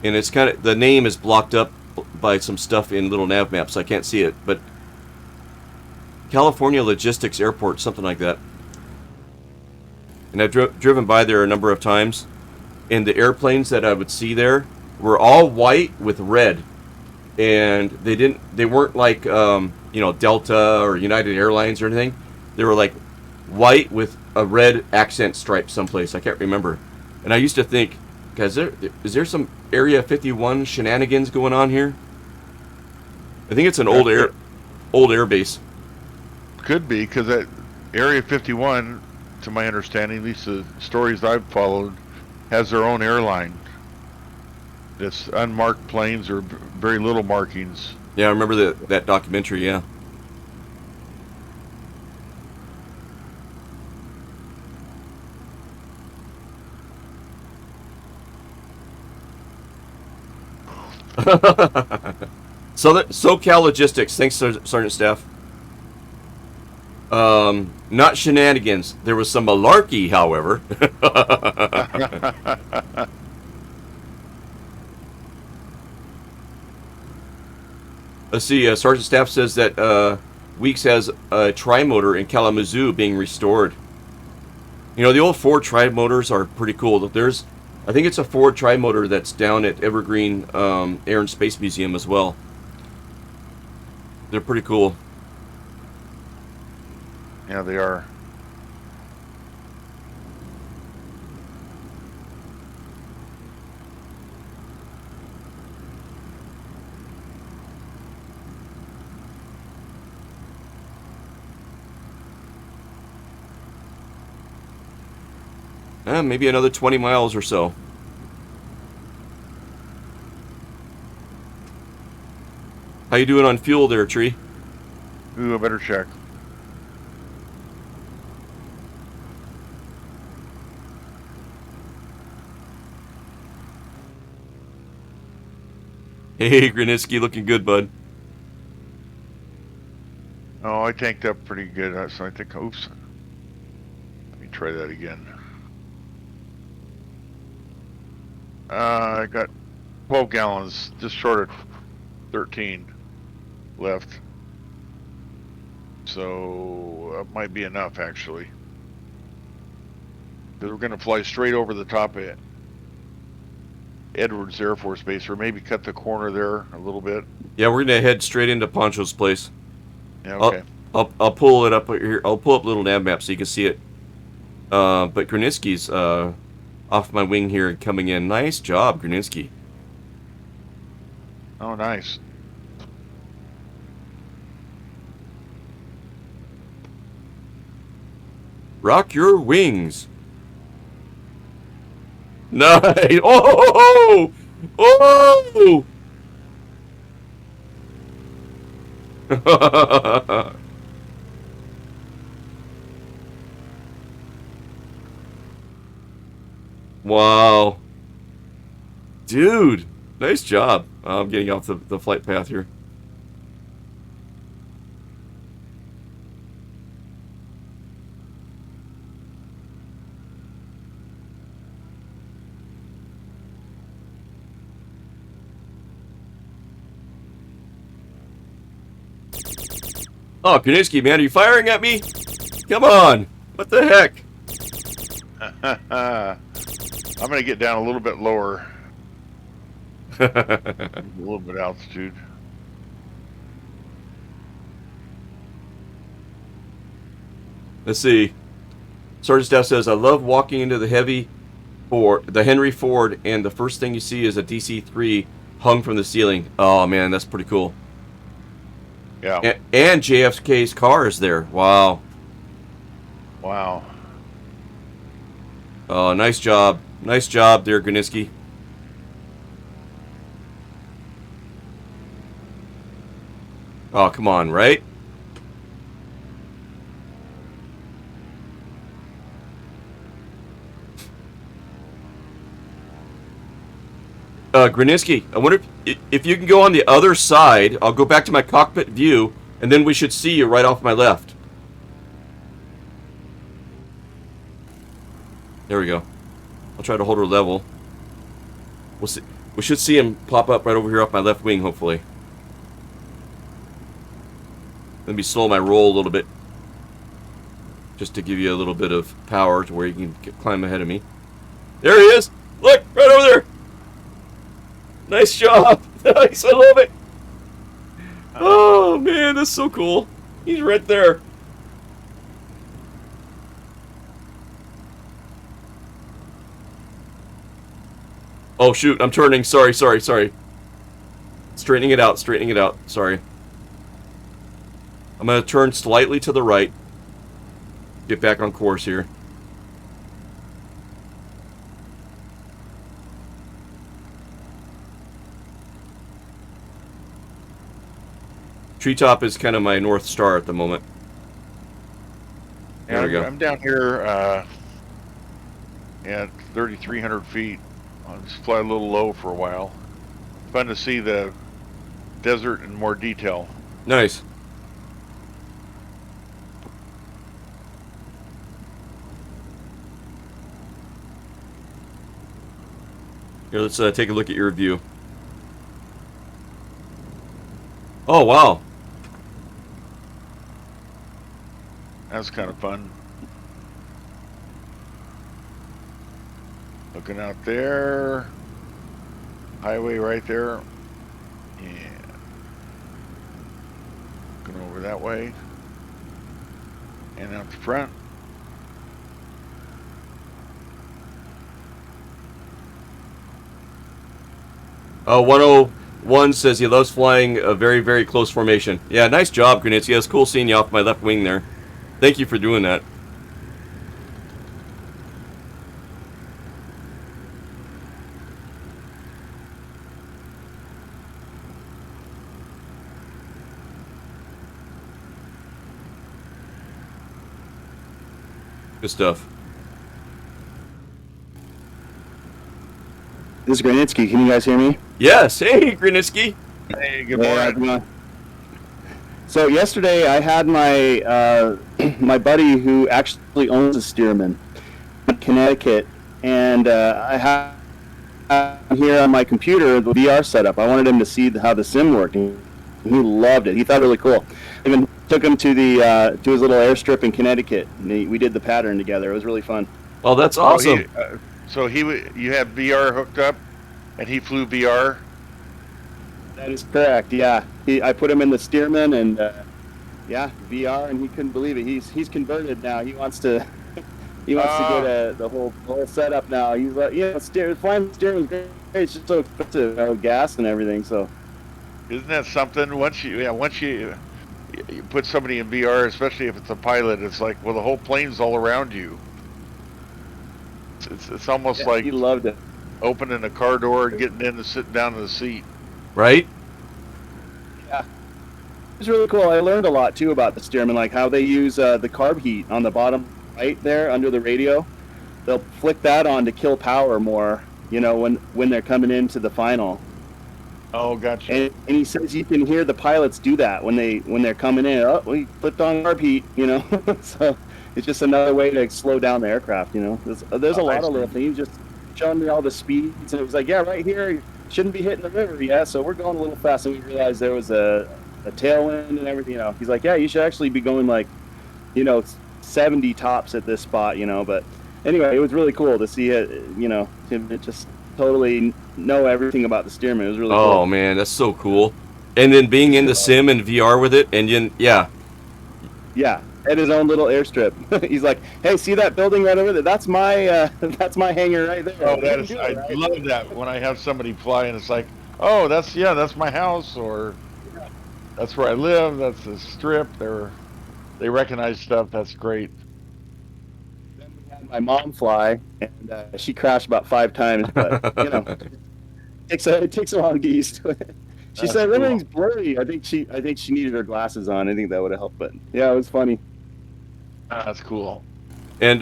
And it's kind of, the name is blocked up by some stuff in little nav maps, so I can't see it. But California Logistics Airport, something like that. And I've driven by there a number of times, and the airplanes that I would see there were all white with red, and they weren't like Delta or United Airlines or anything. They were like white with a red accent stripe someplace. I can't remember. And I used to think, guys, is there some Area 51 shenanigans going on here? I think it's an old air base. Could be, because that Area 51, to my understanding, at least the stories I've followed, has their own airline. It's unmarked planes or very little markings. Yeah, I remember that documentary, yeah. SoCal Logistics, thanks, Sergeant Staff. Not shenanigans. There was some malarkey, however. Let's see, Sergeant Staff says that Weeks has a tri-motor in Kalamazoo being restored. You know, the old Ford tri-motors are pretty cool. I think it's a Ford tri-motor that's down at Evergreen Air and Space Museum as well. They're pretty cool. Yeah, they are. Maybe another 20 miles or so. How you doing on fuel there, Tree? Ooh, I better check. Hey, Granitsky, looking good, bud. Oh, I tanked up pretty good, so I think, oops. Let me try that again. I got 12 gallons, just short of 13 left. So, it might be enough, actually. Because we're going to fly straight over the top of Edwards Air Force Base, or maybe cut the corner there a little bit. Yeah, we're gonna head straight into Pancho's place. Yeah, okay. I'll pull it up here. I'll pull up little nav map so you can see it. But Granitsky's off my wing here and coming in. Nice job, Granitsky. Oh, nice. Rock your wings. Nice. Oh! Oh! Wow. Dude. Nice job. I'm getting off the flight path here. Oh, Kuniski, man, are you firing at me? Come on. What the heck? I'm going to get down a little bit lower. A little bit altitude. Let's see. Sergeant Staff says, I love walking into the Henry Ford, and the first thing you see is a DC-3 hung from the ceiling. Oh, man, that's pretty cool. Yeah. And JFK's car is there. Wow. Wow. Oh, nice job. Nice job there, Guniski. Oh, come on, right? Gruniski, I wonder if you can go on the other side. I'll go back to my cockpit view, and then we should see you right off my left. There we go. I'll try to hold her level. We'll see. We should see him pop up right over here off my left wing, hopefully. Let me slow my roll a little bit, just to give you a little bit of power to where you can climb ahead of me. There he is! Look! Right over there! Nice job! Nice, I love it! Oh, man, that's so cool. He's right there. Oh, shoot, I'm turning. Sorry. Straightening it out. Sorry. I'm going to turn slightly to the right. Get back on course here. Treetop is kind of my North Star at the moment. Yeah, There we go. I'm down here at 3,300 feet. I'll just fly a little low for a while. Fun to see the desert in more detail. Nice. Here, let's take a look at your view. Oh, wow. That's kind of fun. Looking out there. Highway right there. Yeah. Looking over that way. And out the front. Oh, 101 says he loves flying a very, very close formation. Yeah, nice job, Grenitz. Yeah, it's cool seeing you off my left wing there. Thank you for doing that. Good stuff. This is Granitsky. Can you guys hear me? Yes. Hey, Grenitsky. Hey, good morning. So yesterday I had my my buddy who actually owns a Stearman in Connecticut, and I have here on my computer the VR setup. I wanted him to see how the sim worked, and he loved it. He thought it really cool. I even took him to the to his little airstrip in Connecticut, and we did the pattern together. It was really fun. Oh, that's awesome. You had VR hooked up, and he flew VR. That is correct. Yeah, I put him in the Stearman, and yeah, VR, and he couldn't believe it. He's converted now. He wants to get the whole setup now. He's like, yeah, flying Stearman is great. It's just so expensive, gas and everything. So, isn't that something? Once you put somebody in VR, especially if it's a pilot, it's like, well, the whole plane's all around you. It's almost like he loved it. Opening a car door and getting in and sitting down in the seat. Right? Yeah. It was really cool. I learned a lot, too, about the Stearman, like how they use the carb heat on the bottom right there under the radio. They'll flick that on to kill power more, when they're coming into the final. Oh, gotcha. And he says you can hear the pilots do that when they're coming in. Oh, we flipped on carb heat, So it's just another way to slow down the aircraft. There's a I lot of little see. things. Just showing me all the speeds, and it was like, yeah, right here, you shouldn't be hitting the river. Yeah, so we're going a little fast, and we realized there was a tailwind and everything. He's like, yeah, you should actually be going like, 70 tops at this spot. But anyway, it was really cool to see it. Him just totally know everything about the Stearman. It was really Oh cool. man, that's so cool. And then being in the sim and VR with it, and then yeah, Yeah, at his own little airstrip. He's like, "Hey, see that building right over there? That's my that's my hangar right there." Oh, You that can is, do I it, right? love that when I have somebody fly and it's like, oh, that's my house, or that's where I live. That's the strip. They recognize stuff. That's great. Then we had my mom fly, and she crashed about 5 times, but it takes a while to get used to it. She That's said cool. everything's blurry. I think she needed her glasses on. I think that would have helped, but yeah, it was funny. That's cool. and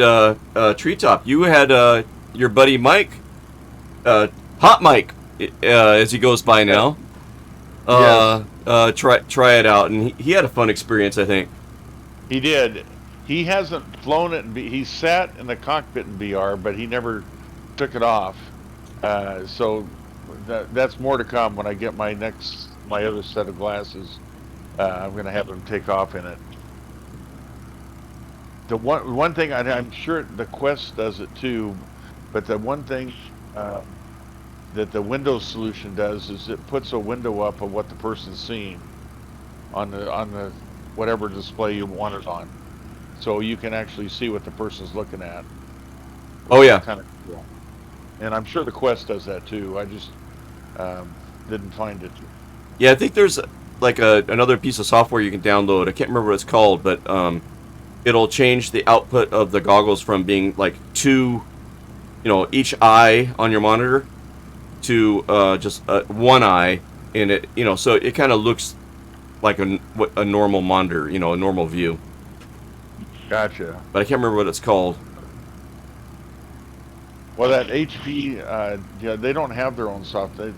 Treetop, you had your buddy Mike, Hot Mike, as he goes by now. Try it out, and he had a fun experience, I think. He did. He hasn't flown it. He sat in the cockpit in VR, but he never took it off. So that's more to come when I get my other set of glasses. I'm going to have him take off in it. The one thing I'm sure the Quest does it too, but the one thing that the Windows solution does is it puts a window up of what the person's seeing on the whatever display you want it on, so you can actually see what the person's looking at. Oh yeah, Kind of cool. And I'm sure the Quest does that too. I just didn't find it. yeah. I think there's like another piece of software you can download. I can't remember what it's called, but it'll change the output of the goggles from being like two, each eye on your monitor to just one eye in it. So it kind of looks like a normal monitor, a normal view. Gotcha. But I can't remember what it's called. Well, that HP, yeah, they don't have their own software.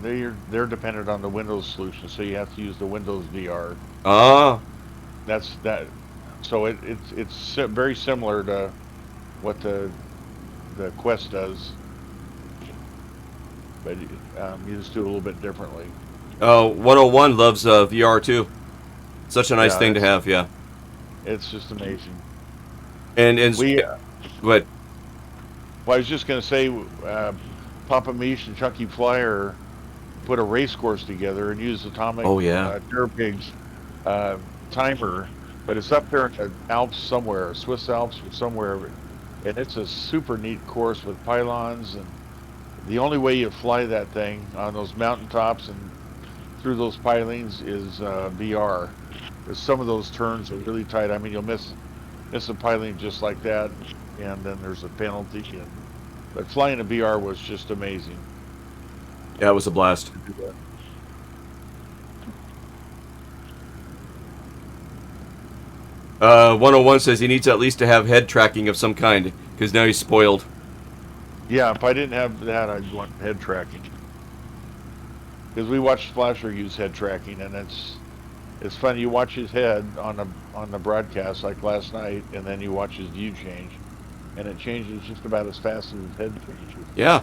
They're dependent on the Windows solution, so you have to use the Windows VR. Ah, That's that. So it's very similar to what the Quest does, but you just do it a little bit differently. 101 loves VR too. Such a nice Yeah, thing to have, yeah. It's just amazing. And We, but well, I was just gonna say, Papa Mish and Chunky Flyer put a race course together and used Atomic Oh, yeah. Durpig's timer, but it's up there in the Alps somewhere, Swiss Alps or somewhere, and it's a super neat course with pylons, and the only way you fly that thing on those mountaintops and through those pilings is VR. Because some of those turns are really tight. I mean, you'll miss a piling just like that, and then there's a penalty. But flying a VR was just amazing. yeah, it was a blast. 101 says he needs at least to have head tracking of some kind because now he's spoiled. Yeah, if I didn't have that, I'd want head tracking. Because we watched Splasher use head tracking, and it's fun. You watch his head on the broadcast like last night, and then you watch his view change, and it changes just about as fast as his head changes, Yeah.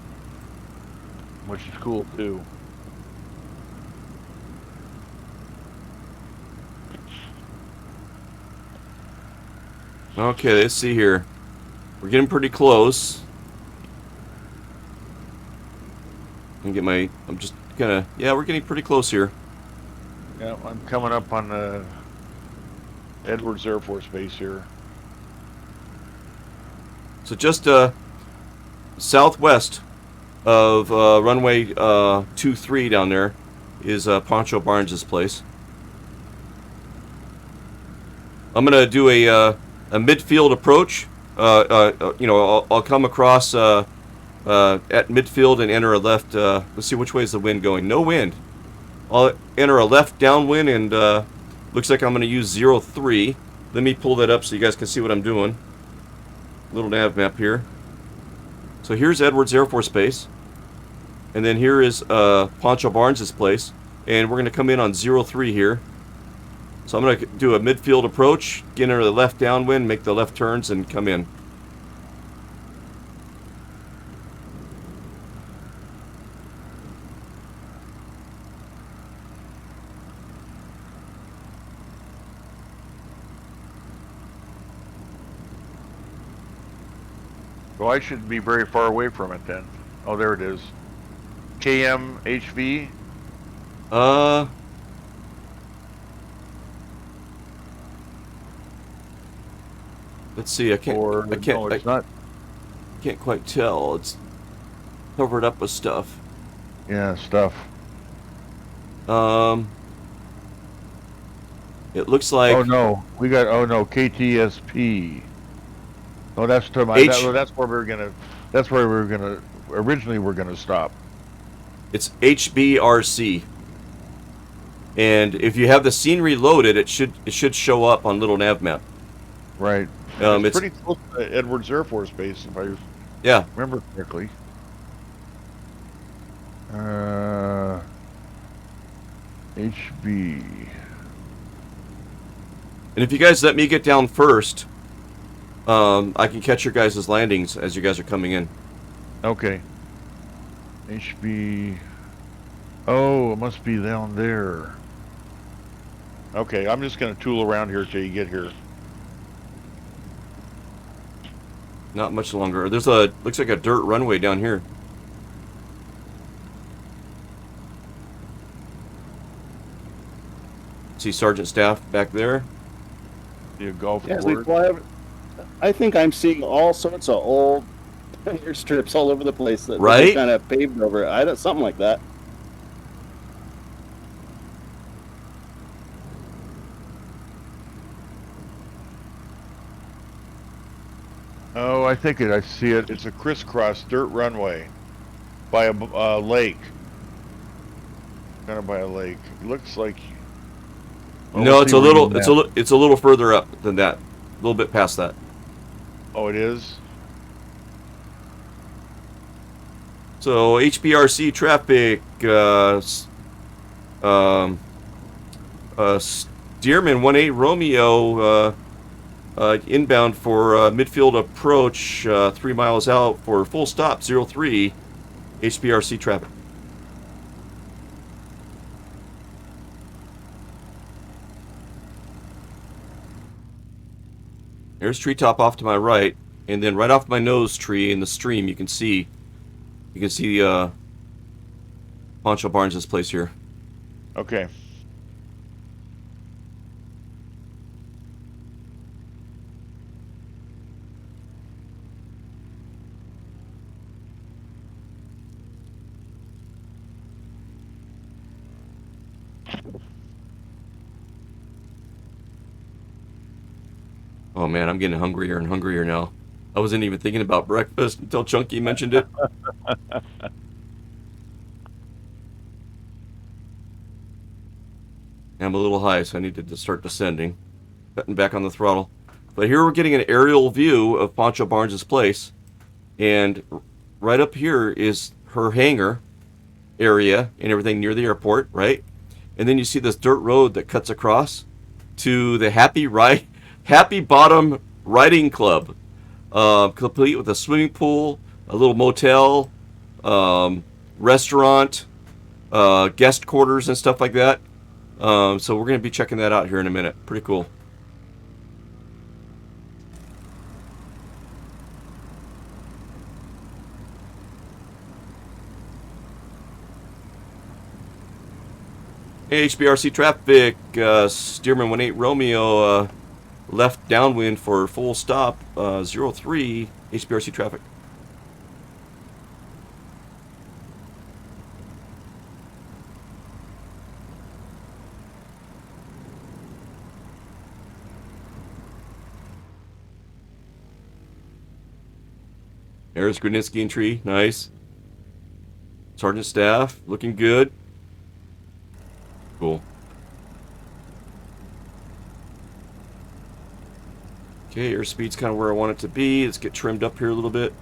which is cool too. Okay, let's see here. We're getting pretty close. I'm just gonna, yeah, we're getting pretty close here. Yeah, I'm coming up on the Edwards Air Force Base here. So just southwest of runway 23 down there is Pancho Barnes' place. I'm gonna do a midfield approach. I'll come across at midfield and enter a left. Let's see, which way is the wind going? No wind. I'll enter a left downwind, and looks like I'm going to use 03. Let me pull that up so you guys can see what I'm doing. Little nav map here. So here's Edwards Air Force Base, and then here is Pancho Barnes' place. and we're going to come in on 03 here. So I'm going to do a midfield approach, get into the left downwind, make the left turns, and come in. Well, I shouldn't be very far away from it then. Oh, there it is. KMHV. Let's see. I can't quite tell. It's covered up with stuff. Yeah, stuff. It looks like. Oh no, KTSP. Oh, that's to my. That's where we were gonna. That's where we were gonna. Originally, we're gonna stop. It's HBRC. And if you have the scenery loaded, it should show up on little nav map. Right. It's pretty close to Edwards Air Force Base, if I remember correctly. HB. And if you guys let me get down first, I can catch your guys' landings as you guys are coming in. Okay. HB. Oh, it must be down there. Okay, I'm just going to tool around here till you get here. Not much longer. There's looks like a dirt runway down here. See Sergeant Staff back there. You go As we fly over, I think I'm seeing all sorts of old airstrips all over the place that right? kind of paved over. Something like that. Oh, I see it. It's a crisscross dirt runway by a lake. Kind of by a lake. It looks like. No, it's a little further up than that. A little bit past that. Oh, it is. So HBRC traffic. Stearman 18 Romeo. Inbound for midfield approach 3 miles out for full stop 03 HBRC traffic. There's treetop off to my right, and then right off my nose tree in the stream you can see Pancho Barnes' place here. Okay. Oh man, I'm getting hungrier and hungrier now. I wasn't even thinking about breakfast until Chunky mentioned it. I'm a little high, so I need to start descending. Cutting back on the throttle. But here we're getting an aerial view of Pancho Barnes' place. And right up here is her hangar area and everything near the airport, right? And then you see this dirt road that cuts across to the Happy Bottom Riding Club, complete with a swimming pool, a little motel, restaurant, guest quarters and stuff like that. So we're going to be checking that out here in a minute. Pretty cool. Hey, HBRC traffic, Stearman 18 Romeo, left downwind for full stop, 03 HBRC traffic. There's Grunitzky and tree, nice. Sergeant Staff, looking good. Cool. Okay, airspeed's kind of where I want it to be. Let's get trimmed up here a little bit.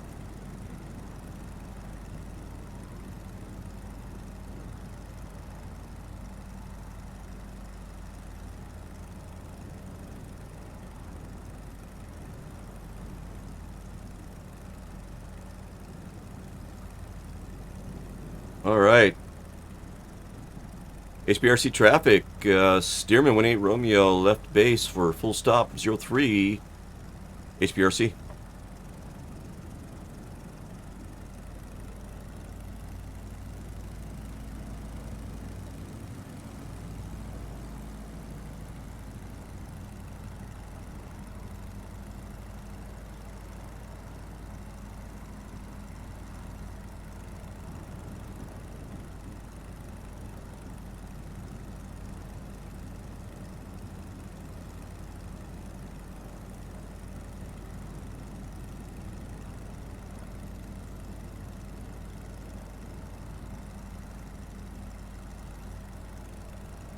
All right. HBRC traffic. Steerman 18 Romeo left base for full stop 03. HBRC.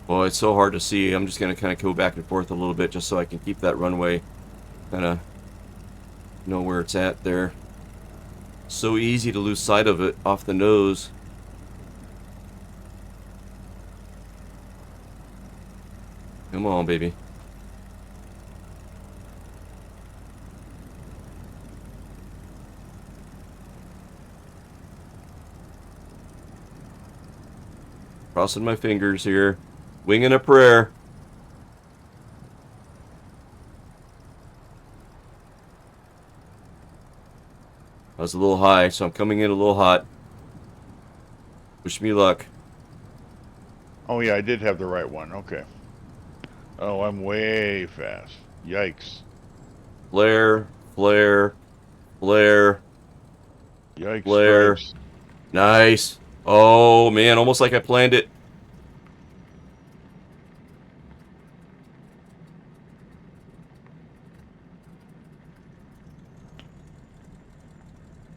Well, it's so hard to see. I'm just going to kind of go back and forth a little bit just so I can keep that runway kind of know where it's at there. So easy to lose sight of it off the nose. Come on, baby. Crossing my fingers here. Winging a prayer. I was a little high, so I'm coming in a little hot. Wish me luck. Oh yeah, I did have the right one. Okay. Oh, I'm way fast. Yikes. Flare, flare, flare, Yikes. flare. Stripes. Nice. Oh, man, almost like I planned it.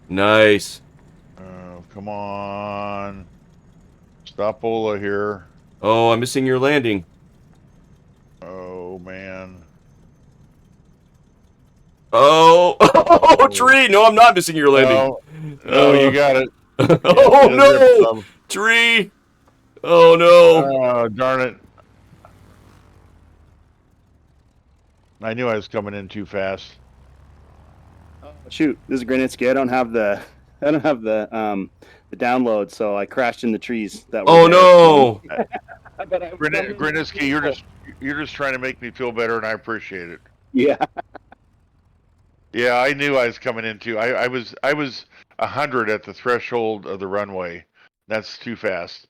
Nice. Come on. Stop Ola here. Oh, I'm missing your landing. Oh man. Oh, oh, tree. No, I'm not missing your landing. No, you got it. Oh, Yeah, no. Tree. Oh, no. Oh, darn it. I knew I was coming in too fast. Oh, shoot, this is Granitsky. I don't have the download, so I crashed in the trees. That were Oh, there. no. But I was coming in Griniski, you're just trying to make me feel better, and I appreciate it. Yeah. Yeah, I knew I was coming in too. I was 100 at the threshold of the runway. That's too fast.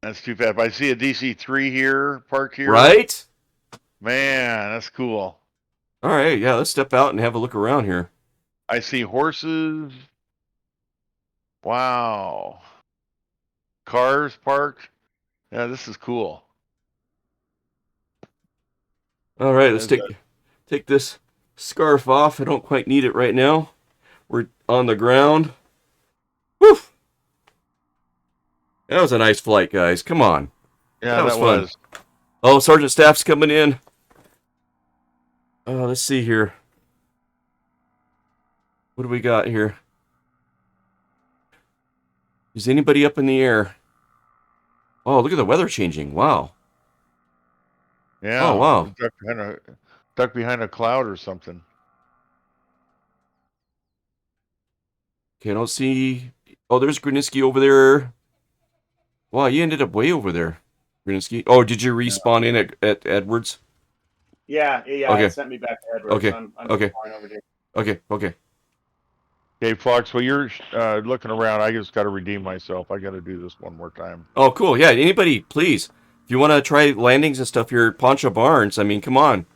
That's too fast. But I see a DC-3 here, parked here. Right? Man, that's cool. All right, yeah, let's step out and have a look around here. I see horses. Wow. Cars parked. Yeah, this is cool. All right, let's take this scarf off. I don't quite need it right now. We're on the ground. Whew. That was a nice flight, guys. Come on. Yeah, that was that was. Oh, Sergeant Staff's coming in. Let's see here. What do we got here? Is anybody up in the air? Oh, look at the weather changing. Wow. Yeah. Oh, wow. Duck behind a cloud or something. Okay, I don't see... Oh, there's Gruniski over there. Wow, you ended up way over there, Gruniski. Oh, did you respawn in at Edwards? Yeah. Okay. It sent me back to Edwards. Okay. I'm Okay. fine over here. Okay. Okay, Fox, while you're looking around, I just got to redeem myself. I got to do this one more time. Oh, cool. Yeah, anybody, please. If you want to try landings and stuff here at Pancho Barnes, I mean, come on.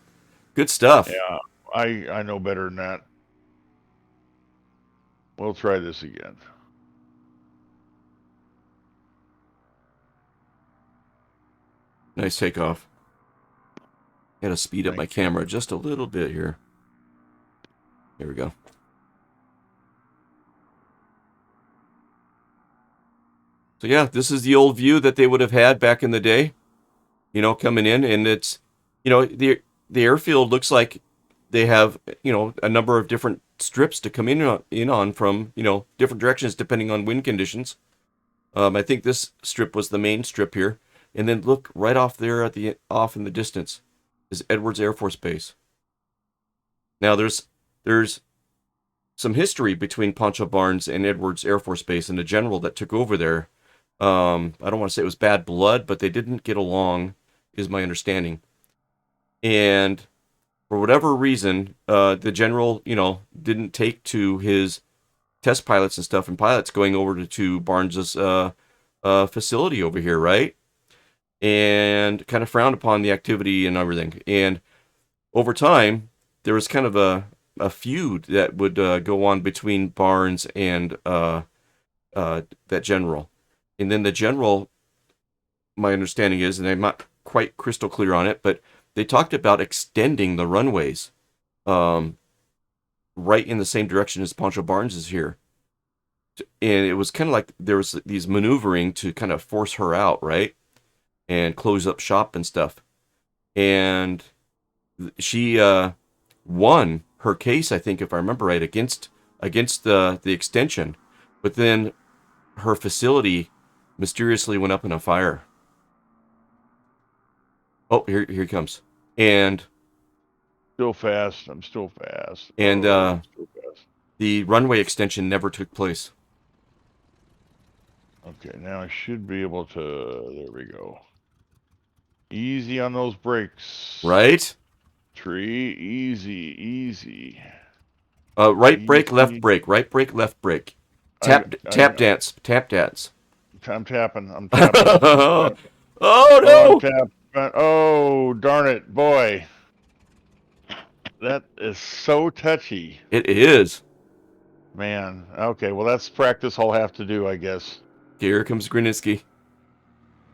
Good stuff. Yeah, I know better than that. We'll try this again. Nice takeoff. Got to speed up my camera just a little bit here. There we go. So yeah, this is the old view that they would have had back in the day. You know, coming in, and it's, you know, the airfield looks like they have, you know, a number of different strips to come in on from, you know, different directions depending on wind conditions. I think this strip was the main strip here, and then look right off there off in the distance is Edwards Air Force Base. Now there's some history between Pancho Barnes and Edwards Air Force Base and the general that took over there. I don't want to say it was bad blood, but they didn't get along, is my understanding. And for whatever reason, the general, didn't take to his test pilots and stuff, and pilots going over to Barnes's facility over here, right? And kind of frowned upon the activity and everything. And over time, there was kind of a feud that would go on between Barnes and that general. And then the general, my understanding is, and I'm not quite crystal clear on it, but they talked about extending the runways right in the same direction as Pancho Barnes is here. And it was kind of like there was these maneuvering to kind of force her out, right? And close up shop and stuff. And she won her case, I think, if I remember right, against the extension. But then her facility mysteriously went up in a fire. Oh, here he comes. And Still fast. I'm still fast. And I'm still fast. the runway extension never took place. Okay, now I should be able to. There we go. Easy on those brakes. Right? Tree, easy. Right brake, Easy. left brake. Right brake, left brake. Tap dance. Tap dance. I'm tapping. I'm Oh tapping. no! Oh, darn it, boy. That is so touchy. It is. Man, okay, well, that's practice I'll have to do, I guess. Here comes Grunitzky.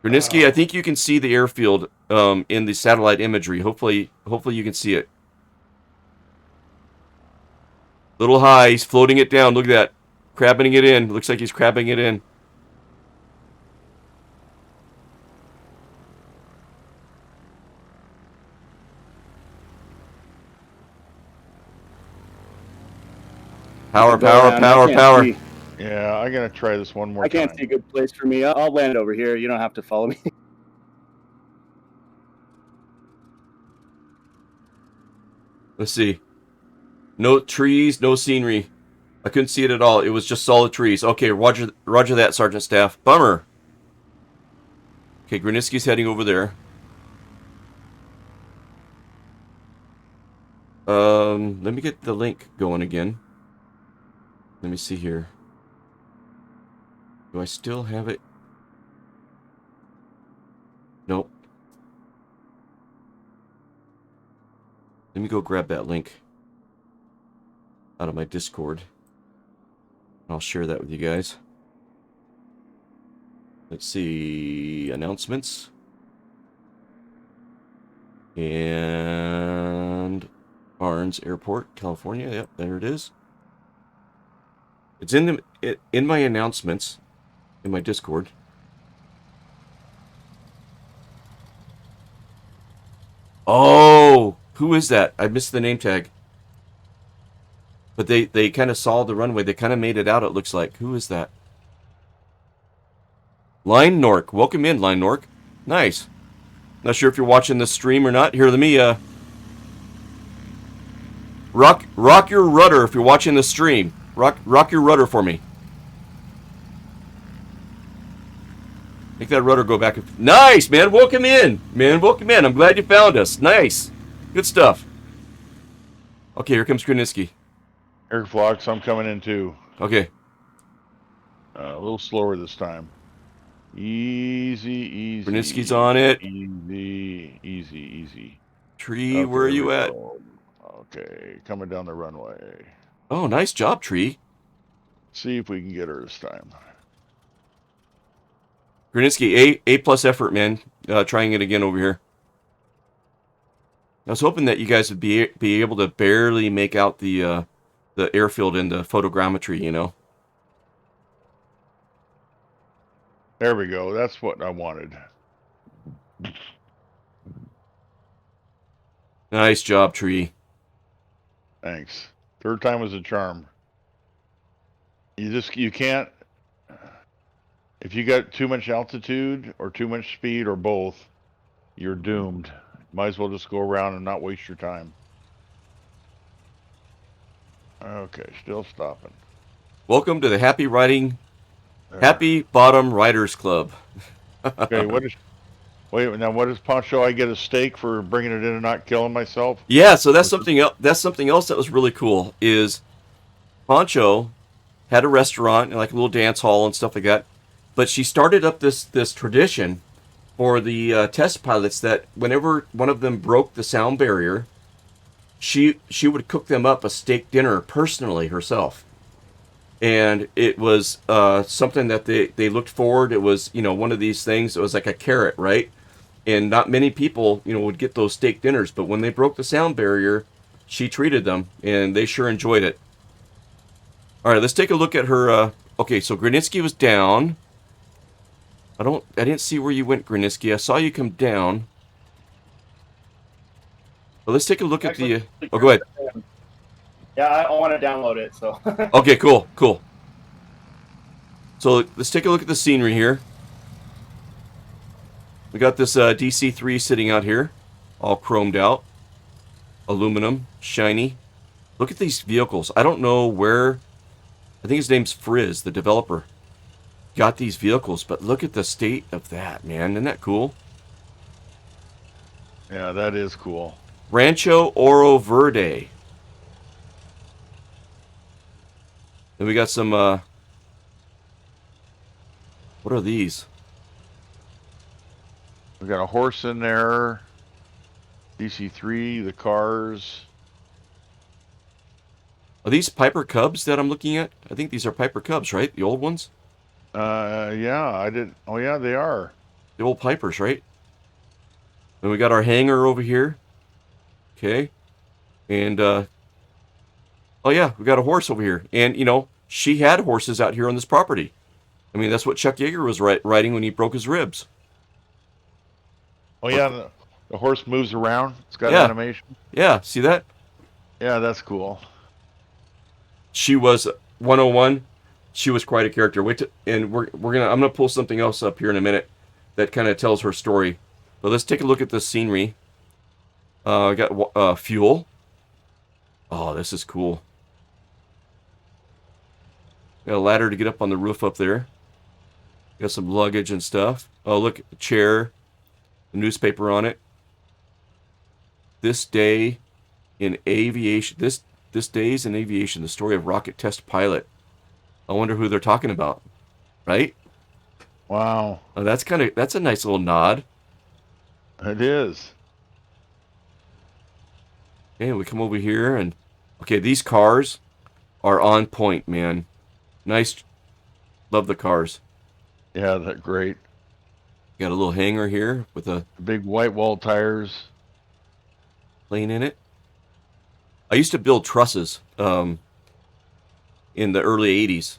Grunitzky, I think you can see the airfield in the satellite imagery. Hopefully you can see it. Little high, he's floating it down. Look at that. Crabbing it in. Looks like he's crabbing it in. Power. See. Yeah, I'm going to try this one more time. I can't see a good place for me. I'll land over here. You don't have to follow me. Let's see. No trees, no scenery. I couldn't see it at all. It was just solid trees. Okay, roger that, Sergeant Staff. Bummer. Okay, Grunitzky's heading over there. Let me get the link going again. Let me see here. Do I still have it? Nope. Let me go grab that link out of my Discord. I'll share that with you guys. Let's see. Announcements. And Barnes Airport, California. Yep, there it is. It's in my announcements in my Discord. Oh, who is that? I missed the name tag. But they kind of saw the runway. They kind of made it out, it looks like. Who is that? Line Nork. Welcome in, Line Nork. Nice. Not sure if you're watching this stream or not. Here, let me rock your rudder if you're watching the stream. Rock your rudder for me. Make that rudder go back. Nice, man. Welcome in. I'm glad you found us. Nice. Good stuff. Okay, here comes Grunitzky. Eric Vlogs, I'm coming in too. Okay. A little slower this time. Easy. Grunitzky's on it. Easy. Tree, okay, where are you at? Okay, coming down the runway. Oh, nice job, Tree. See if we can get her this time. Grunitzky, A+ effort, man. Trying it again over here. I was hoping that you guys would be able to barely make out the airfield in the photogrammetry, you know. There we go. That's what I wanted. Nice job, Tree. Thanks. Third time was a charm. You can't. If you got too much altitude or too much speed or both, you're doomed. Might as well just go around and not waste your time. Okay, still stopping. Welcome to the There. Happy Bottom Riders Club. Okay, what is Pancho? I get a steak for bringing it in and not killing myself? Yeah, so that's something else. That's something else that was really cool. Is Pancho had a restaurant and like a little dance hall and stuff like that, but she started up this tradition for the test pilots that whenever one of them broke the sound barrier, she would cook them up a steak dinner personally herself. And it was something that they looked forward. It was, one of these things. It was like a carrot, right? And not many people, would get those steak dinners. But when they broke the sound barrier, she treated them, and they sure enjoyed it. All right, let's take a look at her. Okay, so Grunitzky was down. I didn't see where you went, Grunitzky. I saw you come down. Well, let's take a look at the. Oh, go ahead. Yeah, I want to download it. So. Okay, cool. So let's take a look at the scenery here. We got this DC-3 sitting out here, all chromed out, aluminum, shiny. Look at these vehicles. I don't know where. I think his name's Frizz, the developer. Got these vehicles, but look at the state of that, man. Isn't that cool? Yeah, that is cool. Rancho Oro Verde. Then we got some, what are these? We got a horse in there. DC-3, the cars. Are these Piper Cubs that I'm looking at? I think these are Piper Cubs, right? The old ones? Yeah, I did. Oh, yeah, they are. The old Pipers, right? Then we got our hangar over here. Okay. And, oh yeah, we got a horse over here. And, she had horses out here on this property. I mean, that's what Chuck Yeager was riding when he broke his ribs. Oh, yeah, the horse moves around. It's got Yeah. animation. Yeah, see that? Yeah, that's cool. She was 101. She was quite a character. I'm gonna pull something else up here in a minute that kind of tells her story. But let's take a look at the scenery. I got fuel. Oh, this is cool. Got a ladder to get up on the roof up there. Got some luggage and stuff. Oh, look, a chair, a newspaper on it. This day in aviation. This day's in aviation. The story of rocket test pilot. I wonder who they're talking about, right? Wow. Oh, that's a nice little nod. It is. Okay, we come over here and okay, these cars are on point, man. Nice. Love the cars. Yeah, that's great. Got a little hangar here with a Big white wall tires. plane in it. I used to build trusses in the early 80s.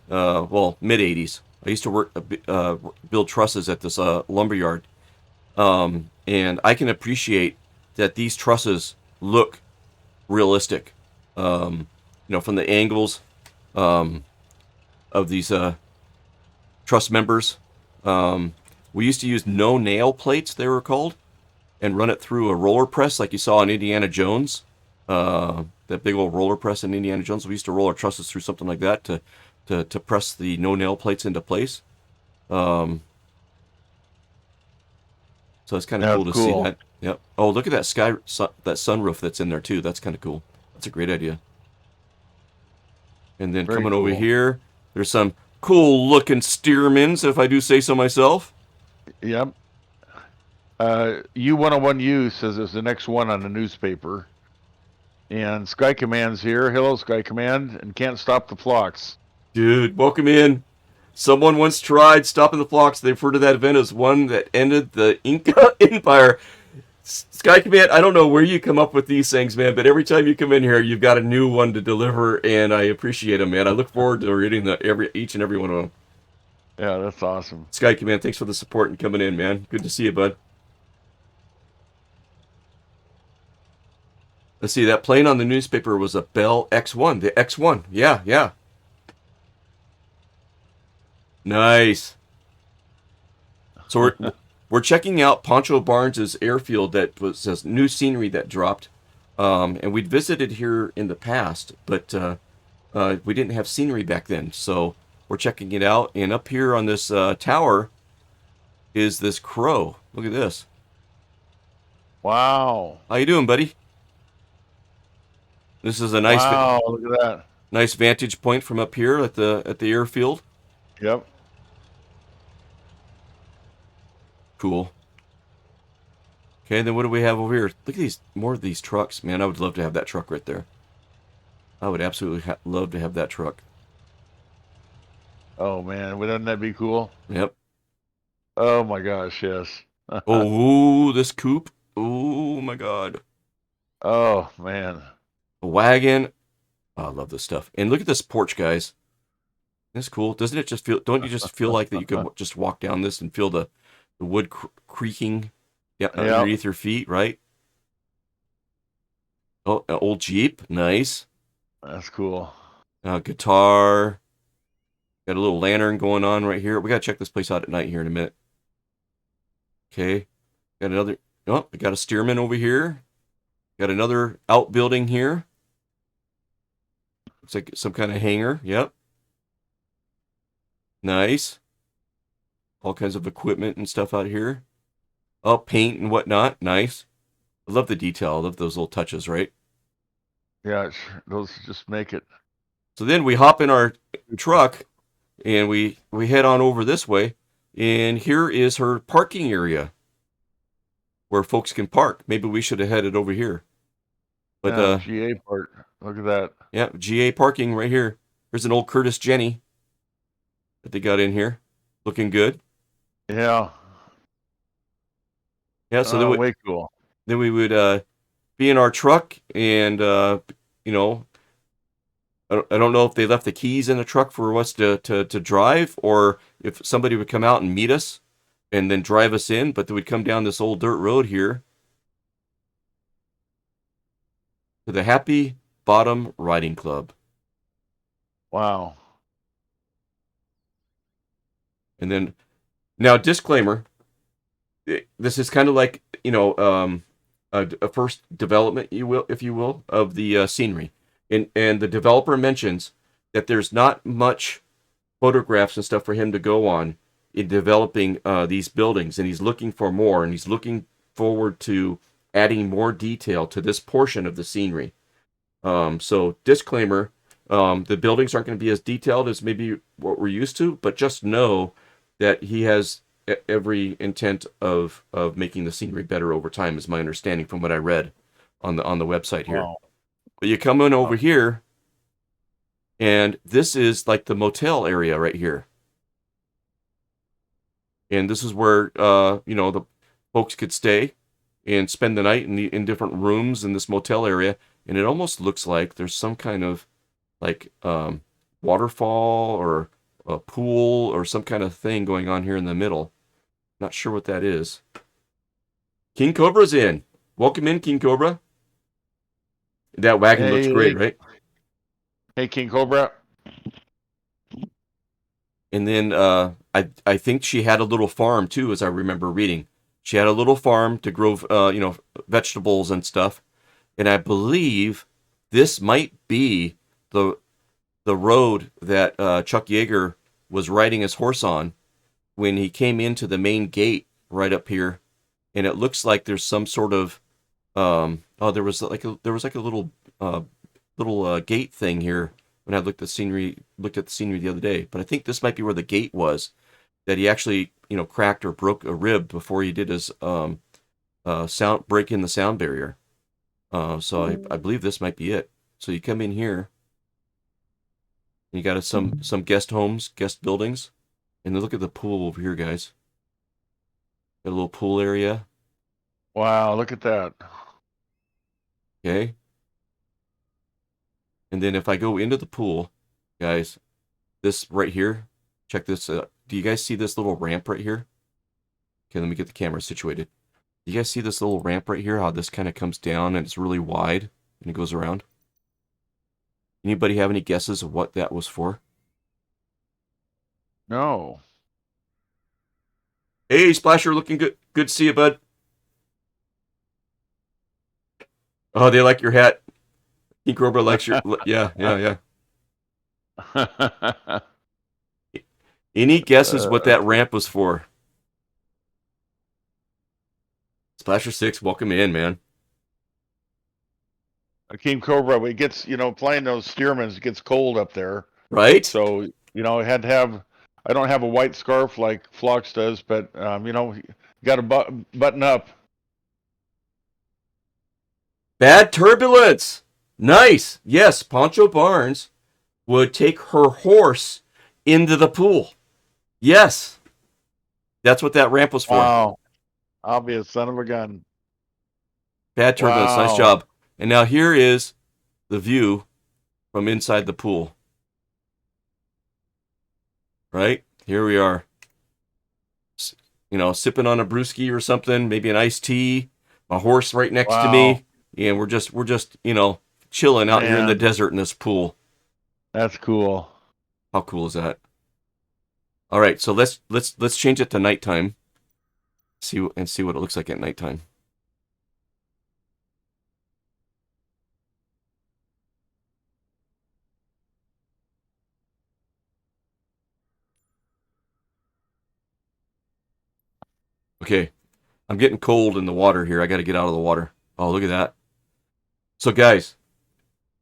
Mid 80s. I used to build trusses at this lumber yard. And I can appreciate that these trusses look realistic. From the angles of these truss members. We used to use no nail plates, they were called, and run it through a roller press like you saw in Indiana Jones. That big old roller press in Indiana Jones. We used to roll our trusses through something like that to press the no nail plates into place. So it's kind of cool to see that. Yep. Oh, look at that that sunroof that's in there too. That's kind of cool. That's a great idea. And then Very coming cool. over here, there's some cool looking Stearmans, if I do say so myself. Yep. U101U says it's the next one on the newspaper. And Sky Command's here. Hello, Sky Command, and can't stop the flocks. Dude, welcome in. Someone once tried stopping the flocks. They refer to that event as one that ended the Inca Empire. Sky Command, I don't know where you come up with these things, man, but every time you come in here, you've got a new one to deliver, and I appreciate them, man. I look forward to reading each and every one of them. Yeah, that's awesome. Sky Command, thanks for the support and coming in, man. Good to see you, bud. Let's see, that plane on the newspaper was a Bell X1. The X1, yeah. Nice. So we're checking out Pancho Barnes' Airfield. That was this new scenery that dropped, and we'd visited here in the past, but we didn't have scenery back then, so we're checking it out. And up here on this tower is this crow. Look at this. Wow. How you doing, buddy? This is a Wow, look at that. nice vantage point from up here at the airfield. Yep. Cool. Okay, then what do we have over here? Look at these, more of these trucks. Man, I would love to have that truck right there. I would absolutely love to have that truck. Oh man, wouldn't that be cool? Yep. Oh my gosh, yes. Oh, this coupe. Oh my God. Oh man. A wagon. Oh, I love this stuff. And look at this porch, guys. That's cool. Doesn't it just feel, don't you just feel like that you could just walk down this and feel the wood creaking underneath your feet, right? Oh, an old Jeep. Nice. That's cool. Guitar. Got a little lantern going on right here. We got to check this place out at night here in a minute. Okay. Got another. Oh, we got a steerman over here. Got another outbuilding here. Looks like some kind of hangar. Yep. Nice. All kinds of equipment and stuff out here. Oh, paint and whatnot. Nice. I love the detail. I love those little touches, right? Yeah, those just make it. So then we hop in our truck and we head on over this way. And here is her parking area where folks can park. Maybe we should have headed over here. But yeah, GA part. Look at that. Yeah, GA parking right here. There's an old Curtis Jenny that they got in here. Looking good. Yeah. Yeah, so way cool. Then we would be in our truck and you know, I don't know if they left the keys in the truck for us to drive, or if somebody would come out and meet us and then drive us in, but they would come down this old dirt road here to the Happy Bottom Riding Club. Wow. And then, now disclaimer, this is kind of like, you know, a first development, if you will, of the scenery. And the developer mentions that there's not much photographs and stuff for him to go on in developing these buildings, and he's looking for more, and he's looking forward to adding more detail to this portion of the scenery. So disclaimer, the buildings aren't going to be as detailed as maybe what we're used to, but just know that he has every intent of making the scenery better over time, is my understanding from what I read on the website here. Wow. But you come in over here, and this is like the motel area right here. And this is where you know, the folks could stay and spend the night in different rooms in this motel area. And it almost looks like there's some kind of like waterfall or a pool or some kind of thing going on here in the middle. Not sure what that is. King Cobra's in. Welcome in, King Cobra. That wagon looks great, right? Hey, King Cobra. And then I think she had a little farm too, as I remember reading. She had a little farm to grow, you know, vegetables and stuff. And I believe this might be the road that Chuck Yeager was riding his horse on when he came into the main gate right up here. And it looks like there's some sort of there was like a little gate thing here when I looked at the scenery the other day. But I think this might be where the gate was, that he actually, you know, cracked or broke a rib before he did his break in the sound barrier. So I believe this might be it. So you come in here, and you got some guest homes, guest buildings, and then look at the pool over here, guys. Got a little pool area. Wow, look at that. Okay. And then if I go into the pool, guys, this right here, check this. Do you guys see this little ramp right here? Okay, let me get the camera situated. Do you guys see this little ramp right here? How this kind of comes down and it's really wide and it goes around? Anybody have any guesses of what that was for? No. Hey, Splasher, looking good. Good to see you, bud. Oh, they like your hat. King Cobra likes your... Yeah. Any guesses what that ramp was for? Splasher 6, welcome in, man. King Cobra, it gets, playing those Stearmans, it gets cold up there. Right? So, I had to have, I don't have a white scarf like Phlox does, but, you got to button up. Bad turbulence. Nice. Yes, Pancho Barnes would take her horse into the pool. Yes. That's what that ramp was for. Wow. I'll be a son of a gun. Bad turbulence. Nice Wow. job. And now here is the view from inside the pool. Right? Here we are. Sipping on a brewski or something, maybe an iced tea, my horse right next to me. And we're just chilling out here in the Man. desert in this pool. That's cool. How cool is that? All right, so let's change it to nighttime. See what it looks like at nighttime. Okay, I'm getting cold in the water here. I got to get out of the water. Oh, look at that. So guys,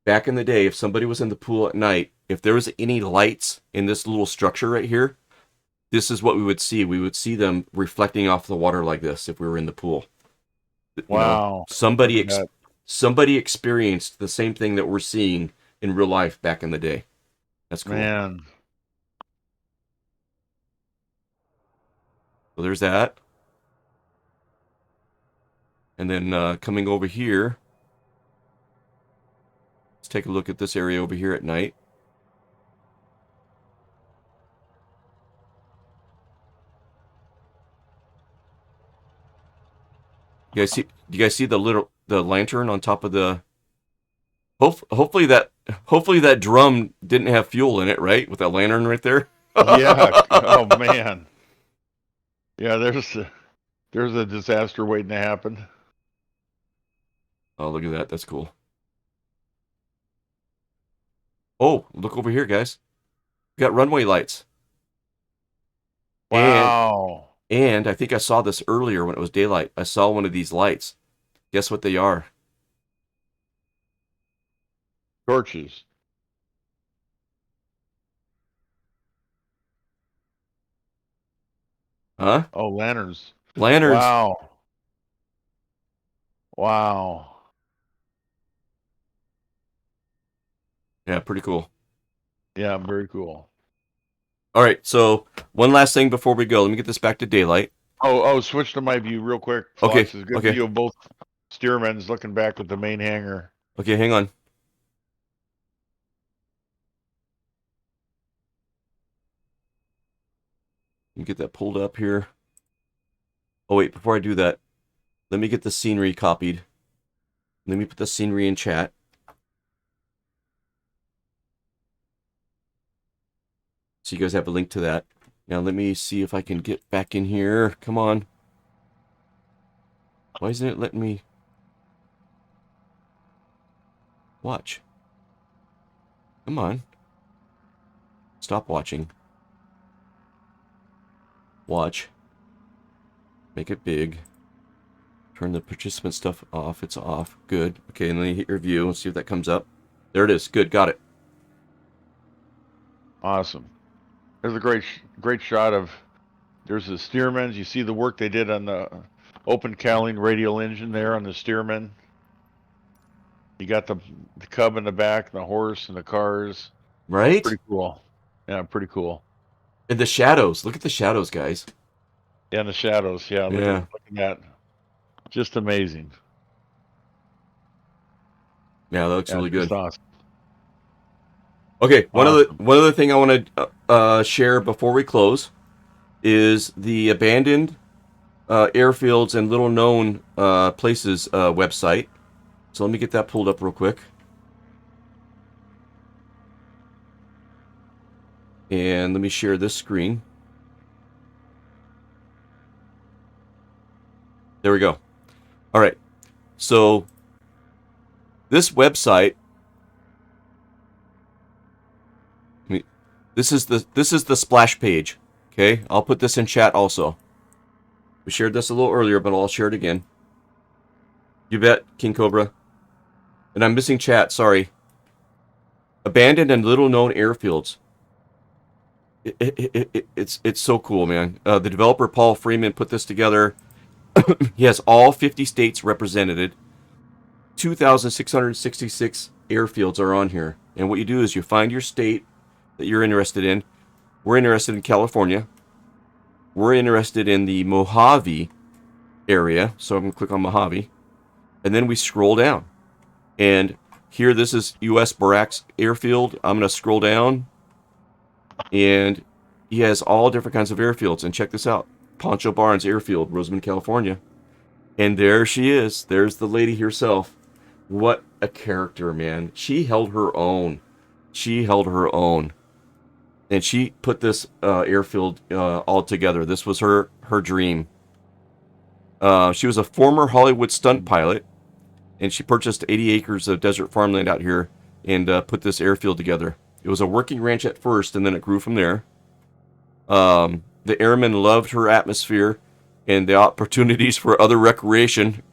back in the day, if somebody was in the pool at night, if there was any lights in this little structure right here, this is what we would see. We would see them reflecting off the water like this if we were in the pool. Wow. Somebody Look at somebody experienced the same thing that we're seeing in real life back in the day. That's cool. Man. So there's that. And then coming over here, let's take a look at this area over here at night. Do you guys see the lantern on top of the? Hopefully that drum didn't have fuel in it, right? With that lantern right there. Yeah. Oh man. Yeah, there's a disaster waiting to happen. Oh, look at that. That's cool. Oh, look over here, guys. We got runway lights. Wow. And I think I saw this earlier when it was daylight. I saw one of these lights. Guess what they are? Torches. Huh? Oh, lanterns. Lanterns. Wow. Wow. Yeah, pretty cool. Yeah, very cool. All right, so one last thing before we go. Let me get this back to daylight. Oh, switch to my view real quick. Okay, Fox is a good okay. view of both Stearmans looking back at the main hangar. Okay, hang on. Let me get that pulled up here. Oh, wait, before I do that, let me get the scenery copied. Let me put the scenery in chat. So you guys have a link to that. Now let me see if I can get back in here. Come on. Why isn't it letting me watch? Come on. Stop watching. Watch. Make it big. Turn the participant stuff off. It's off. Good. Okay, and then hit your view and see if that comes up. There it is. Good. Got it. Awesome. There's a great shot of. There's the Stearmans. You see the work they did on the open cowling radial engine there on the Stearman. You got the cub in the back, the horse, and the cars. Right? Pretty cool. Yeah, pretty cool. And the shadows. Look at the shadows, guys. Yeah, and the shadows. Yeah, look at that. Just amazing. Yeah, that looks really good. Awesome. Okay, one other thing I want to share before we close is the abandoned airfields and little known places website. So let me get that pulled up real quick. And let me share this screen. There we go. All right. So this website, let This is the splash page. Okay, I'll put this in chat also. We shared this a little earlier, but I'll share it again. You bet, King Cobra. And I'm missing chat. Sorry. Abandoned and little known airfields. It's so cool, man. The developer Paul Freeman put this together. He has all 50 states represented. 2,666 airfields are on here. And what you do is you find your state that you're interested in. We're interested in California. We're interested in the Mojave area. So I'm going to click on Mojave. And then we scroll down. And here, this is U.S. Barracks Airfield. I'm going to scroll down. And he has all different kinds of airfields. And check this out. Pancho Barnes Airfield, Rosamond, California. And there she is. There's the lady herself. What a character, man. She held her own. She held her own. And she put this airfield all together. This was her dream. She was a former Hollywood stunt pilot. And she purchased 80 acres of desert farmland out here and put this airfield together. It was a working ranch at first, and then it grew from there. The airmen loved her atmosphere and the opportunities for other recreation.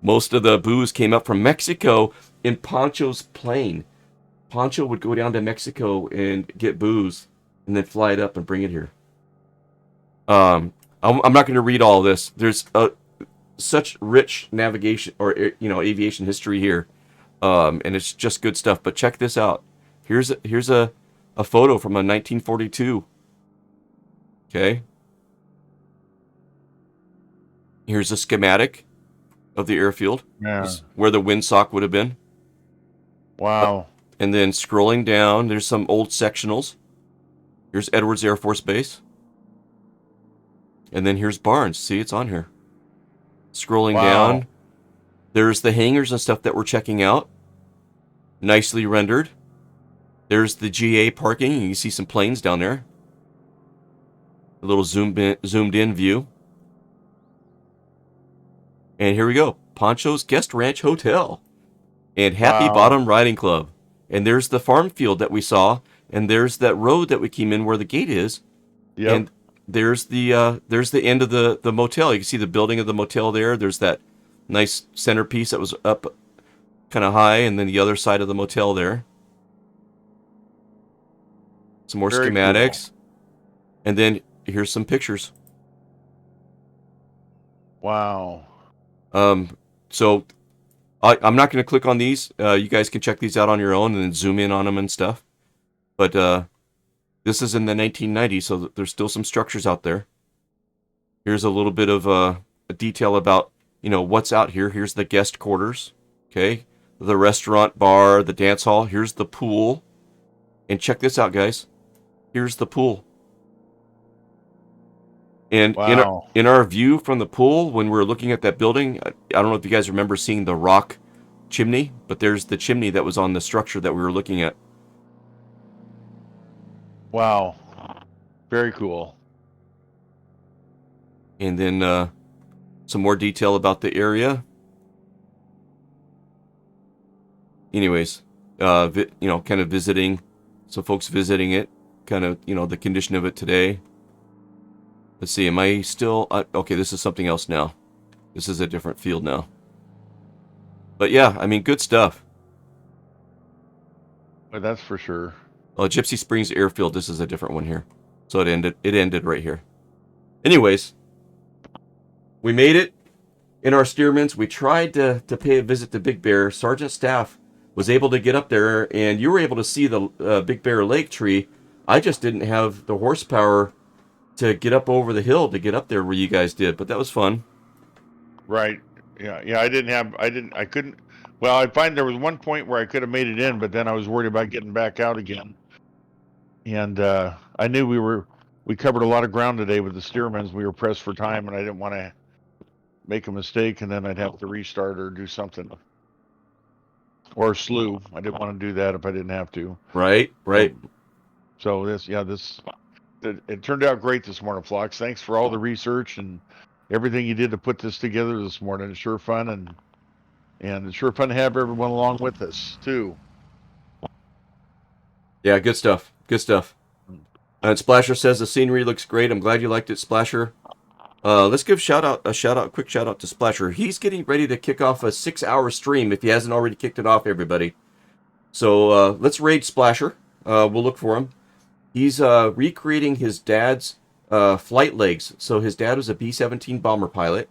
Most of the booze came up from Mexico in Pancho's plane. Pancho would go down to Mexico and get booze and then fly it up and bring it here. I'm not going to read all this. There's such rich navigation or aviation history here, and it's just good stuff. But check this out. Here's a photo from a 1942. Okay. Here's a schematic of the airfield. Yeah. Where the windsock would have been. Wow. And then scrolling down, there's some old sectionals. Here's Edwards Air Force Base. And then here's Barnes. See, it's on here. Scrolling down, there's the hangars and stuff that we're checking out. Nicely rendered. There's the GA parking. You can see some planes down there. A little zoomed in view. And here we go. Pancho's Guest Ranch Hotel. And Happy Bottom Riding Club. And there's the farm field that we saw. And there's that road that we came in where the gate is. Yep. And there's the end of the motel. You can see the building of the motel there. There's that nice centerpiece that was up kind of high. And then the other side of the motel there. Some more Very schematics. cool. And then here's some pictures. Wow. So I'm not going to click on these. You guys can check these out on your own and then zoom in on them and stuff. But this is in the 1990s, so there's still some structures out there. Here's a little bit of a detail about, what's out here. Here's the guest quarters. Okay. The restaurant, bar, the dance hall. Here's the pool. And check this out, guys. Here's the pool. And in our view from the pool, when we're looking at that building, I don't know if you guys remember seeing the rock chimney, but there's the chimney that was on the structure that we were looking at. Wow. Very cool. And then some more detail about the area. Anyways, kind of visiting, so folks visiting it, kind of, the condition of it today. Let's see, am I still... okay, this is something else now. This is a different field now. But yeah, I mean, good stuff. But that's for sure. Gypsy Springs Airfield, this is a different one here. So it ended right here. Anyways, we made it in our Stearmans. We tried to pay a visit to Big Bear. Sergeant Staff was able to get up there, and you were able to see the Big Bear Lake tree. I just didn't have the horsepower to get up over the hill to get up there where you guys did, but that was fun. Right. Yeah. I couldn't. Well, I find there was one point where I could have made it in, but then I was worried about getting back out again. And I knew we covered a lot of ground today with the Stearmans. We were pressed for time, and I didn't want to make a mistake, and then I'd have to restart or do something. Or slew. I didn't want to do that if I didn't have to. Right. So it turned out great this morning, Phlox. Thanks for all the research and everything you did to put this together this morning. It's sure fun, and it's sure fun to have everyone along with us too. Yeah, good stuff. Good stuff. And Splasher says the scenery looks great. I'm glad you liked it, Splasher. Let's give quick shout out to Splasher. He's getting ready to kick off a 6-hour stream if he hasn't already kicked it off, everybody. So let's raid Splasher. We'll look for him. He's recreating his dad's flight legs. So his dad was a B-17 bomber pilot,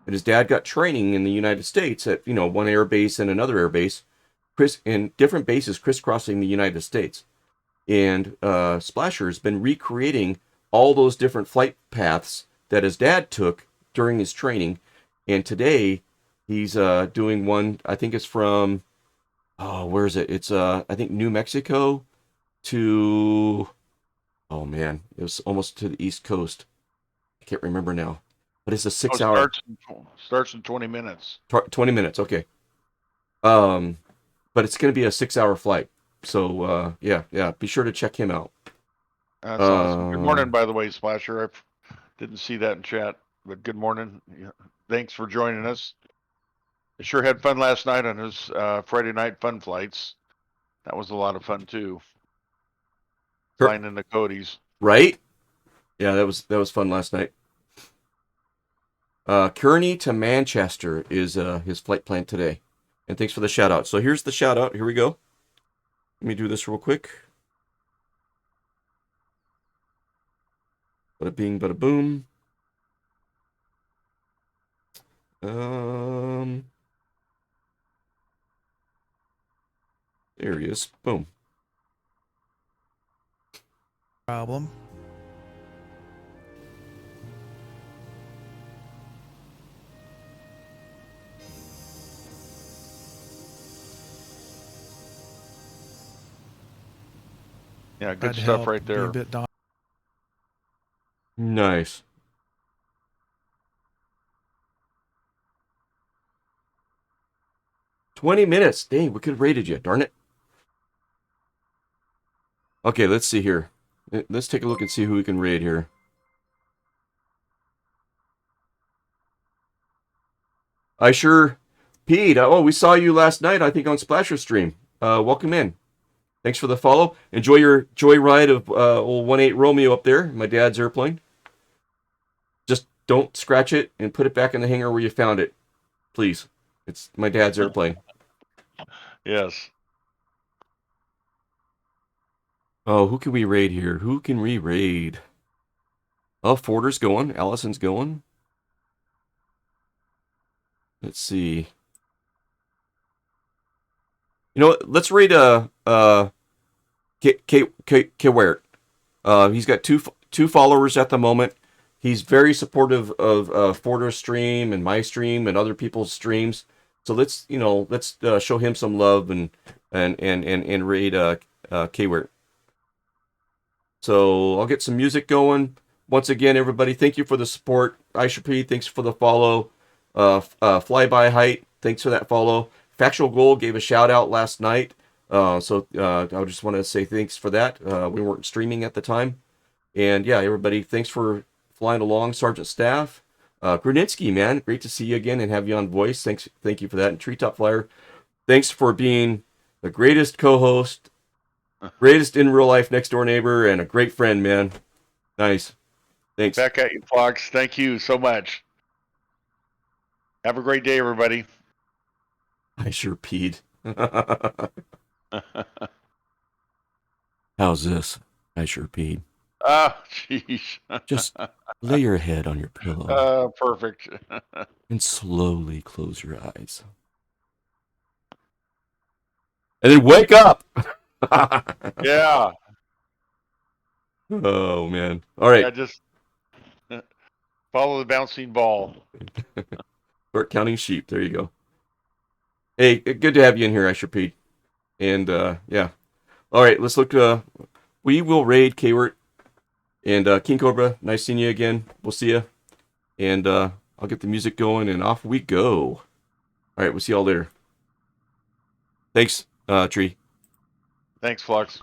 and his dad got training in the United States at one air base and another air base, in different bases crisscrossing the United States. And Splasher has been recreating all those different flight paths that his dad took during his training. And today he's doing one. I think it's from where is it? It's I think New Mexico to it was almost to the East Coast. I can't remember now, but it's a 6-hour. Starts in 20 minutes. 20 minutes, okay. But it's going to be a 6-hour flight. So yeah, be sure to check him out. That's awesome. Good morning, by the way, Splasher. I didn't see that in chat, but good morning. Thanks for joining us. I sure had fun last night on his Friday night fun flights. That was a lot of fun too. Flying in the Cody's. Right? Yeah, that was fun last night. Kearney to Manchester is his flight plan today. And thanks for the shout out. So here's the shout out. Here we go. Let me do this real quick. Bada bing, bada boom. There he is. Boom. Problem. Yeah, good stuff right there. Nice. "20 minutes. Dang, we could have rated you. Darn it. Okay, let's see here. Let's take a look and see who we can raid here. Pete. Oh, we saw you last night, I think, on Splasher Stream. Welcome in. Thanks for the follow. Enjoy your joyride of old 1-8 Romeo up there, my dad's airplane. Just don't scratch it and put it back in the hangar where you found it. Please. It's my dad's airplane. Yes. Oh, who can we raid here? Who can we raid? Oh, Forder's going. Allison's going. Let's see. You know what? Let's raid K Ware. He's got two followers at the moment. He's very supportive of Forder's stream and my stream and other people's streams. So let's show him some love and raid K Ware. So I'll get some music going. Once again, everybody, thank you for the support. Aisha, thanks for the follow. Flyby Height, thanks for that follow. Factual Gold gave a shout out last night. So I just want to say thanks for that. We weren't streaming at the time. And yeah, everybody, thanks for flying along. Sergeant Staff. Gruninsky, man, great to see you again and have you on voice. Thank you for that. And Treetop Flyer, thanks for being the greatest co-host, greatest in real life next door neighbor, and a great friend, man. Nice. Thanks. Back at you, Fox. Thank you so much. Have a great day, everybody. I sure peed. How's this? I sure peed. Ah, jeez. Just lay your head on your pillow. Perfect. And slowly close your eyes. And then wake up! Yeah. Oh, man. All right. Yeah, just follow the bouncing ball. Start counting sheep. There you go. Hey, good to have you in here, Asher Pete. And, yeah. All right, let's look. We will raid Kwert. And King Cobra, nice seeing you again. We'll see you. And I'll get the music going, and off we go. All right, we'll see y'all later. Thanks, Tree. Thanks, Flux.